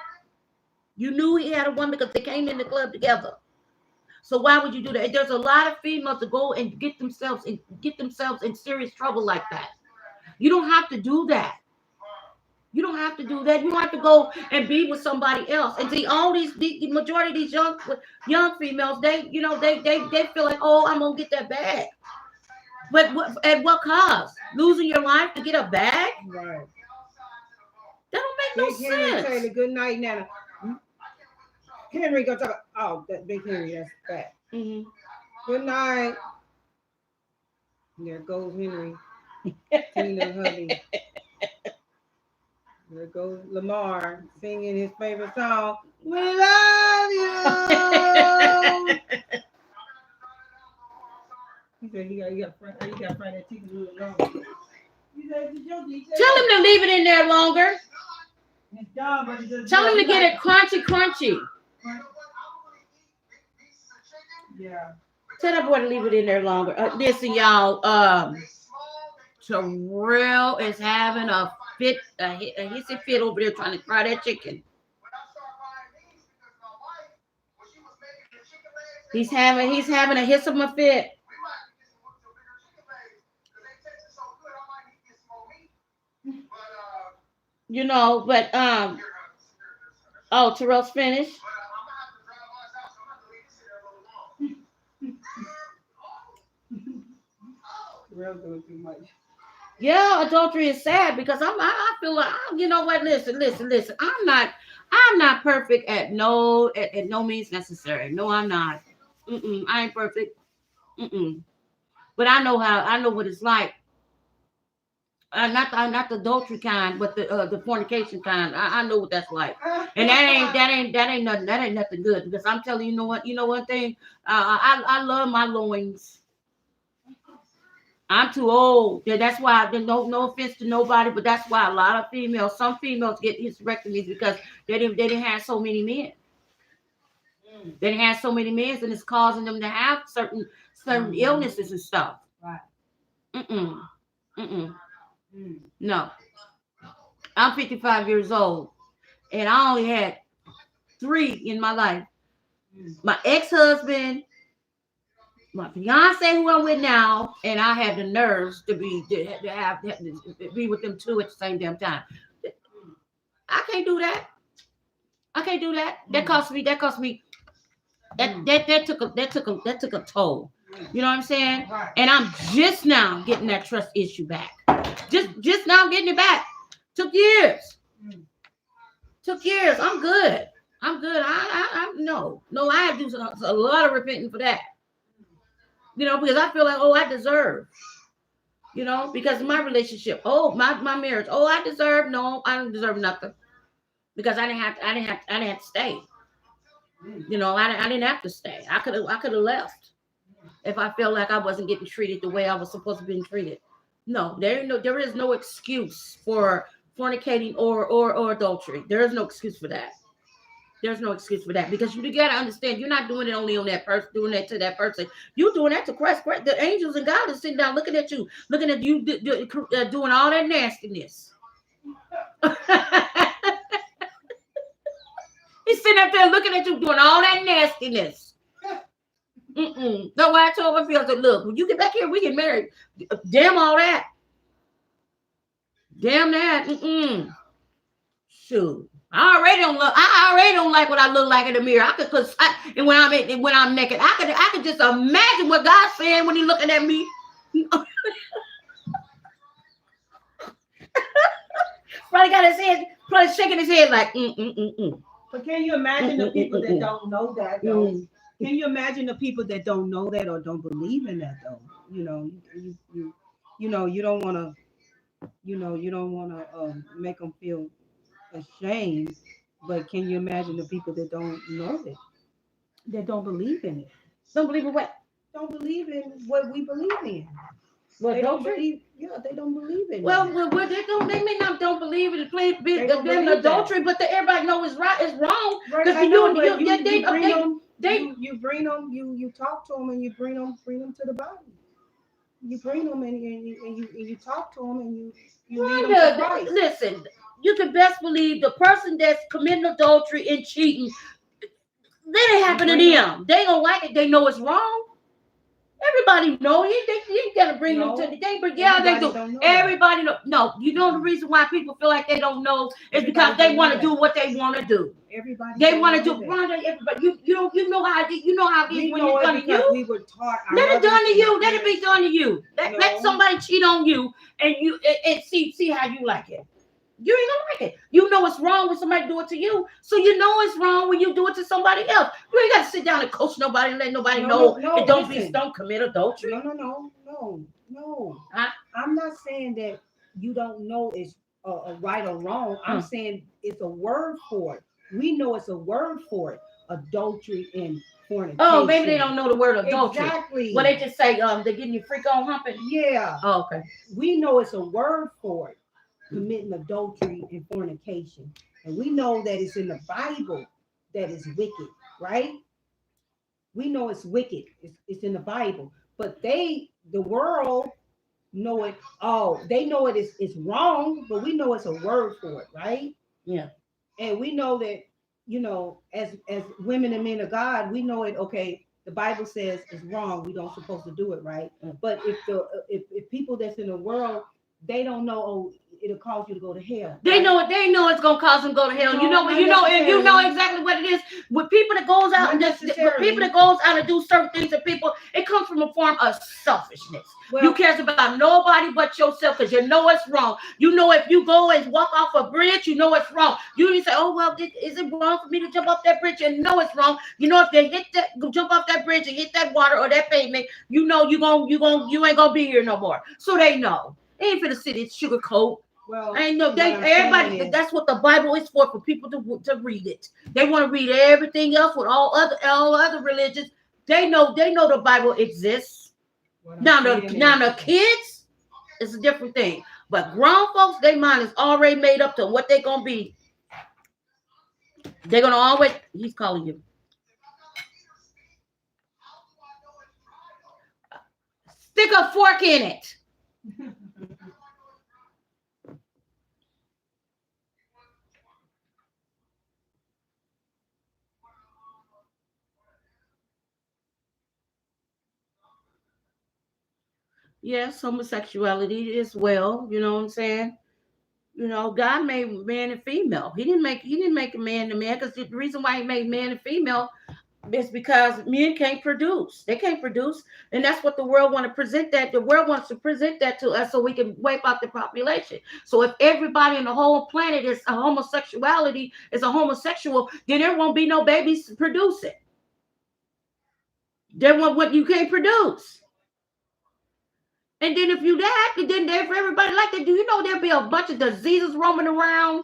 Speaker 2: You knew he had a woman because they came in the club together. So why would you do that? There's a lot of females to go and get themselves in serious trouble like that. You don't have to do that. You don't have to do that. You don't have to go and be with somebody else. And see, all the majority of these young females, they feel like, oh, I'm gonna get that bag. But at what cost? Losing your life to get a bag?
Speaker 1: Right.
Speaker 2: That don't make
Speaker 1: Big
Speaker 2: no
Speaker 1: Henry
Speaker 2: sense.
Speaker 1: Taylor, good night, Nana. Henry gonna talk. Oh, that Big Henry, that's fat.
Speaker 2: Mm-hmm.
Speaker 1: Good night. There goes Henry. Tina hubby. There goes Lamar singing his favorite song. We love you. He said he got Friday teeth a little long. He said,
Speaker 2: Tell him to leave it in there longer. Tell him to get it crunchy.
Speaker 1: Yeah.
Speaker 2: Tell that boy to leave it in there longer. Listen, y'all. Terrell is having a hissy fit over there trying to fry that chicken. He's having a hiss of a fit. But Terrell's finished.
Speaker 1: Doing too much.
Speaker 2: Yeah, adultery is sad, because I feel like, you know what? Listen. I'm not perfect at no means necessary. No, I'm not. I ain't perfect. But I know what it's like not the adultery kind, but the fornication kind. I know what that's like, and that ain't nothing good. Because I'm telling you, you know one thing, I love my loins. I'm too old. That's why. No offense to nobody, but that's why a lot of some females get hysterectomies because they didn't have so many men. They didn't have so many men, and it's causing them to have certain illnesses and stuff. Right. No. I'm 55 years old, and I only had 3 in my life. My ex-husband, my fiance, who I'm with now, and I have the nerves to be with them 2 at the same damn time. I can't do that. That cost me. That took a toll. You know what I'm saying? Right. And I'm just now getting that trust issue back. Just now getting it back. Took years. I'm good. I no. I have to do a lot of repenting for that. You know, because I feel like, I deserve. You know, because of my relationship. My marriage. I deserve. No, I don't deserve nothing. Because I didn't have to stay. You know, I didn't have to stay. I could have left if I felt like I wasn't getting treated the way I was supposed to be treated. No, there is no excuse for fornicating or adultery. There is no excuse for that. There's no excuse for that, because you got to understand, you're not doing it only on that person, doing that to that person. You're doing that to Christ. The angels and God is sitting down looking at you doing all that nastiness. He's sitting up there looking at you doing all that nastiness. No, I told my fiance, look, when you get back here, we get married. Damn all that. Damn that. Shoot. I already don't like what I look like in the mirror. And when I'm naked, I could just imagine what God's saying when He's looking at me. Probably got his head, probably shaking his head like.
Speaker 1: But can you imagine the people that don't know that though? Can you imagine the people that don't know that or don't believe in that though? You know, you don't want to make them feel ashamed, but can you imagine the people that don't know it, that don't believe in it?
Speaker 2: Don't believe in what?
Speaker 1: Don't believe in what we believe in.
Speaker 2: Well,
Speaker 1: they don't believe. Yeah, they don't believe in it.
Speaker 2: Well, they may not don't believe in the adultery, but everybody know it's right, it's wrong. Because
Speaker 1: you bring them, you talk to them, and you bring them to the body. You bring them and you talk to them, and you lead them to Christ.
Speaker 2: Listen. You can best believe the person that's committing adultery and cheating, that ain't happen to them. They don't like it. They know it's wrong. Everybody know it. You gotta bring them to the day. But yeah, they do. Everybody know. No, you know the reason why people feel like they don't know is because they want to do what they want to do.
Speaker 1: Everybody.
Speaker 2: They want to do. Everybody. You know how it is when it's done to you.
Speaker 1: We were taught.
Speaker 2: Let it done to you. Let it be done to you. Let somebody cheat on you and see how you like it. You ain't gonna like it. You know it's wrong when somebody do it to you, so you know it's wrong when you do it to somebody else. You ain't got to sit down and coach nobody and let nobody know. And don't commit adultery.
Speaker 1: No. I'm not saying that you don't know it's a right or wrong. I'm saying it's a word for it. We know it's a word for it. Adultery and fornication.
Speaker 2: Oh, maybe they don't know the word adultery.
Speaker 1: Exactly.
Speaker 2: Well, they just say they're getting you freak on humping.
Speaker 1: Yeah.
Speaker 2: Oh, okay.
Speaker 1: We know it's a word for it. Committing adultery and fornication, and we know that it's in the Bible that is wicked, right? We know it's wicked. It's in the Bible, but the world know it. They know it is wrong, but we know it's a word for it, right?
Speaker 2: Yeah. And
Speaker 1: we know that, as women and men of God, we know it. Okay, the Bible says it's wrong. We don't supposed to do it, right? But if people that's in the world, they don't know. It'll cause you to go to hell.
Speaker 2: They know it. They know it's gonna cause them to go to hell. You know exactly what it is. With people that goes out and do certain things to people, it comes from a form of selfishness. You cares about nobody but yourself because you know it's wrong. You know if you go and walk off a bridge, you know it's wrong. You didn't say, "Oh well, is it wrong for me to jump off that bridge?" You know it's wrong. You know if they jump off that bridge and hit that water or that pavement, you know you ain't gonna be here no more. So they know. Ain't for the city sugarcoat.
Speaker 1: Well,
Speaker 2: I know they
Speaker 1: what I'm saying
Speaker 2: everybody.
Speaker 1: is-
Speaker 2: That's what the Bible is for people to read it. They want to read everything else with all other religions. They know the Bible exists.
Speaker 1: what I'm
Speaker 2: Now
Speaker 1: saying
Speaker 2: the kids, it's a different thing. But grown folks, their mind is already made up to what they're gonna be. They're gonna always. He's calling you. Stick a fork in it. Yes, homosexuality as well. You know what I'm saying? You know, God made man and female. He didn't make a man to man, because the reason why he made man and female is because men can't produce. They can't produce, and that's what the world want to present. That the world wants to present that to us so we can wipe out the population. So if everybody in the whole planet is a homosexuality, is a homosexual, then there won't be no babies producing. There won't what you can't produce. And then if you that, then for everybody like that, do you know there'll be a bunch of diseases roaming around?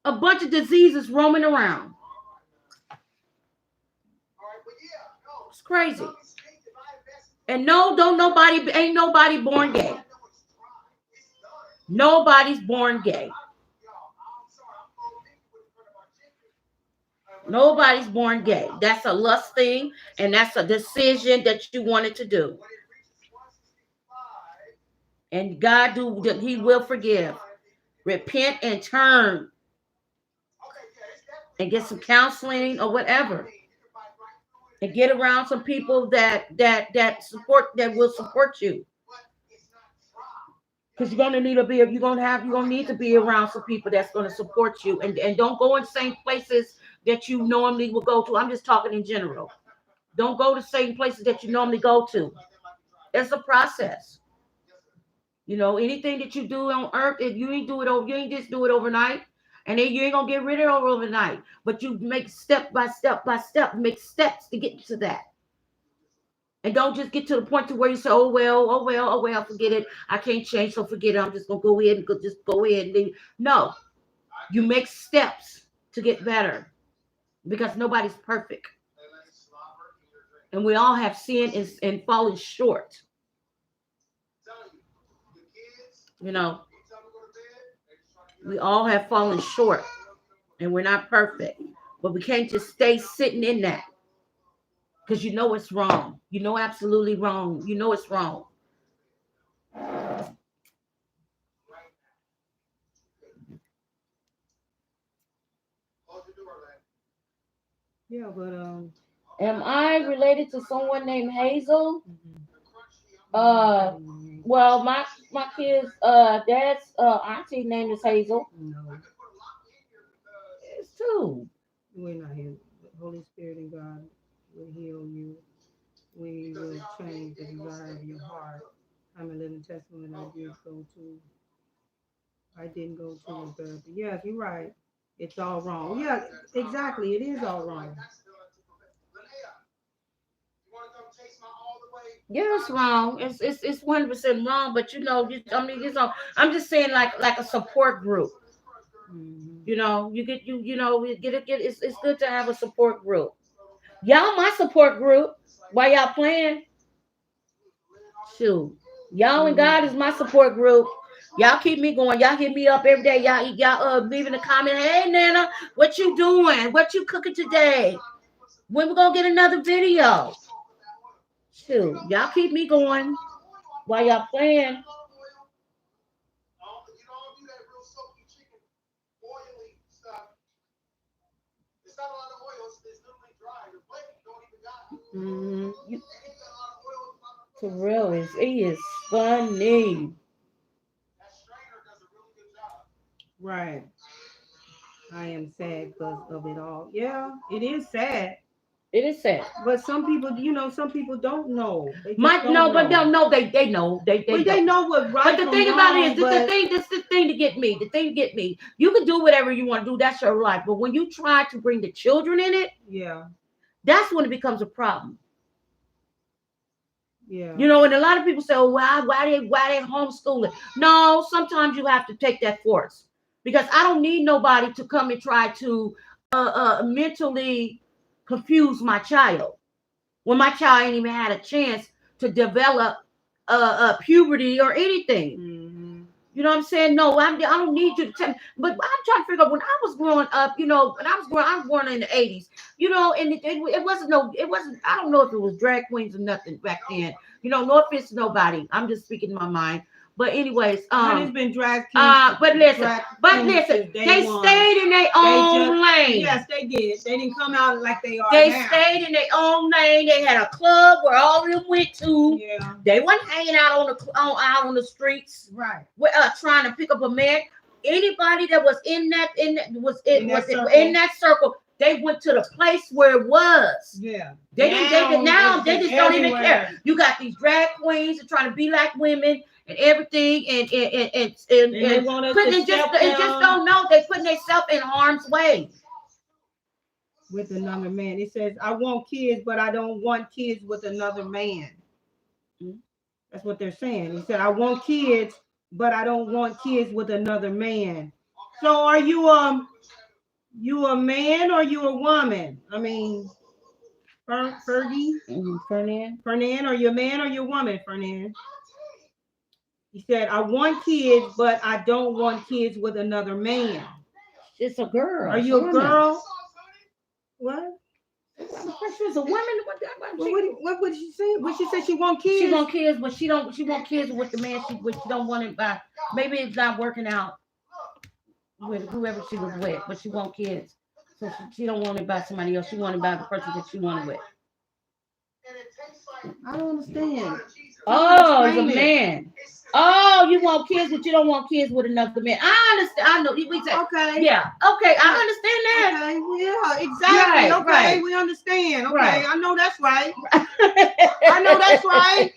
Speaker 2: A bunch of diseases roaming around. It's crazy. And no, ain't nobody born gay. Nobody's born gay. Nobody's born gay. That's a lust thing, and that's a decision that you wanted to do. And God he will forgive. Repent and turn. And get some counseling or whatever. And get around some people that will support you. Because you're gonna need to be around some people that's gonna support you. And don't go in the same places that you normally will go to. I'm just talking in general. Don't go to same places that you normally go to. It's a process. You know, anything that you do on earth, if you ain't just do it overnight, and then you ain't gonna get rid of it overnight. But you make step by step, make steps to get to that. And don't just get to the point to where you say, oh well, forget it. I can't change, so forget it. I'm just gonna go ahead and leave. No, you make steps to get better, because nobody's perfect, and we all have sinned and fallen short. You know, we all have fallen short, and we're not perfect, but we can't just stay sitting in that, because you know it's wrong. You know absolutely wrong. You know it's wrong.
Speaker 1: Yeah, but
Speaker 2: am I related to someone named Hazel? Well, my kids, dad's auntie name is Hazel.
Speaker 1: no,
Speaker 2: It's two.
Speaker 1: we're not here. The Holy Spirit and God will heal you. We will change the desire of your heart. I'm a living testament. I didn't go to therapy. Yes, you're right. It's all wrong. Yeah, exactly. It is all wrong.
Speaker 2: Yeah, it's wrong. It's 100% wrong. But you know, I'm just saying like a support group.
Speaker 1: Mm-hmm.
Speaker 2: You know, get it's good to have a support group. Y'all my support group. Why y'all playing? Shoot. Y'all and God is my support group. Y'all keep me going. Y'all hit me up every day. Y'all leaving a comment. Hey Nana, what you doing? What you cooking today? When we gonna get another video? Shoot, y'all keep me going while y'all playing. Mm-hmm. For real, he is funny.
Speaker 1: Right. I am sad because of it all. Yeah, it is sad.
Speaker 2: It is sad.
Speaker 1: But some people don't know. They just
Speaker 2: They know.
Speaker 1: But they
Speaker 2: don't.
Speaker 1: know what right.
Speaker 2: But the thing about it is, this the thing to get me. The thing to get me. You can do whatever you want to do. That's your life. But when you try to bring the children in it,
Speaker 1: yeah,
Speaker 2: that's when it becomes a problem.
Speaker 1: Yeah.
Speaker 2: You know, and a lot of people say, oh, why they homeschooling? No, sometimes you have to take that course because I don't need nobody to come and try to mentally confuse my child when my child ain't even had a chance to develop puberty or anything.
Speaker 1: Mm-hmm.
Speaker 2: You know what I'm saying? No, I don't need you to tell me. But I'm trying to figure out when I was growing up, you know, when I was born in the 80s, you know, and it wasn't, I don't know if it was drag queens or nothing back then. You know, no offense to nobody. I'm just speaking my mind. But anyways,
Speaker 1: It's been drag kings.
Speaker 2: but listen, they stayed in their own lane.
Speaker 1: Yes, they did. They didn't come out like they are
Speaker 2: They
Speaker 1: now.
Speaker 2: stayed in their own lane. They had a club where all of them went to.
Speaker 1: Yeah.
Speaker 2: They wasn't hanging out on the streets.
Speaker 1: Right.
Speaker 2: Trying to pick up a man. Anybody that was in that circle, they went to the place where it was.
Speaker 1: Yeah.
Speaker 2: They just don't even care. You got these drag queens that trying to be like women and everything, and
Speaker 1: they want us to
Speaker 2: just don't know they putting themselves in harm's way.
Speaker 1: With another man. It says, I want kids, but I don't want kids with another man. Mm-hmm. That's what they're saying. He said, I want kids, but I don't want kids with another man. So are you a man or you a woman? I mean, Fergie? Fernan, are you a man or you a woman, Fernan? He said, I want kids, but I don't want kids with another man.
Speaker 2: It's a girl.
Speaker 1: Are you a girl? What?
Speaker 2: She was a woman.
Speaker 1: What would she say? What she said? She want kids.
Speaker 2: She want kids, but she want kids with the man she don't want it by. Maybe it's not working out with whoever she was with, but she want kids. So she don't want it by somebody else. She want it by the person that she wanted with.
Speaker 1: I don't understand.
Speaker 2: Oh, it's a man. Oh, you want kids, but you don't want kids with another man. I understand. I know. We say,
Speaker 1: okay.
Speaker 2: Yeah. Okay. I understand that.
Speaker 1: Okay. Yeah. Exactly.
Speaker 2: Right,
Speaker 1: okay.
Speaker 2: Right.
Speaker 1: We understand. Okay.
Speaker 2: Right.
Speaker 1: I know that's right. I know that's right.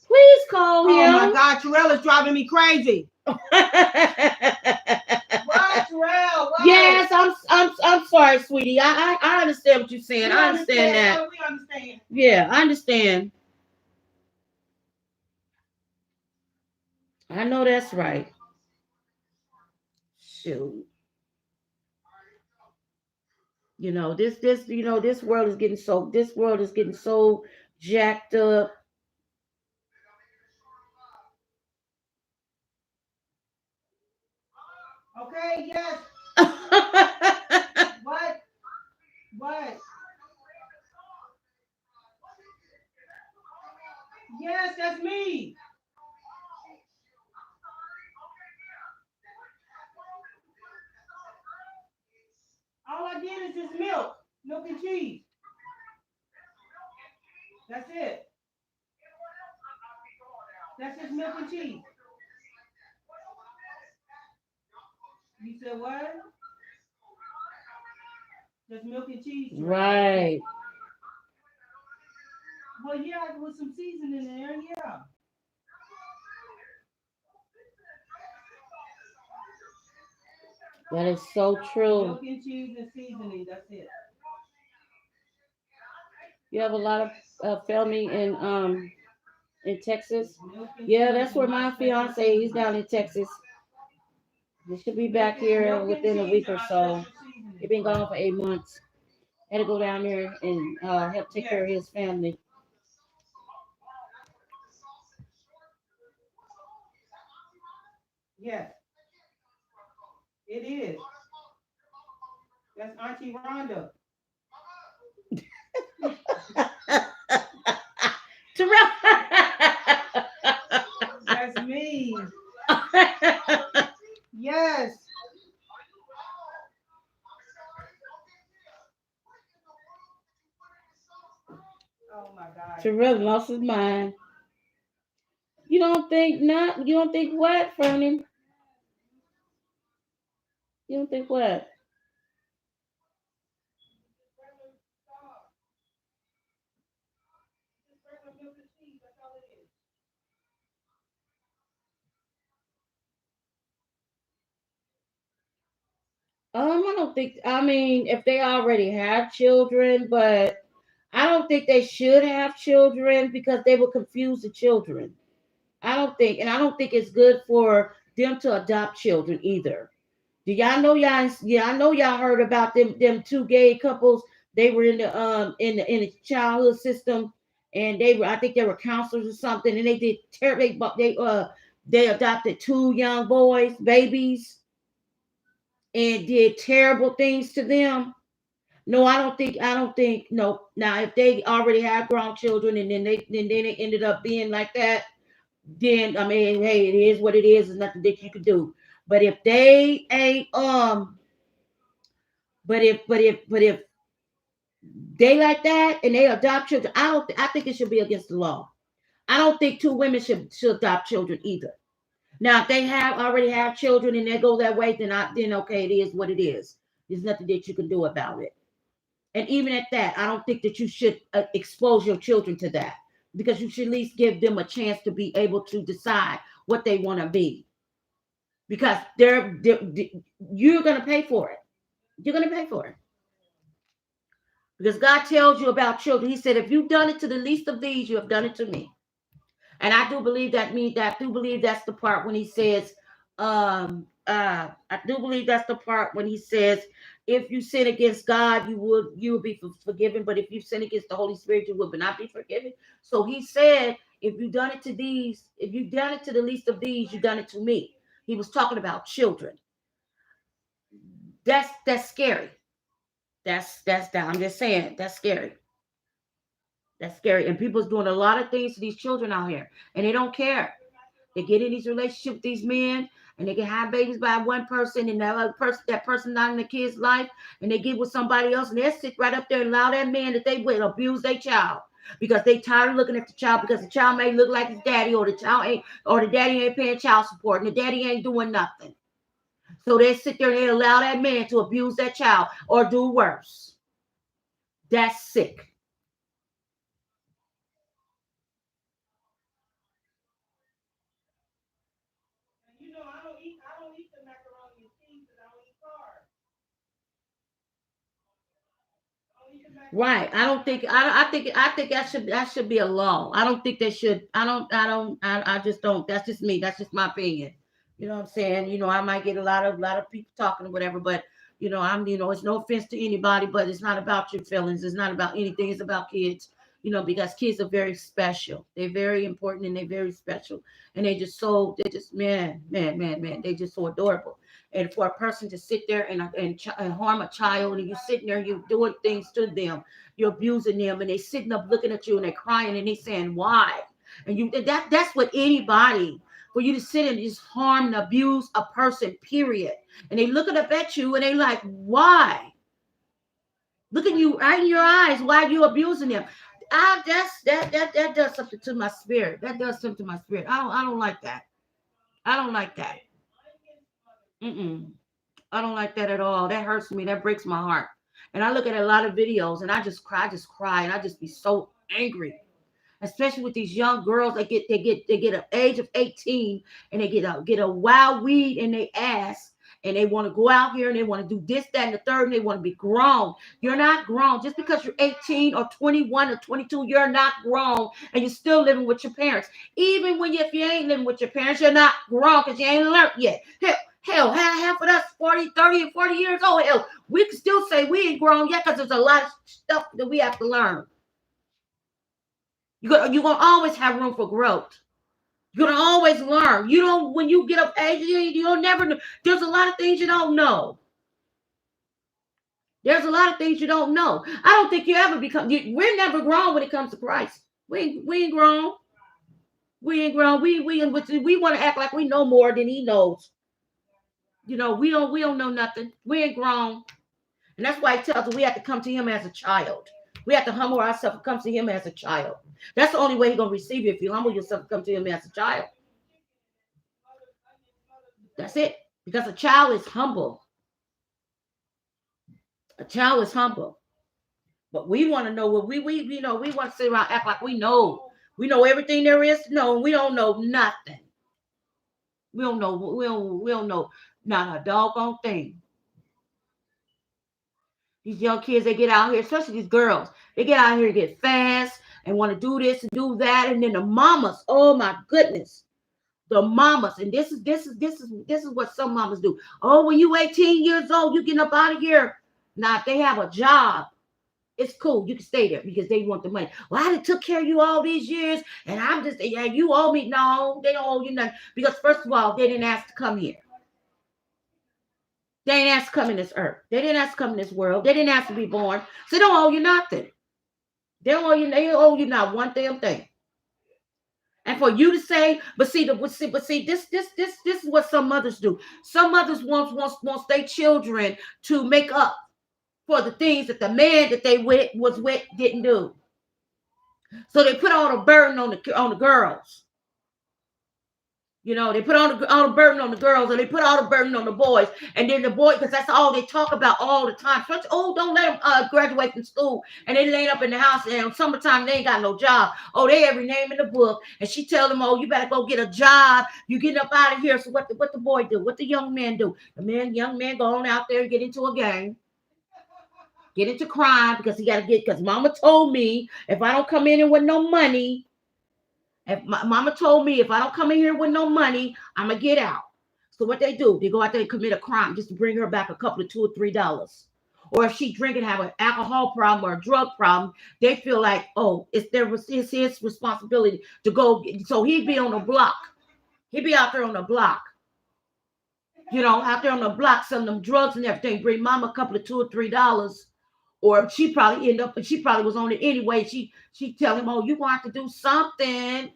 Speaker 2: Please call him.
Speaker 1: Oh my God, Terrell is driving me crazy. What, Terrell? What?
Speaker 2: Yes, I'm sorry, sweetie. I understand what you're saying. I understand that.
Speaker 1: We understand.
Speaker 2: Yeah, I understand. I know that's right. Shoot. You know, this world is getting so jacked up.
Speaker 1: Okay, yes. What? Yes, that's me. All I did is just milk and cheese. That's it. That's just milk and cheese. You said what? Just milk and cheese.
Speaker 2: Right.
Speaker 1: Well, yeah, with some seasoning in there, yeah.
Speaker 2: That is so true.
Speaker 1: Milk and cheese and seasoning, that's it.
Speaker 2: You have a lot of family in Texas. Yeah, that's where my fiance. He's down in Texas. He should be back here within a week or so. He's been gone for 8 months. Had to go down there and help take care of his family.
Speaker 1: Yes, it is. That's Auntie Rhonda. That's me. Yes. Oh my God.
Speaker 2: Terrell lost his mind. You don't think not? You don't think what, Fernie? You don't think what? I don't think. I mean, if they already have children, but I don't think they should have children because they will confuse the children. I don't think, and I don't think it's good for them to adopt children either. Do y'all know y'all? Yeah, I know y'all heard about them two gay couples. They were in the childhood system, and they were, I think they were counselors or something, and they did terrible. They adopted two young boys, babies, and did terrible things to them. No, I don't think no. Now, if they already have grown children and then they ended up being like that, then I mean, hey, it is what it is. There's nothing that you can do. But if they ain't but if they like that and they adopt children, I think it should be against the law. I don't think two women should adopt children either. Now, if they have already have children and they go that way, then okay, it is what it is. There's nothing that you can do about it. And even at that, I don't think that you should expose your children to that, because you should at least give them a chance to be able to decide what they want to be. Because you're going to pay for it. You're going to pay for it. Because God tells you about children. He said, if you've done it to the least of these, you have done it to me. And I do believe that's the part when he says, I do believe that's the part when he says, if you sin against God, you will be forgiven. But if you sin against the Holy Spirit, you will not be forgiven. So he said, if you've done it to these, if you've done it to the least of these, you've done it to me. He was talking about children. That's scary. I'm just saying, that's scary. That's scary. And people's doing a lot of things to these children out here, and they don't care. They get in these relationships with these men, and they can have babies by one person, and that person not in the kid's life, and they get with somebody else, and they sit right up there and allow that man that they will abuse their child because they tired of looking at the child, because the child may look like his daddy, or the daddy ain't paying child support, and the daddy ain't doing nothing. So they sit there and they allow that man to abuse that child or do worse. That's sick. I don't eat the macaroni and cheese, because I don't eat carbs. Right. I think that should be a law. I don't think they should. I just don't. That's just me. That's just my opinion. You know what I'm saying? I might get a lot of people talking or whatever, but it's no offense to anybody, but it's not about your feelings. It's not about anything. It's about kids. Because kids are very special. They're very important, and they're very special. And they're just man, they're just so adorable. And for a person to sit there and harm a child, and you're sitting there, you're doing things to them, you're abusing them, and they're sitting up looking at you, and they're crying, and they're saying, why? And that's what anybody, for you to sit and just harm and abuse a person, period. And they looking up at you, and they like, why? Look at you right in your eyes. Why are you abusing them? That does something to my spirit. That does something to my spirit. I don't like that. I don't like that. I don't like that at all. That hurts me. That breaks my heart. And I look at a lot of videos, and I just cry, and I just be so angry. Especially with these young girls, they get an age of 18, and they get a wild weed in their ass, and they want to go out here and they want to do this, that, and the third, and they want to be grown. You're not grown. Just because you're 18 or 21 or 22, you're not grown, and you're still living with your parents. Even if you ain't living with your parents, you're not grown because you ain't learned yet. Hell, half of us 40, 30, and 40 years old. Hell, we can still say we ain't grown yet because there's a lot of stuff that we have to learn. You're going to always have room for growth. You're going to always learn. When you get up age, you'll never know. There's a lot of things you don't know. There's a lot of things you don't know. I don't think you ever we're never grown when it comes to Christ. We ain't grown. We ain't grown. We want to act like we know more than he knows. We don't know nothing. We ain't grown. And that's why he tells us we have to come to him as a child. We have to humble ourselves and come to him as a child. That's the only way he's going to receive you, if you humble yourself and come to him as a child. That's it. Because a child is humble. A child is humble. But we want to know what we want to sit around and act like we know. We know everything there is to know, and we don't know nothing. We don't know not a doggone thing. These young kids, they get out here, especially these girls, they get out here and get fast and want to do this and do that. And then the mamas, oh my goodness, the mamas, and this is what some mamas do. Oh, when you 18 years old, you getting up out of here. Now, if they have a job, it's cool. You can stay there because they want the money. Well, I done took care of you all these years, and I'm just, yeah, you owe me. No, they don't owe you nothing. Because first of all, they didn't ask to come here. They didn't ask to come in this earth. They didn't ask to come in this world. They didn't ask to be born. So they don't owe you nothing. They owe you not one damn thing. And for you to say, but see, this is what some mothers do. Some mothers wants their children to make up for the things that the man that they was with didn't do. So they put all the burden on the girls. You know, they put all the burden on the girls, and they put all the burden on the boys. And then the boys, because that's all they talk about all the time. So, oh, don't let them graduate from school. And they laying up in the house, and in summertime, they ain't got no job. Oh, they every name in the book. And she tell them, oh, you better go get a job. You getting up out of here. So what the boy do? What the young man do? Young man go on out there and get into a gang. Get into crime because mama told me if I don't come in with no money, if mama told me if I don't come in here with no money, I'm going to get out. So what they do, they go out there and commit a crime just to bring her back a couple of $2 or $3. Or if she drink and have an alcohol problem or a drug problem, they feel like, oh, it's his responsibility to go. So he'd be on the block. He'd be out there on the block. You know, out there on the block selling them drugs and everything. Bring mama a couple of $2 or $3. Or she probably was on it anyway. She tell him, oh, you going to have to do something,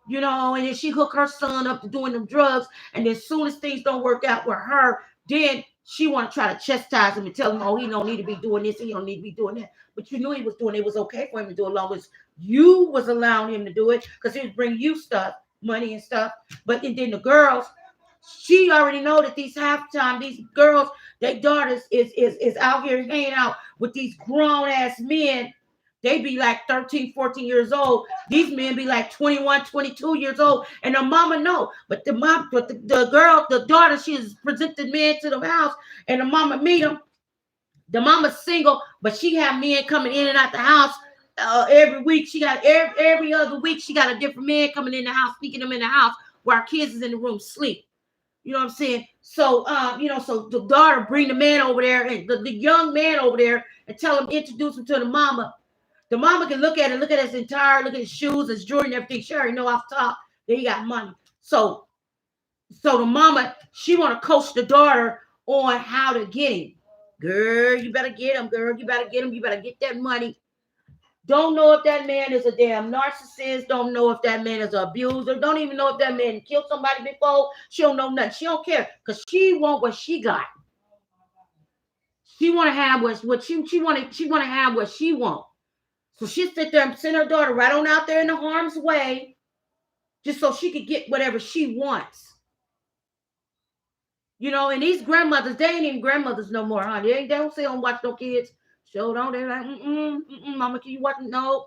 Speaker 2: you know, and then she hook her son up to doing them drugs. And then as soon as things don't work out with her, then she want to try to chastise him and tell him, oh, he don't need to be doing this. He don't need to be doing that. But you knew he was doing it. It was okay for him to do it as long as you was allowing him to do it because he was bringing you stuff, money and stuff. But then the girls, she already know that these girls, their daughters is out here hanging out with these grown ass men. They be like 13, 14 years old. These men be like 21, 22 years old. And the mama know. But the daughter, she is presented men to the house and the mama meet them. The mama's single, but she have men coming in and out the house every week. She got every other week, she got a different man coming in the house, sneaking them in the house while our kids is in the room sleep. You know what I'm saying? So, so the daughter bring the man over there and the young man over there and tell him, introduce him to the mama. The mama can look at his attire, look at his shoes, his jewelry and everything. She already know off top that he got money. So the mama, she want to coach the daughter on how to get him. Girl, you better get him, girl. You better get him. You better get that money. Don't know if that man is a damn narcissist. Don't know if that man is an abuser. Don't even know if that man killed somebody before. She don't know nothing. She don't care because she want what she got. She want to have what she want to have what she want. So she sit there and send her daughter right on out there in the harm's way, just so she could get whatever she wants. You know, and these grandmothers, they ain't even grandmothers no more, huh? They don't sit and watch no kids. Show don't. They're like, mama, can you watch? No,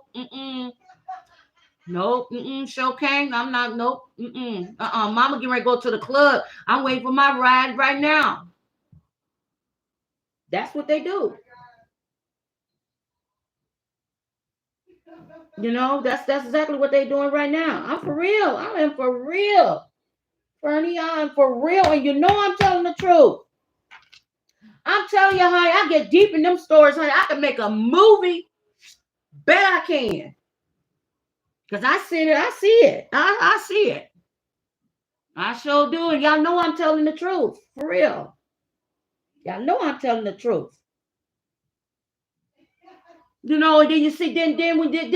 Speaker 2: nope, show came. I'm not, nope, mama getting ready to go to the club. I'm waiting for my ride right now. That's what they do. You know, that's exactly what they're doing right now. I'm for real. I am for real. Fernie, I am for real. And you know I'm telling the truth. I'm telling you, honey, I get deep in them stories, honey. I can make a movie. Bet I can. Because I see it. I see it. I see it. I sure do. And y'all know I'm telling the truth. For real. Y'all know I'm telling the truth. You know, and then you see, then when the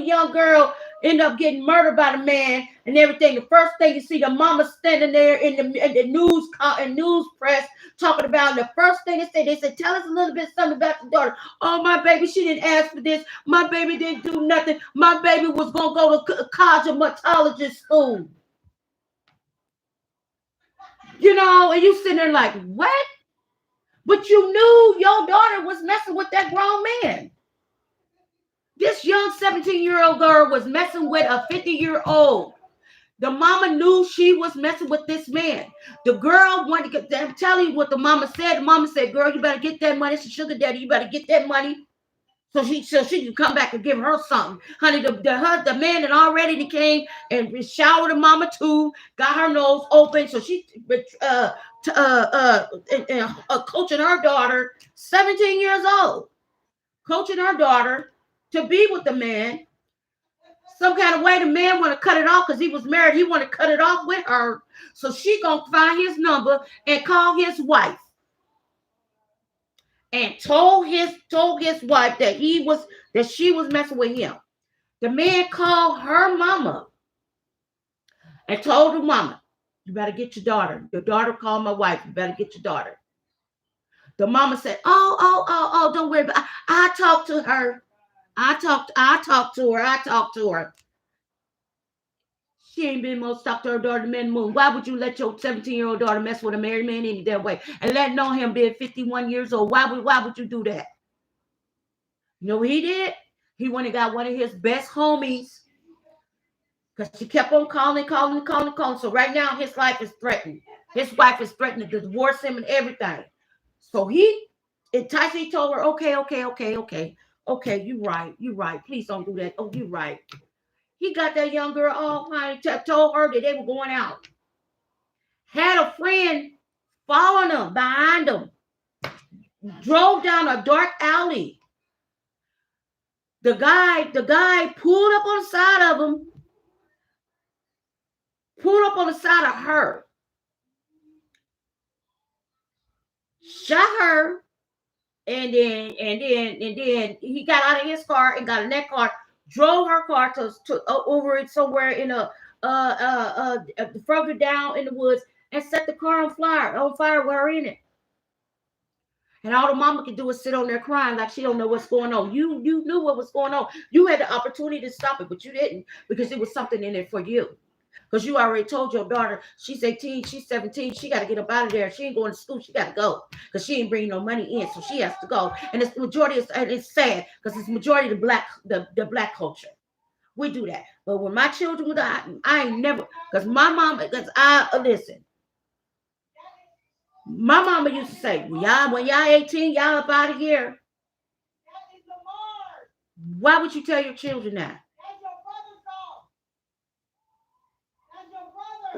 Speaker 2: young girl end up getting murdered by the man and everything, the first thing you see the mama standing there in the news press talking about, and the first thing they said, tell us a little bit something about the daughter. Oh, my baby, she didn't ask for this. My baby didn't do nothing. My baby was gonna go to cosmetologist school. You know, and you sitting there like, what? But you knew your daughter was messing with that grown man. This young 17-year-old girl was messing with a 50-year-old. The mama knew she was messing with this man. The girl wanted to get, I'm telling you what the mama said. The mama said, girl, you better get that money. It's a sugar daddy. You better get that money. So she can come back and give her something. Honey, the man that already came and showered the mama too, got her nose open. So she coaching her daughter, 17 years old, coaching her daughter to be with the man. Some kind of way the man want to cut it off because he was married. He want to cut it off with her. So she gonna find his number and call his wife. And told his wife that she was messing with him. The man called her mama and told her mama, you better get your daughter. Your daughter called my wife. You better get your daughter. The mama said, oh, don't worry about it. I talked to her. I talked to her. She ain't been most talk to her daughter, man, moon. Why would you let your 17-year-old daughter mess with a married man any damn way? And let know him being 51 years old. Why would you do that? You know what he did? He went and got one of his best homies. Because she kept on calling. So right now his life is threatened. His wife is threatening to divorce him and everything. So he told her, okay, you right. Please don't do that. Oh, you right. He got that young girl all fine, told her that they were going out. Had a friend following them behind them. Drove down a dark alley. The guy pulled up on the side of him. Pulled up on the side of her. Shot her. And then he got out of his car and got in that car, drove her car to over it somewhere in a further down in the woods, and set the car on fire with her in it. And all the mama can do is sit on there crying like she don't know what's going on. You knew what was going on. You had the opportunity to stop it, but you didn't, because there was something in it for you. Because you already told your daughter, she's 18, she's 17, she got to get up out of there. She ain't going to school, she got to go. Because she ain't bringing no money in, so she has to go. And it's majority, and it's sad, because it's majority of the black culture. We do that. But when my children were, I ain't never, because my mama, listen. My mama used to say, when y'all 18, y'all up out of here. Why would you tell your children that?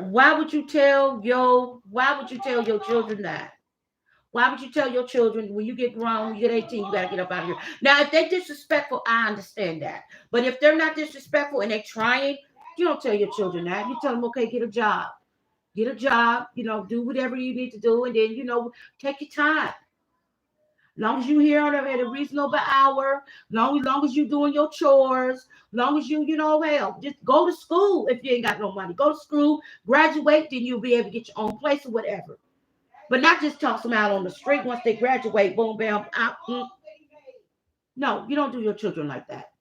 Speaker 2: Why would you tell your children that? Why would you tell your children when you get grown, you get 18, you gotta get up out of here? Now, if they're disrespectful, I understand that. But if they're not disrespectful and they're trying, you don't tell your children that. You tell them, okay, get a job. Get a job, do whatever you need to do, and then, take your time. Long as you here at a reasonable hour, long as you doing your chores, long as you, hell, just go to school if you ain't got no money. Go to school, graduate, then you'll be able to get your own place or whatever. But not just toss them out on the street once they graduate, boom, bam, out. No, you don't do your children like that.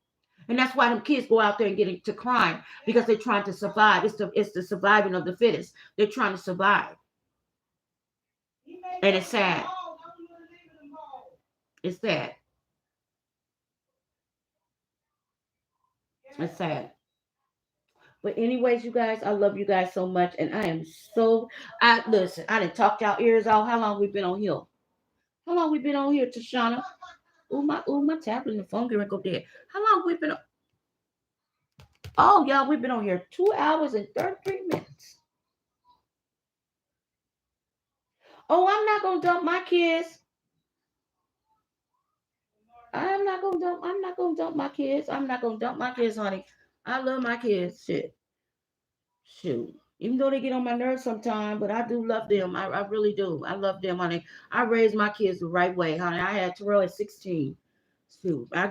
Speaker 2: And that's why them kids go out there and get into crime, because they're trying to survive. It's the surviving of the fittest. They're trying to survive. And it's sad. It's sad. It's sad. But anyways, you guys, I love you guys so much. And I am listen, I didn't talk y'all ears off. How long we been on here? How long we been on here, Tashana? My tablet and the phone can go dead. How long we been on? Oh, y'all, we've been on here 2 hours and 33 minutes. Oh, I'm not gonna dump my kids. I'm not gonna dump my kids. I'm not gonna dump my kids, honey. I love my kids. Shoot. Even though they get on my nerves sometimes, but I do love them. I really do. I love them, honey. I raised my kids the right way, honey. I had Terrell at 16. Shoot. I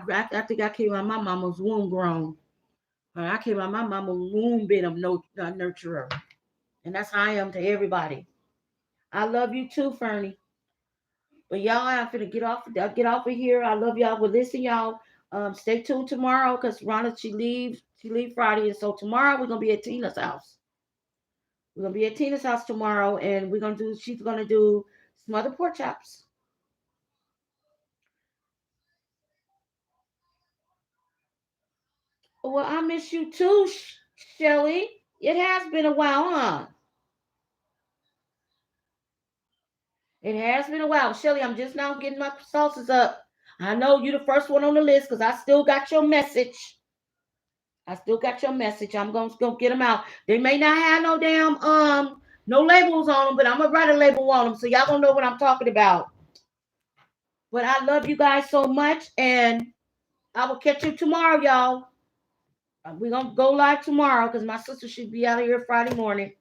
Speaker 2: think I came out of my mama's womb grown. I came out of my mama's womb being a nurturer. And that's how I am to everybody. I love you too, Fernie. But y'all, I'm finna get off of here. I love y'all. Well, listen, y'all. Stay tuned tomorrow, because Rhonda, she leaves Friday. And so tomorrow we're gonna be at Tina's house. We're gonna be at Tina's house tomorrow, and she's gonna do smothered pork chops. Well, I miss you too, Shelly. It has been a while, huh? It has been a while. Shelly, I'm just now getting my sauces up. I know you're the first one on the list because I still got your message. I'm gonna get them out. They may not have no damn no labels on them, but I'm gonna write a label on them so y'all gonna know what I'm talking about. But I love you guys so much, and I will catch you tomorrow, y'all. We're gonna go live tomorrow because my sister should be out of here Friday morning.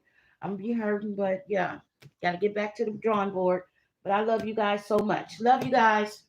Speaker 2: I'm gonna be hurting, but yeah, gotta get back to the drawing board. But I love you guys so much. Love you guys.